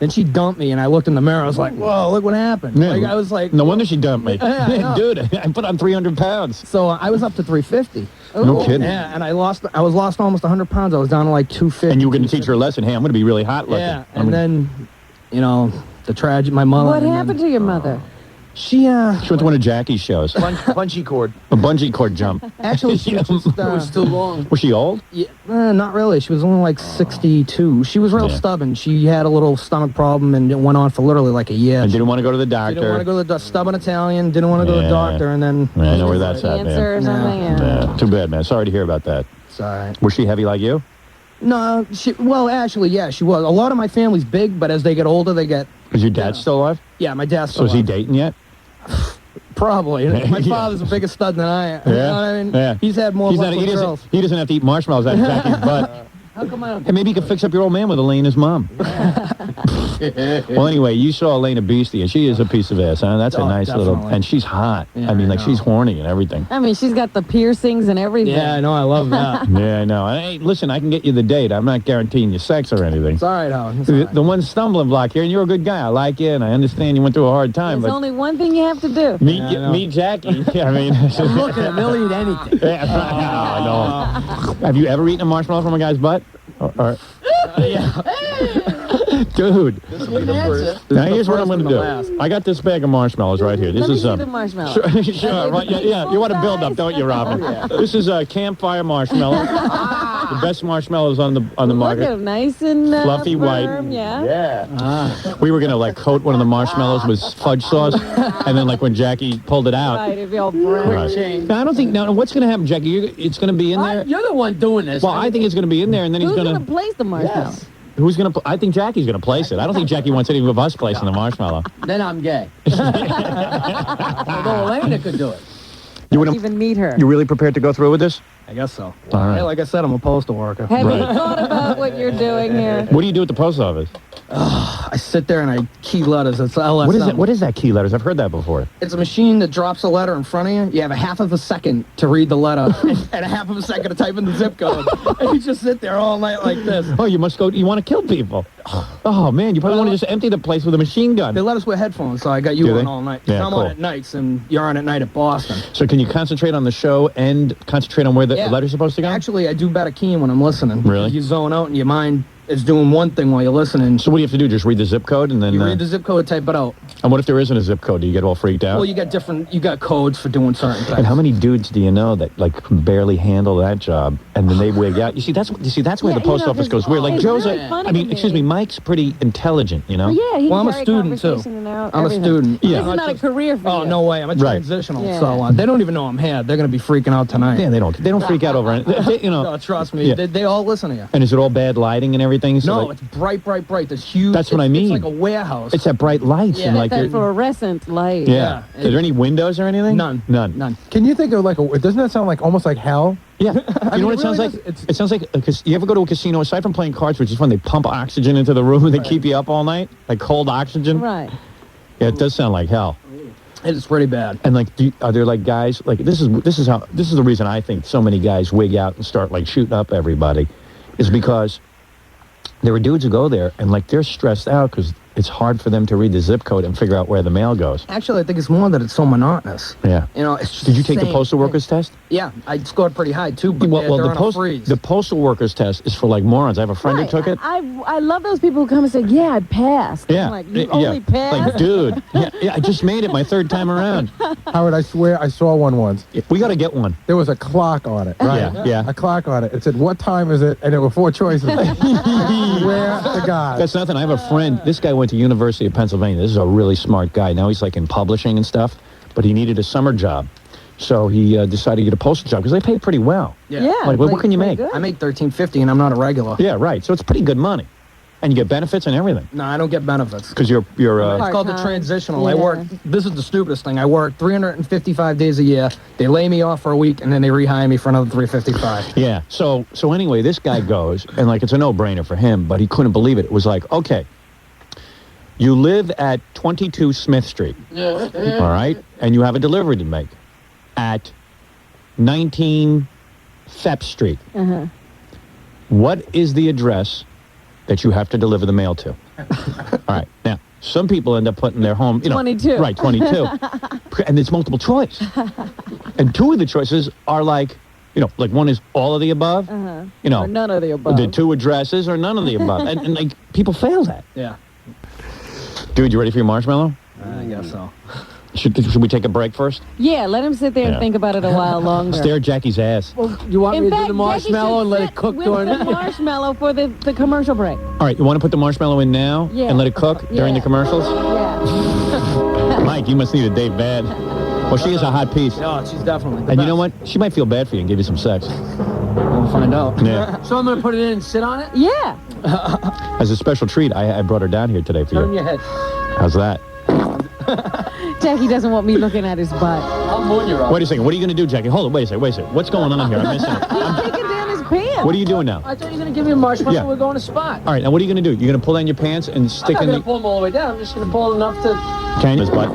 Then she dumped me, and I looked in the mirror. I was like, whoa, look what happened. Yeah. Like, I was like, no wonder she dumped me. Yeah, Dude, I put on 300 pounds. So I was up to 350. No kidding. Yeah, and I lost almost 100 pounds. I was down to like 250. And you were going to teach her a lesson. Hey, I'm going to be really hot looking. Yeah, and then, you know, the tragedy, my mother. What happened to your mother? She went to one of Jackie's shows. Bungee cord. A bungee cord jump. Actually, she was just, It was too long. Was she old? Yeah, not really. She was only like 62. She was real stubborn. She had a little stomach problem, and it went on for literally like a year. And didn't want to go to the doctor. Didn't want to go to the stubborn Italian. Didn't want to go to the doctor, and then. Yeah, I know where that's at, Cancer or something. Yeah. Too bad, man. Sorry to hear about that. It's all right. Was she heavy like you? No, actually, yeah, she was. A lot of my family's big, but as they get older, they get. Is your dad still alive? Yeah, my dad's So still is he alive. dating yet? Probably. My Yeah. father's a bigger stud than I am. You know what I mean? Yeah. He's had more luck with girls. He doesn't have to eat marshmallows out of Jackie's butt. How come I don't? Hey, maybe you could fix up your old man with Elena's mom. Well, anyway, you saw Elena Beastie, and she is a piece of ass, huh? That's a nice little... definitely. And she's hot. Yeah, I mean, I like, know. she's horny and everything. I mean, she's got the piercings and everything. Yeah, I know. I love that. Yeah, I know. Hey, listen, I can get you the date. I'm not guaranteeing you sex or anything. It's all right, Howard. It's all right. The one stumbling block here, and you're a good guy. I like you, and I understand you went through a hard time, There's but... only one thing you have to do. Meet Jackie. Yeah, I mean... Look at him. He'll eat anything. Yeah, no. Have you ever eaten a marshmallow from a guy's butt? Dude. Now here's what I'm going to do. I got this bag of marshmallows right here. This Let me is see the marshmallow. Sure, right, yeah. You want to build up, don't you, Robin? This is a campfire marshmallow. The best marshmallows on the Look at market. them, nice and Fluffy white. firm, yeah. We were going to like coat one of the marshmallows with fudge sauce, and then like when Jackie pulled it out. Right, it'd be all brown. Right. Now, I don't think. Now, what's going to happen, Jackie? It's going to be in there. You're the one doing this. Well, I think it's going to be in there, and then Who's he's going going to place the marshmallow? Who's going to? I think Jackie's going to place it. I don't think Jackie wants any of us placing the marshmallow. Then I'm gay. Although Elena could do it. You would Even meet her. You really prepared to go through with this? I guess so. All right. Hey, like I said, I'm a postal worker. Have you thought about what you're doing here? What do you do at the post office? I sit there and I key letters. It's LSM. What is it? What is that key letters? I've heard that before. It's a machine that drops a letter in front of you. You have a half of a second to read the letter and a half of a second to type in the zip code. And you just sit there all night like this. Oh, you must go. You want to kill people? Oh man, you probably want to just empty the place with a machine gun. They let us wear headphones, so I got you Do on they? all night. Yeah, I'm cool. on at nights, and you're on at night at Boston. So can you concentrate on the show and concentrate on where the letter's supposed to go? Actually, I do better keying when I'm listening. Really? You zone out and your mind is doing one thing while you're listening. So what do you have to do? Just read the zip code and then... You read the zip code, type it out. And what if there isn't a zip code? Do you get all freaked out? Well, you got codes for doing certain things. And how many dudes do you know that like can barely handle that job, and then they wig out? You see, that's where the post office goes weird. Like it's Joe's, really funny I mean, to excuse me, Mike's pretty intelligent, you know. Well, yeah, he Well, can I'm a carry student, too. conversation in there out. I'm everything. a student. This is not a career for Oh, you. no way. I'm a Right. transitional. Yeah. So they don't even know I'm here. They're going to be freaking out tonight. Yeah, they don't freak out over it. You know. No, trust me. Yeah. They all listen to you. And is it all bad lighting and everything? So No, like, it's bright, bright, bright. There's huge. That's what I mean. It's like a warehouse. it's that bright lights Yeah. and like that you're- fluorescent light. yeah. Is there any windows or anything? None. None. Can you think of like doesn't that sound like almost like hell? Yeah. You mean, know what it it sounds really like? does. It sounds like you ever go to a casino aside from playing cards, which is fun? They pump oxygen into the room and they keep you up all night, like cold oxygen. Right. Yeah, it does sound like hell. It's pretty bad. And like, are there like guys like this is the reason I think so many guys wig out and start like shooting up everybody, is because there are dudes who go there and like they're stressed out because it's hard for them to read the zip code and figure out where the mail goes. Actually, I think it's more that it's so monotonous. Yeah. You know, it's just Did you take the same postal thing. workers test? Yeah, I scored pretty high too, but they're on a freeze. the postal workers test is for like morons. I have a friend who took it. I love those people who come and say, "Yeah, I passed." Yeah. I'm like, you only passed. Like, dude. Yeah, I just made it my third time around. Howard, I swear I saw one once. We got to get one. There was a clock on it, right? Yeah. A clock on it. It said, "What time is it?" And there were 4 choices. Where to God? That's nothing. I have a friend. This guy went to University of Pennsylvania. This is a really smart guy. Now he's like in publishing and stuff, but he needed a summer job. So he decided to get a postal job because they pay pretty well. Yeah. Like, what can you make? I make $13.50 and I'm not a regular. Yeah, right. So it's pretty good money. And you get benefits and everything. No, I don't get benefits. Because you're it's called the transitional. I work, this is the stupidest thing. I work 355 days a year. They lay me off for a week and then they rehire me for another 355. Yeah. So anyway, this guy goes and like it's a no-brainer for him, but he couldn't believe it. It was like, okay, you live at 22 Smith Street, all right, and you have a delivery to make at 19 Thep Street. Uh-huh. What is the address that you have to deliver the mail to? All right. Now, some people end up putting their home, 22. Right, 22. And it's multiple choice. And 2 of the choices are like, like one is all of the above, Uh-huh. Or none of the above. the 2 addresses or none of the above. and like, people fail that. Yeah. Dude, you ready for your marshmallow? I guess so. Should we take a break first? Yeah, let him sit there and Yeah. think about it a while longer. Stare at Jackie's ass. Well, you want In me to fact, do the marshmallow and let it cook with during the marshmallow for the commercial break. All right, you want to put the marshmallow in now Yeah. and let it cook during the commercials? Yeah. Mike, you must need a date bad. Well, she is a hot piece. Yeah, she's definitely the And you know best. what? She might feel bad for you and give you some sex. We'll find out. Yeah. So I'm going to put it in and sit on it? Yeah. As a special treat, I brought her down here today for Turn you. your head. How's that? Jackie doesn't want me looking at his butt. I'll moon your Wait a second. What are you going to do, Jackie? Hold on. Wait a second. What's going on here? I'm missing it. He's taking down his pants. What are you doing now? I thought you were going to give me a marshmallow. Yeah. We're going to spot. All right, now what are you going to do? You're going to pull down your pants and I'm stick not in going the... to pull them all the way down. I'm just going to pull enough to... Can you? His butt.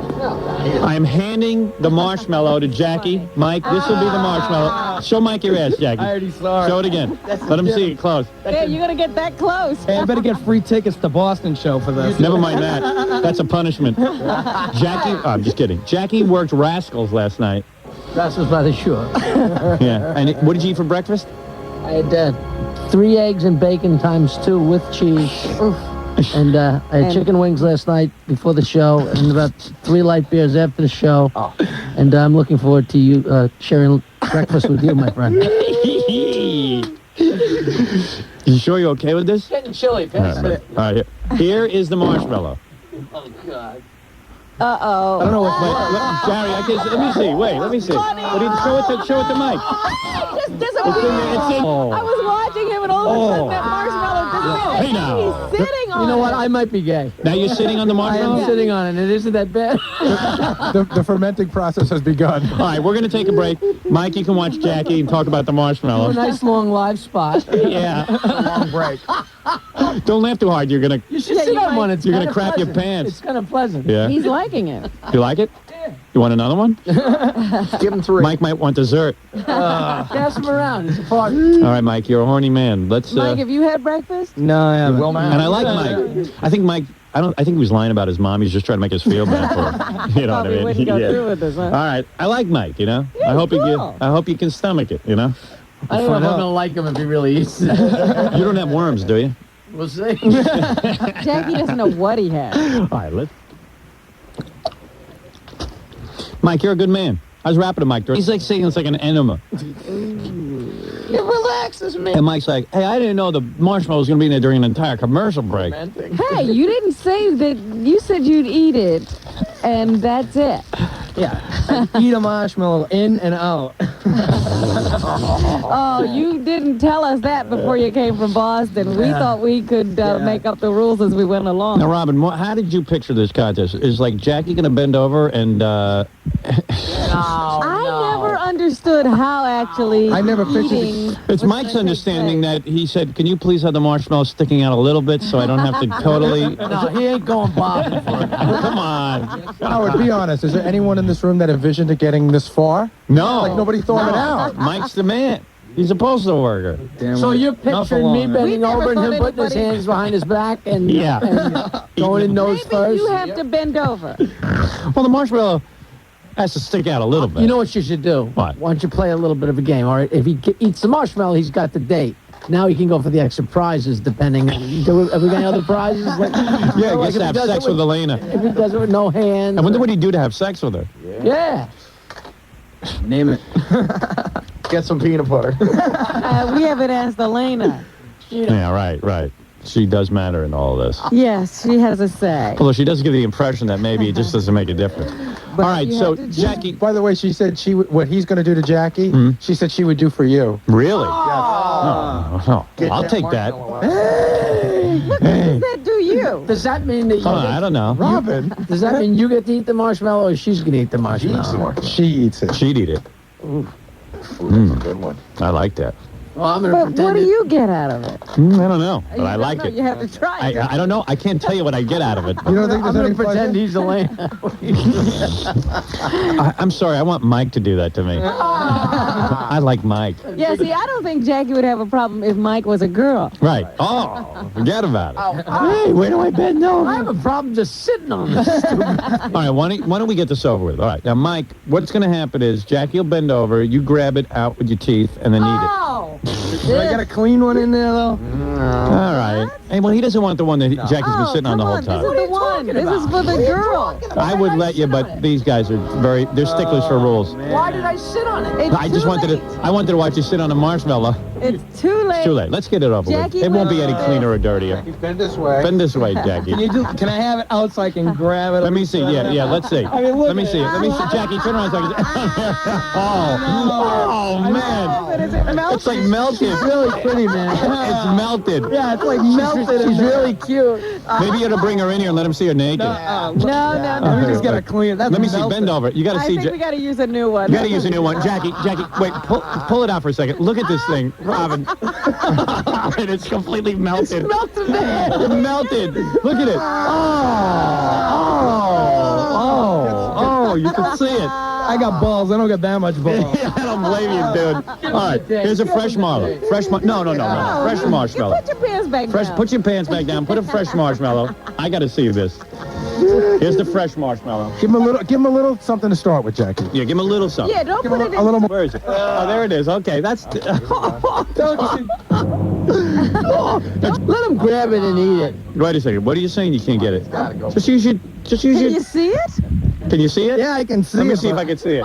I am handing the marshmallow to Jackie. Mike, this will be the marshmallow. Show Mike your ass, Jackie. I already saw it. Show it again. Let him see it close. Yeah, you're going to get that close. Hey, I better get free tickets to Boston show for this. Never mind that. That's a punishment. Jackie, I'm just kidding. Jackie worked Rascals last night. Rascals by the shore. Yeah. And what did you eat for breakfast? I had 3 eggs and bacon times 2 with cheese. And I had chicken wings last night before the show, and about 3 light beers after the show. Oh. And I'm looking forward to you sharing breakfast with you, my friend. You sure you're okay with this? Getting chilly. Pass it. All right, here is the marshmallow. Oh, God. Uh-oh. I don't know what Jerry, let me see. Wait, let me see. What do you, show it to Mike. It just disappeared. I was watching him, and all of a sudden that marshmallow disappeared. Hey, now. He's sitting on You know what? it. I might be gay. Now you're sitting on the I marshmallow? am sitting on it, and it isn't that bad. The fermenting process has begun. All right, we're going to take a break. Mike, you can watch Jackie and talk about the A marshmallow. nice long live spot. Yeah. A long break. Don't laugh too hard. You're going to... You should sit on one. It's You're gonna kinda crap your pleasant. pants. It's kind of pleasant. Yeah. He's liking it. You like it? Yeah. You want another one? Give him 3. Mike might want dessert. Pass him around. It's a party. All right, Mike, you're a horny man. Let's... Mike, have you had breakfast? No, I haven't. And I like Mike. I think Mike... I think he was lying about his mom. He's just trying to make us feel bad for him. You know what I Probably mean? wouldn't go through with this, huh? All right. I like Mike, Yeah, I hope cool. I hope you can stomach it, I don't know if I'm going to like him if he really eats it. You don't have worms, do you? We'll see. Jackie doesn't know what he has. All right, let's... Mike, you're a good man. I was rapping to Mike. He's like saying it's like an enema. It relaxes me. And Mike's like, hey, I didn't know the marshmallow was going to be in there during an entire commercial break. Hey, you didn't say that. You said you'd eat it, and that's it. Yeah. Eat a marshmallow in and out. Oh, you didn't tell us that before you came from Boston. We thought we could make up the rules as we went along. Now, Robin, how did you picture this contest? Is like Jackie going to bend over and... I never understood how actually I never pictured eating It's was Mike's gonna take understanding place. that he said, can you please have the marshmallow sticking out a little bit so I don't have to totally... No, he ain't going bobbing for it. Come on. Howard, be honest. Is there anyone in this room that envisioned it getting this far? No. Like nobody thought it out. Mike's the man. He's a postal worker. So you're picturing me bending over and him putting his hands behind his back and, and going in nose Maybe first? you have to bend over. Well, the marshmallow has to stick out a little bit. You know what you should do? What? Why don't you play a little bit of a game, all right? If he eats the marshmallow, he's got the date. Now he can go for the extra prizes, depending. Have we got any other prizes? Like, Yeah, he gets to have sex with Elena. If he does it with no hands. I wonder what he'd do to have sex with her. Yeah. Name it. Get some peanut butter. We haven't asked Elena. Yeah, right. She does matter in all this. Yes, she has a say. Although she does give the impression that maybe it just doesn't make a difference. But all right, you so have to Jackie... By the way, she said what he's going to do to Jackie, she said she would do for you. Really? Oh, I'll take that. What does that do you? Does that mean that you I don't know. Robin. Does that mean you get to eat the marshmallow or she's going to eat the marshmallow? She eats it. She'd eat it. Good one. I like that. Well, I'm going to But pretend what do you get out of it? I don't know, but I don't like know, it. You have to try it. I don't know. I can't tell you what I get out of it. You don't think I'm there's going any to pretend pleasure? he's Elena. I'm sorry. I want Mike to do that to me. I like Mike. Yeah, see, I don't think Jackie would have a problem if Mike was a girl. Right. Oh, forget about it. Hey, where do I bend over? I have a problem just sitting on this. All right, why don't we get this over with? All right, now, Mike, what's going to happen is Jackie will bend over, you grab it out with your teeth, and then eat it. Oh! Do I got a clean one in there, though? All right. Hey, well, he doesn't want the one that Jackie's been sitting on the whole time. This is the one. This is for the girl. I would let you, but these guys are they're sticklers for rules. Why did I sit on it? I just wanted to watch you sit on a marshmallow. It's too late. It's too late. Let's get it over Jackie with. It won't be any cleaner or dirtier. Bend this way. Bend this way, Jackie. Can I have it out so I can grab it? Let me see. Yeah, let's see. I mean, look Let me at see. it. Let me see. Jackie, turn around so I can... Oh, man. It's like melted. It's really pretty, man. It's melted. Yeah, it's like melted. She's really cute. Maybe you ought to bring her in here and let him see her naked. No. We just gotta clean it. Let me see. Bend over. You gotta I see. think we got to use a new one. You gotta use a new one. Jackie, wait, pull it out for a second. Look at this thing, Robin. And it's completely melted. It's melted, man. It melted. Look at it. Oh, you can see it. I got balls. I don't got that much balls. I don't blame you, dude. All right, here's a fresh marshmallow. No. Fresh marshmallow. Put your pants back down. Put your pants back down. Put a fresh marshmallow. I gotta see this. Here's the fresh marshmallow. Give him a little something to start with, Jackie. Yeah, give him a little something. Yeah, don't put it in. A little more. Where is it? Oh, there it is. Okay, that's... Let him grab it and eat it. Wait a second. What are you saying? You can't get it. Just use your... Can you see it? Can you see it? Yeah, I can see it. Let me see if I can see it.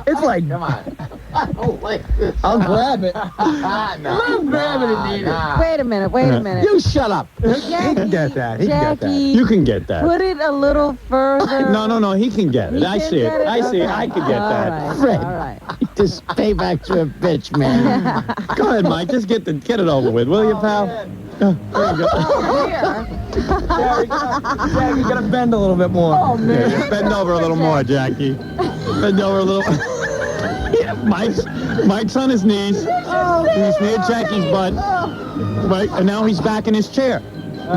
It's like... Come on. I don't like this. I'll grab it. Let him grab it and eat it. Wait a minute. You shut up. He can get that. He can get that. Jackie, You can get that. put it a little further. No, he can get it. He I can see it. get it? I see it. Okay. I can get that. All right. Fred. All right. This payback's a bitch, man. Go ahead, Mike. Just get it over with, will you, pal? There you go. Jackie, you gotta bend a little bit more. Oh, man. Yeah, bend over a little more, Jackie. Bend over a little. Yeah, Mike's on his knees. He's near Jackie's butt. Right, and now he's back in his chair.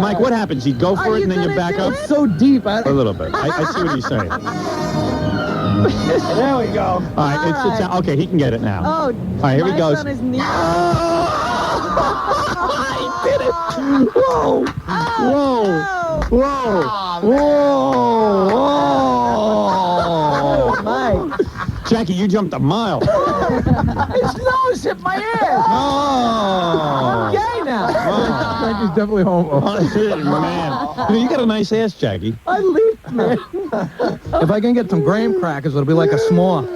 Mike, what happens? You go for it and then you back up? So deep. A little bit. I see what he's saying. There we go. All right, it's okay, he can get it now. Oh, all right, here he Mike's goes. on his knees. He did it. Whoa. Whoa. Mike. Jackie, you jumped a mile. His nose hit my ear. Oh. Okay now. Jackie's definitely homo. Man. You got a nice ass, Jackie. I leaped, man. If I can get some graham crackers, it'll be like a s'more.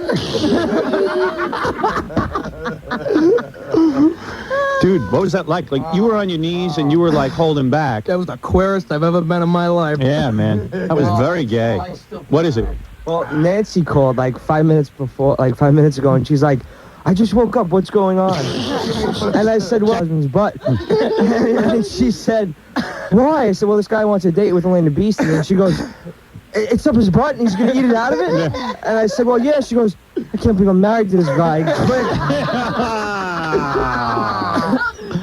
Dude, what was that like? Like, you were on your knees and you were, like, holding back. That was the queerest I've ever been in my life. Yeah, man. That was very gay. What is it? Well, Nancy called like 5 minutes ago, and she's like, I just woke up. What's going on? And I said, well, husband's butt. And she said, why? I said, well, this guy wants a date with Elena Beastie. And she goes, it's up his butt, and he's going to eat it out of it? And I said, well, yeah. She goes, I can't believe I'm married to this guy.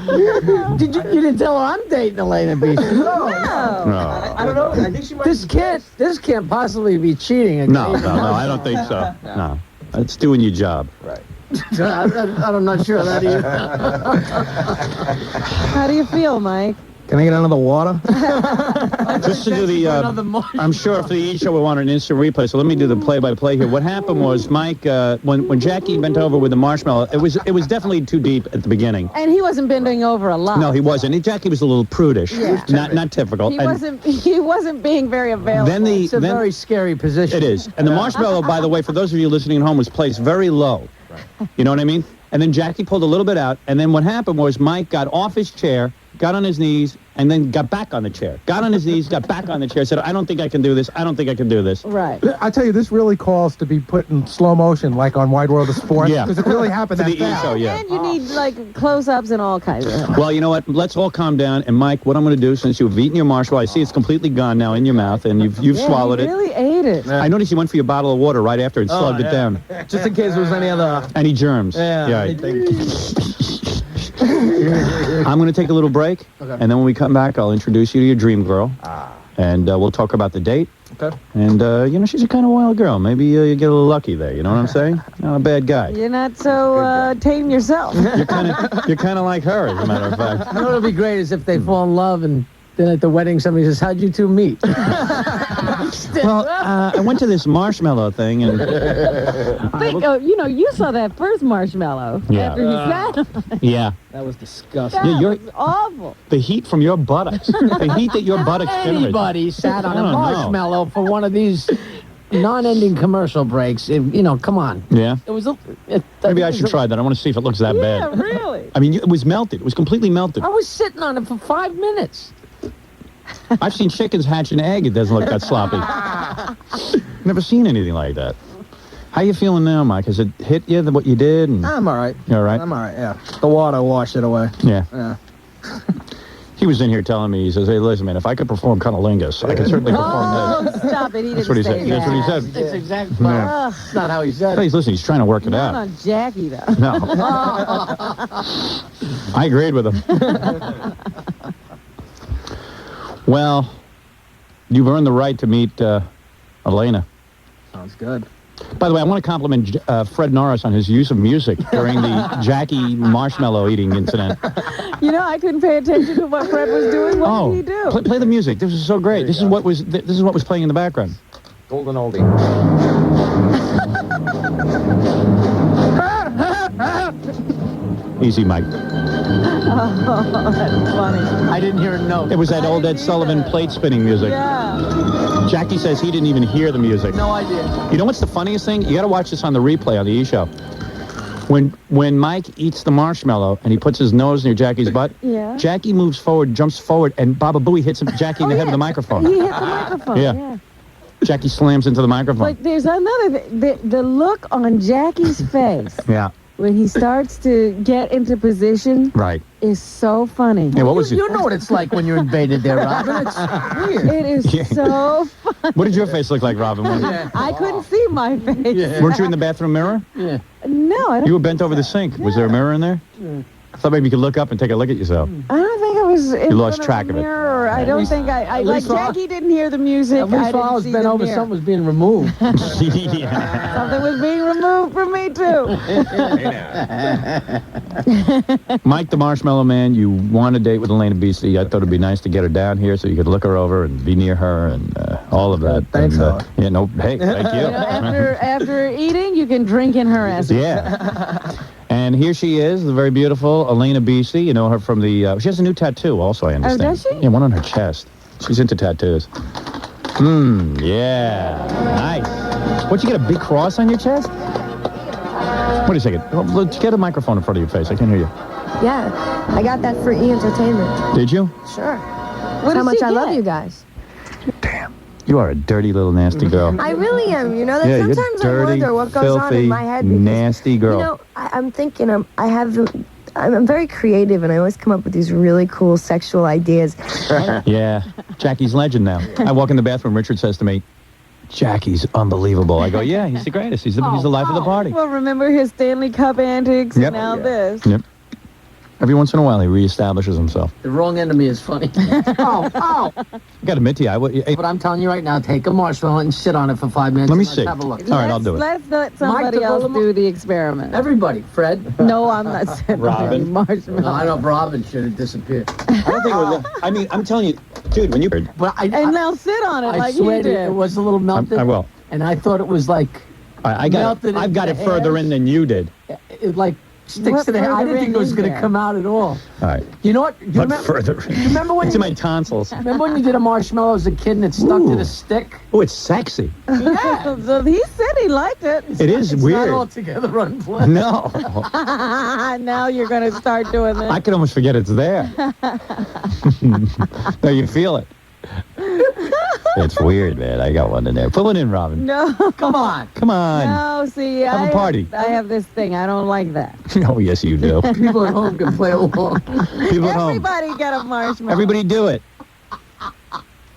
You didn't tell her I'm dating Elena Beastie? No. I don't know. I think she might. This can't possibly be cheating. No, I don't think so. No. It's doing your job. Right. I'm not sure of that either. How do you feel, Mike? Can I get another water? Just to do the, I'm sure for the E! Show we want an instant replay, so let me do the play-by-play here. What happened was, Mike, when Jackie bent over with the marshmallow, it was definitely too deep at the beginning. And he wasn't bending over a lot. No, he wasn't. Jackie was a little prudish. Yeah. Not typical. He wasn't being very available. It's a very scary position. It is. And the marshmallow, by the way, for those of you listening at home, was placed very low. You know what I mean? And then Jackie pulled a little bit out, and then what happened was Mike got off his chair, got on his knees, and then got back on the chair. Got on his knees, got back on the chair, said, I don't think I can do this. I don't think I can do this. Right. I tell you, this really calls to be put in slow motion, like on Wide World of Sports. Yeah. Because it really happened For that the fast. E! Show, yeah. And you need, like, close-ups and all kinds of stuff. Well, you know what? Let's all calm down. And, Mike, what I'm going to do, since you've eaten your marshmallow, I see it's completely gone now in your mouth, and you've swallowed you really ate it. I noticed you went for your bottle of water right after and slugged it down. Just in case there was any germs. Yeah. I'm going to take a little break, and then when we come back, I'll introduce you to your dream girl, and we'll talk about the date. Okay. And, you know, she's a kind of wild girl. Maybe you get a little lucky there, you know what I'm saying? Not a bad guy. You're not so tame yourself. You're kind of like her, as a matter of fact. You know what would be great is if they fall in love and then at the wedding somebody says, how'd you two meet? Well, I went to this marshmallow thing, and... you saw that first marshmallow after he sat on it. Yeah. That was disgusting. That was awful. The heat from your buttocks. The heat that your buttocks generate. Anybody sat on a marshmallow for one of these non-ending commercial breaks. Come on. Yeah. It was. Maybe I should try that. I want to see if it looks that bad. Yeah, really. I mean, it was melted. It was completely melted. I was sitting on it for 5 minutes. I've seen chickens hatch an egg. It doesn't look that sloppy. Never seen anything like that. How you feeling now, Mike? Has it hit you, what you did? And... I'm all right. You all right? I'm all right, yeah. The water washed it away. Yeah. He was in here telling me, he says, hey, listen, man, if I could perform cunnilingus, I could certainly perform this. Oh, stop it. He That's what he didn't said. say That's what he that. said. It's exactly. Yeah. That's not how he said it. Hey, listen, he's trying to work it Not out. on Jackie, though. No. I agreed with him. Well, you've earned the right to meet Elena. Sounds good. By the way, I want to compliment Fred Norris on his use of music during the Jackie marshmallow eating incident. I couldn't pay attention to what Fred was doing. What did he do? Play the music. This is so great. This is what was playing in the background. Golden oldie. Easy, Mike. Oh, that's funny. I didn't hear a note. It was that old Ed Sullivan plate spinning music. Yeah. Jackie says he didn't even hear the music. No idea. You know what's the funniest thing? You got to watch this on the replay on the E! Show. When Mike eats the marshmallow and he puts his nose near Jackie's butt, Jackie moves forward, jumps forward, and BabaBooey hits Jackie in the head with the microphone. He hit the microphone. Yeah. Jackie slams into the microphone. But there's another thing. The look on Jackie's face when he starts to get into position is so funny. Yeah, what was it? You know what it's like when you're invaded there, Robin. It's weird. It is so funny. What did your face look like, Robin? I couldn't see my face. Weren't you in the bathroom mirror? Yeah. No, I don't. You were bent over the sink. Was there a mirror in there? I thought maybe you could look up and take a look at yourself. I don't think I was in You lost front track of of a it. mirror. I don't think I like Jackie didn't hear the music. At least I while I was didn't see bent the over, mirror. something was being removed. Something was being removed from me, too. Mike the Marshmallow Man, you want a date with Elena Beastie. I thought it'd be nice to get her down here so you could look her over and be near her and all of that. Thanks, Howard. Yeah, no, hey, thank you. After eating, you can drink in her ass. Yeah. And here she is, the very beautiful Elena Beastie. You know her from the... she has a new tattoo also, I understand. Oh, does she? Yeah, one on her chest. She's into tattoos. Yeah. Nice. What, you get a big cross on your chest? Wait a second. Let's get a microphone in front of your face. I can't hear you. Yeah, I got that for E! Entertainment. Did you? Sure. What How did much she I love get? you guys. You are a dirty little nasty girl. I really am. You know that Yeah, you're sometimes dirty, I wonder what goes on in filthy, my head. Because, nasty girl. You know, I'm thinking I'm very creative, and I always come up with these really cool sexual ideas. Yeah, Jackie's legend now. I walk in the bathroom, Richard says to me, Jackie's unbelievable. I go, yeah, he's the greatest. He's the life of the party. Well, remember his Stanley Cup antics Yep. and now this. Yep. Every once in a while, he reestablishes himself. The wrong end of me is funny. I got to admit to you, But I'm telling you right now, take a marshmallow and sit on it for 5 minutes. Let me and let's see. Have a look. All right, I'll do it. Let's let somebody Mike, else the- do the experiment. Everybody, Fred. No, I'm not sitting Robin. on marshmallow. No, I know Robin should have disappeared. I don't think it was. I mean, I'm telling you, dude, when you. But And now sit on it I like swear you to you, did. it was a little melted. I will. And I thought it was like I got. melted I've got it into further hairs. in than you did. It like sticks What to the hair. I further didn't think in it was is going to there? come out at all. All right. You know what? You But remember, further. you remember when It's in my tonsils. remember when you did a marshmallow as a kid and it stuck to the stick? Oh, it's sexy. Yeah. So he said he liked it. It is It's weird. not altogether unpleasant. No. Now you're going to start doing this. I can almost forget it's there. No, you feel it. It's weird, man. I got one in there. Put one in, Robin. No. Come on. Come on. No, see, Have a party. I have this thing. I don't like that. Oh, yes, you do. People at home can play along. People at home. Everybody get a marshmallow. Everybody do it.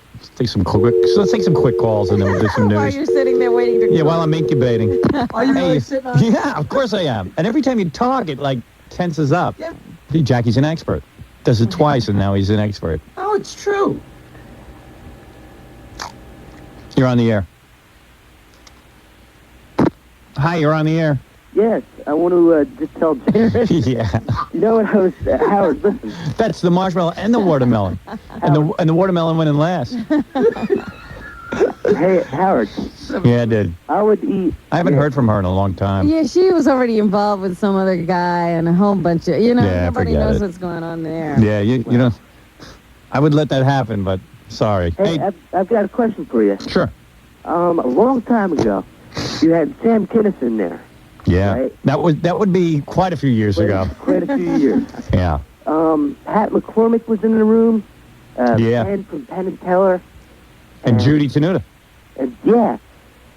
Let's take some quick calls and then we'll do some While news. you're sitting there waiting to Yeah, while I'm incubating. Are you really sitting on it? Yeah, of course I am. And every time you talk, it like tenses up. See, Jackie's an expert. Does it twice and now he's an expert. Oh, it's true. You're on the air. Hi, you're on the air. Yes, I want to just tell Jared. Yeah. You know what I was, Howard, listen. That's the marshmallow and the watermelon. And the watermelon went in last. Hey, Howard. Yeah, I did. I would eat. I haven't heard from her in a long time. Yeah, she was already involved with some other guy and a whole bunch of, Yeah, nobody forget knows it. what's going on there. Yeah, you know, I would let that happen, but sorry. Hey, I've got a question for you. Sure. A long time ago, you had Sam Kinison there. Yeah, Right. that would be quite a few years ago. Quite a few years. Yeah. Pat McCormick was in the room. Yeah. Ben from Penn and Teller. And Judy Tenuta. Yeah.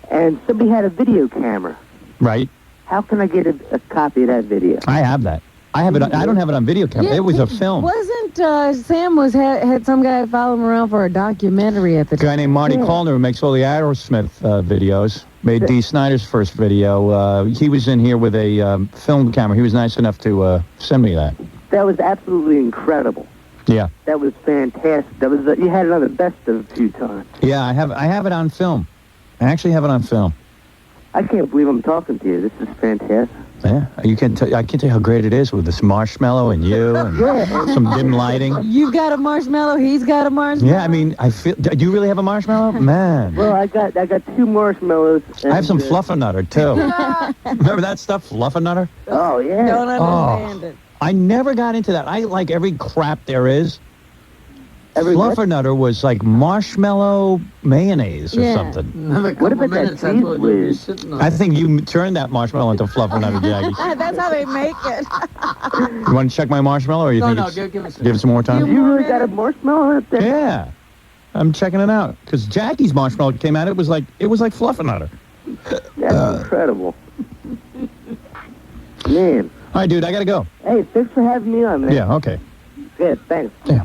And somebody had a video camera. Right. How can I get a copy of that video? I have that. I have it. I don't have it on video camera. Yeah, It was a film. Wasn't Sam had some guy follow him around for a documentary at the A guy named Marty Callner who makes all the Aerosmith videos. Made Dee Snider's first video. He was in here with a film camera. He was nice enough to send me that. That was absolutely incredible. Yeah. That was fantastic. That was you had it on the best of a few times. Yeah, I have it on film. I actually have it on film. I can't believe I'm talking to you. This is fantastic. Yeah, I can't tell you how great it is with this marshmallow and you and some dim lighting. You've got a marshmallow, he's got a marshmallow. Yeah, I mean, I feel. Do you really have a marshmallow, man? Well, I got 2 marshmallows. I have some fluffernutter too. Remember that stuff, fluffernutter? Oh yeah. Don't understand it. I never got into that. I like every crap there is. Fluffernutter was like marshmallow mayonnaise or something. Another couple about that minutes, that's what you're sitting on. I think you turned that marshmallow into fluffernutter, Jackie. That's how they make it. You want to check my marshmallow, or you think it's, give us give it some more time? You really got a marshmallow up there? Yeah, I'm checking it out because Jackie's marshmallow came out. It was like fluffernutter. That's incredible. Man. All right, dude, I gotta go. Hey, thanks for having me on, man. Yeah, okay. Good, thanks. Yeah.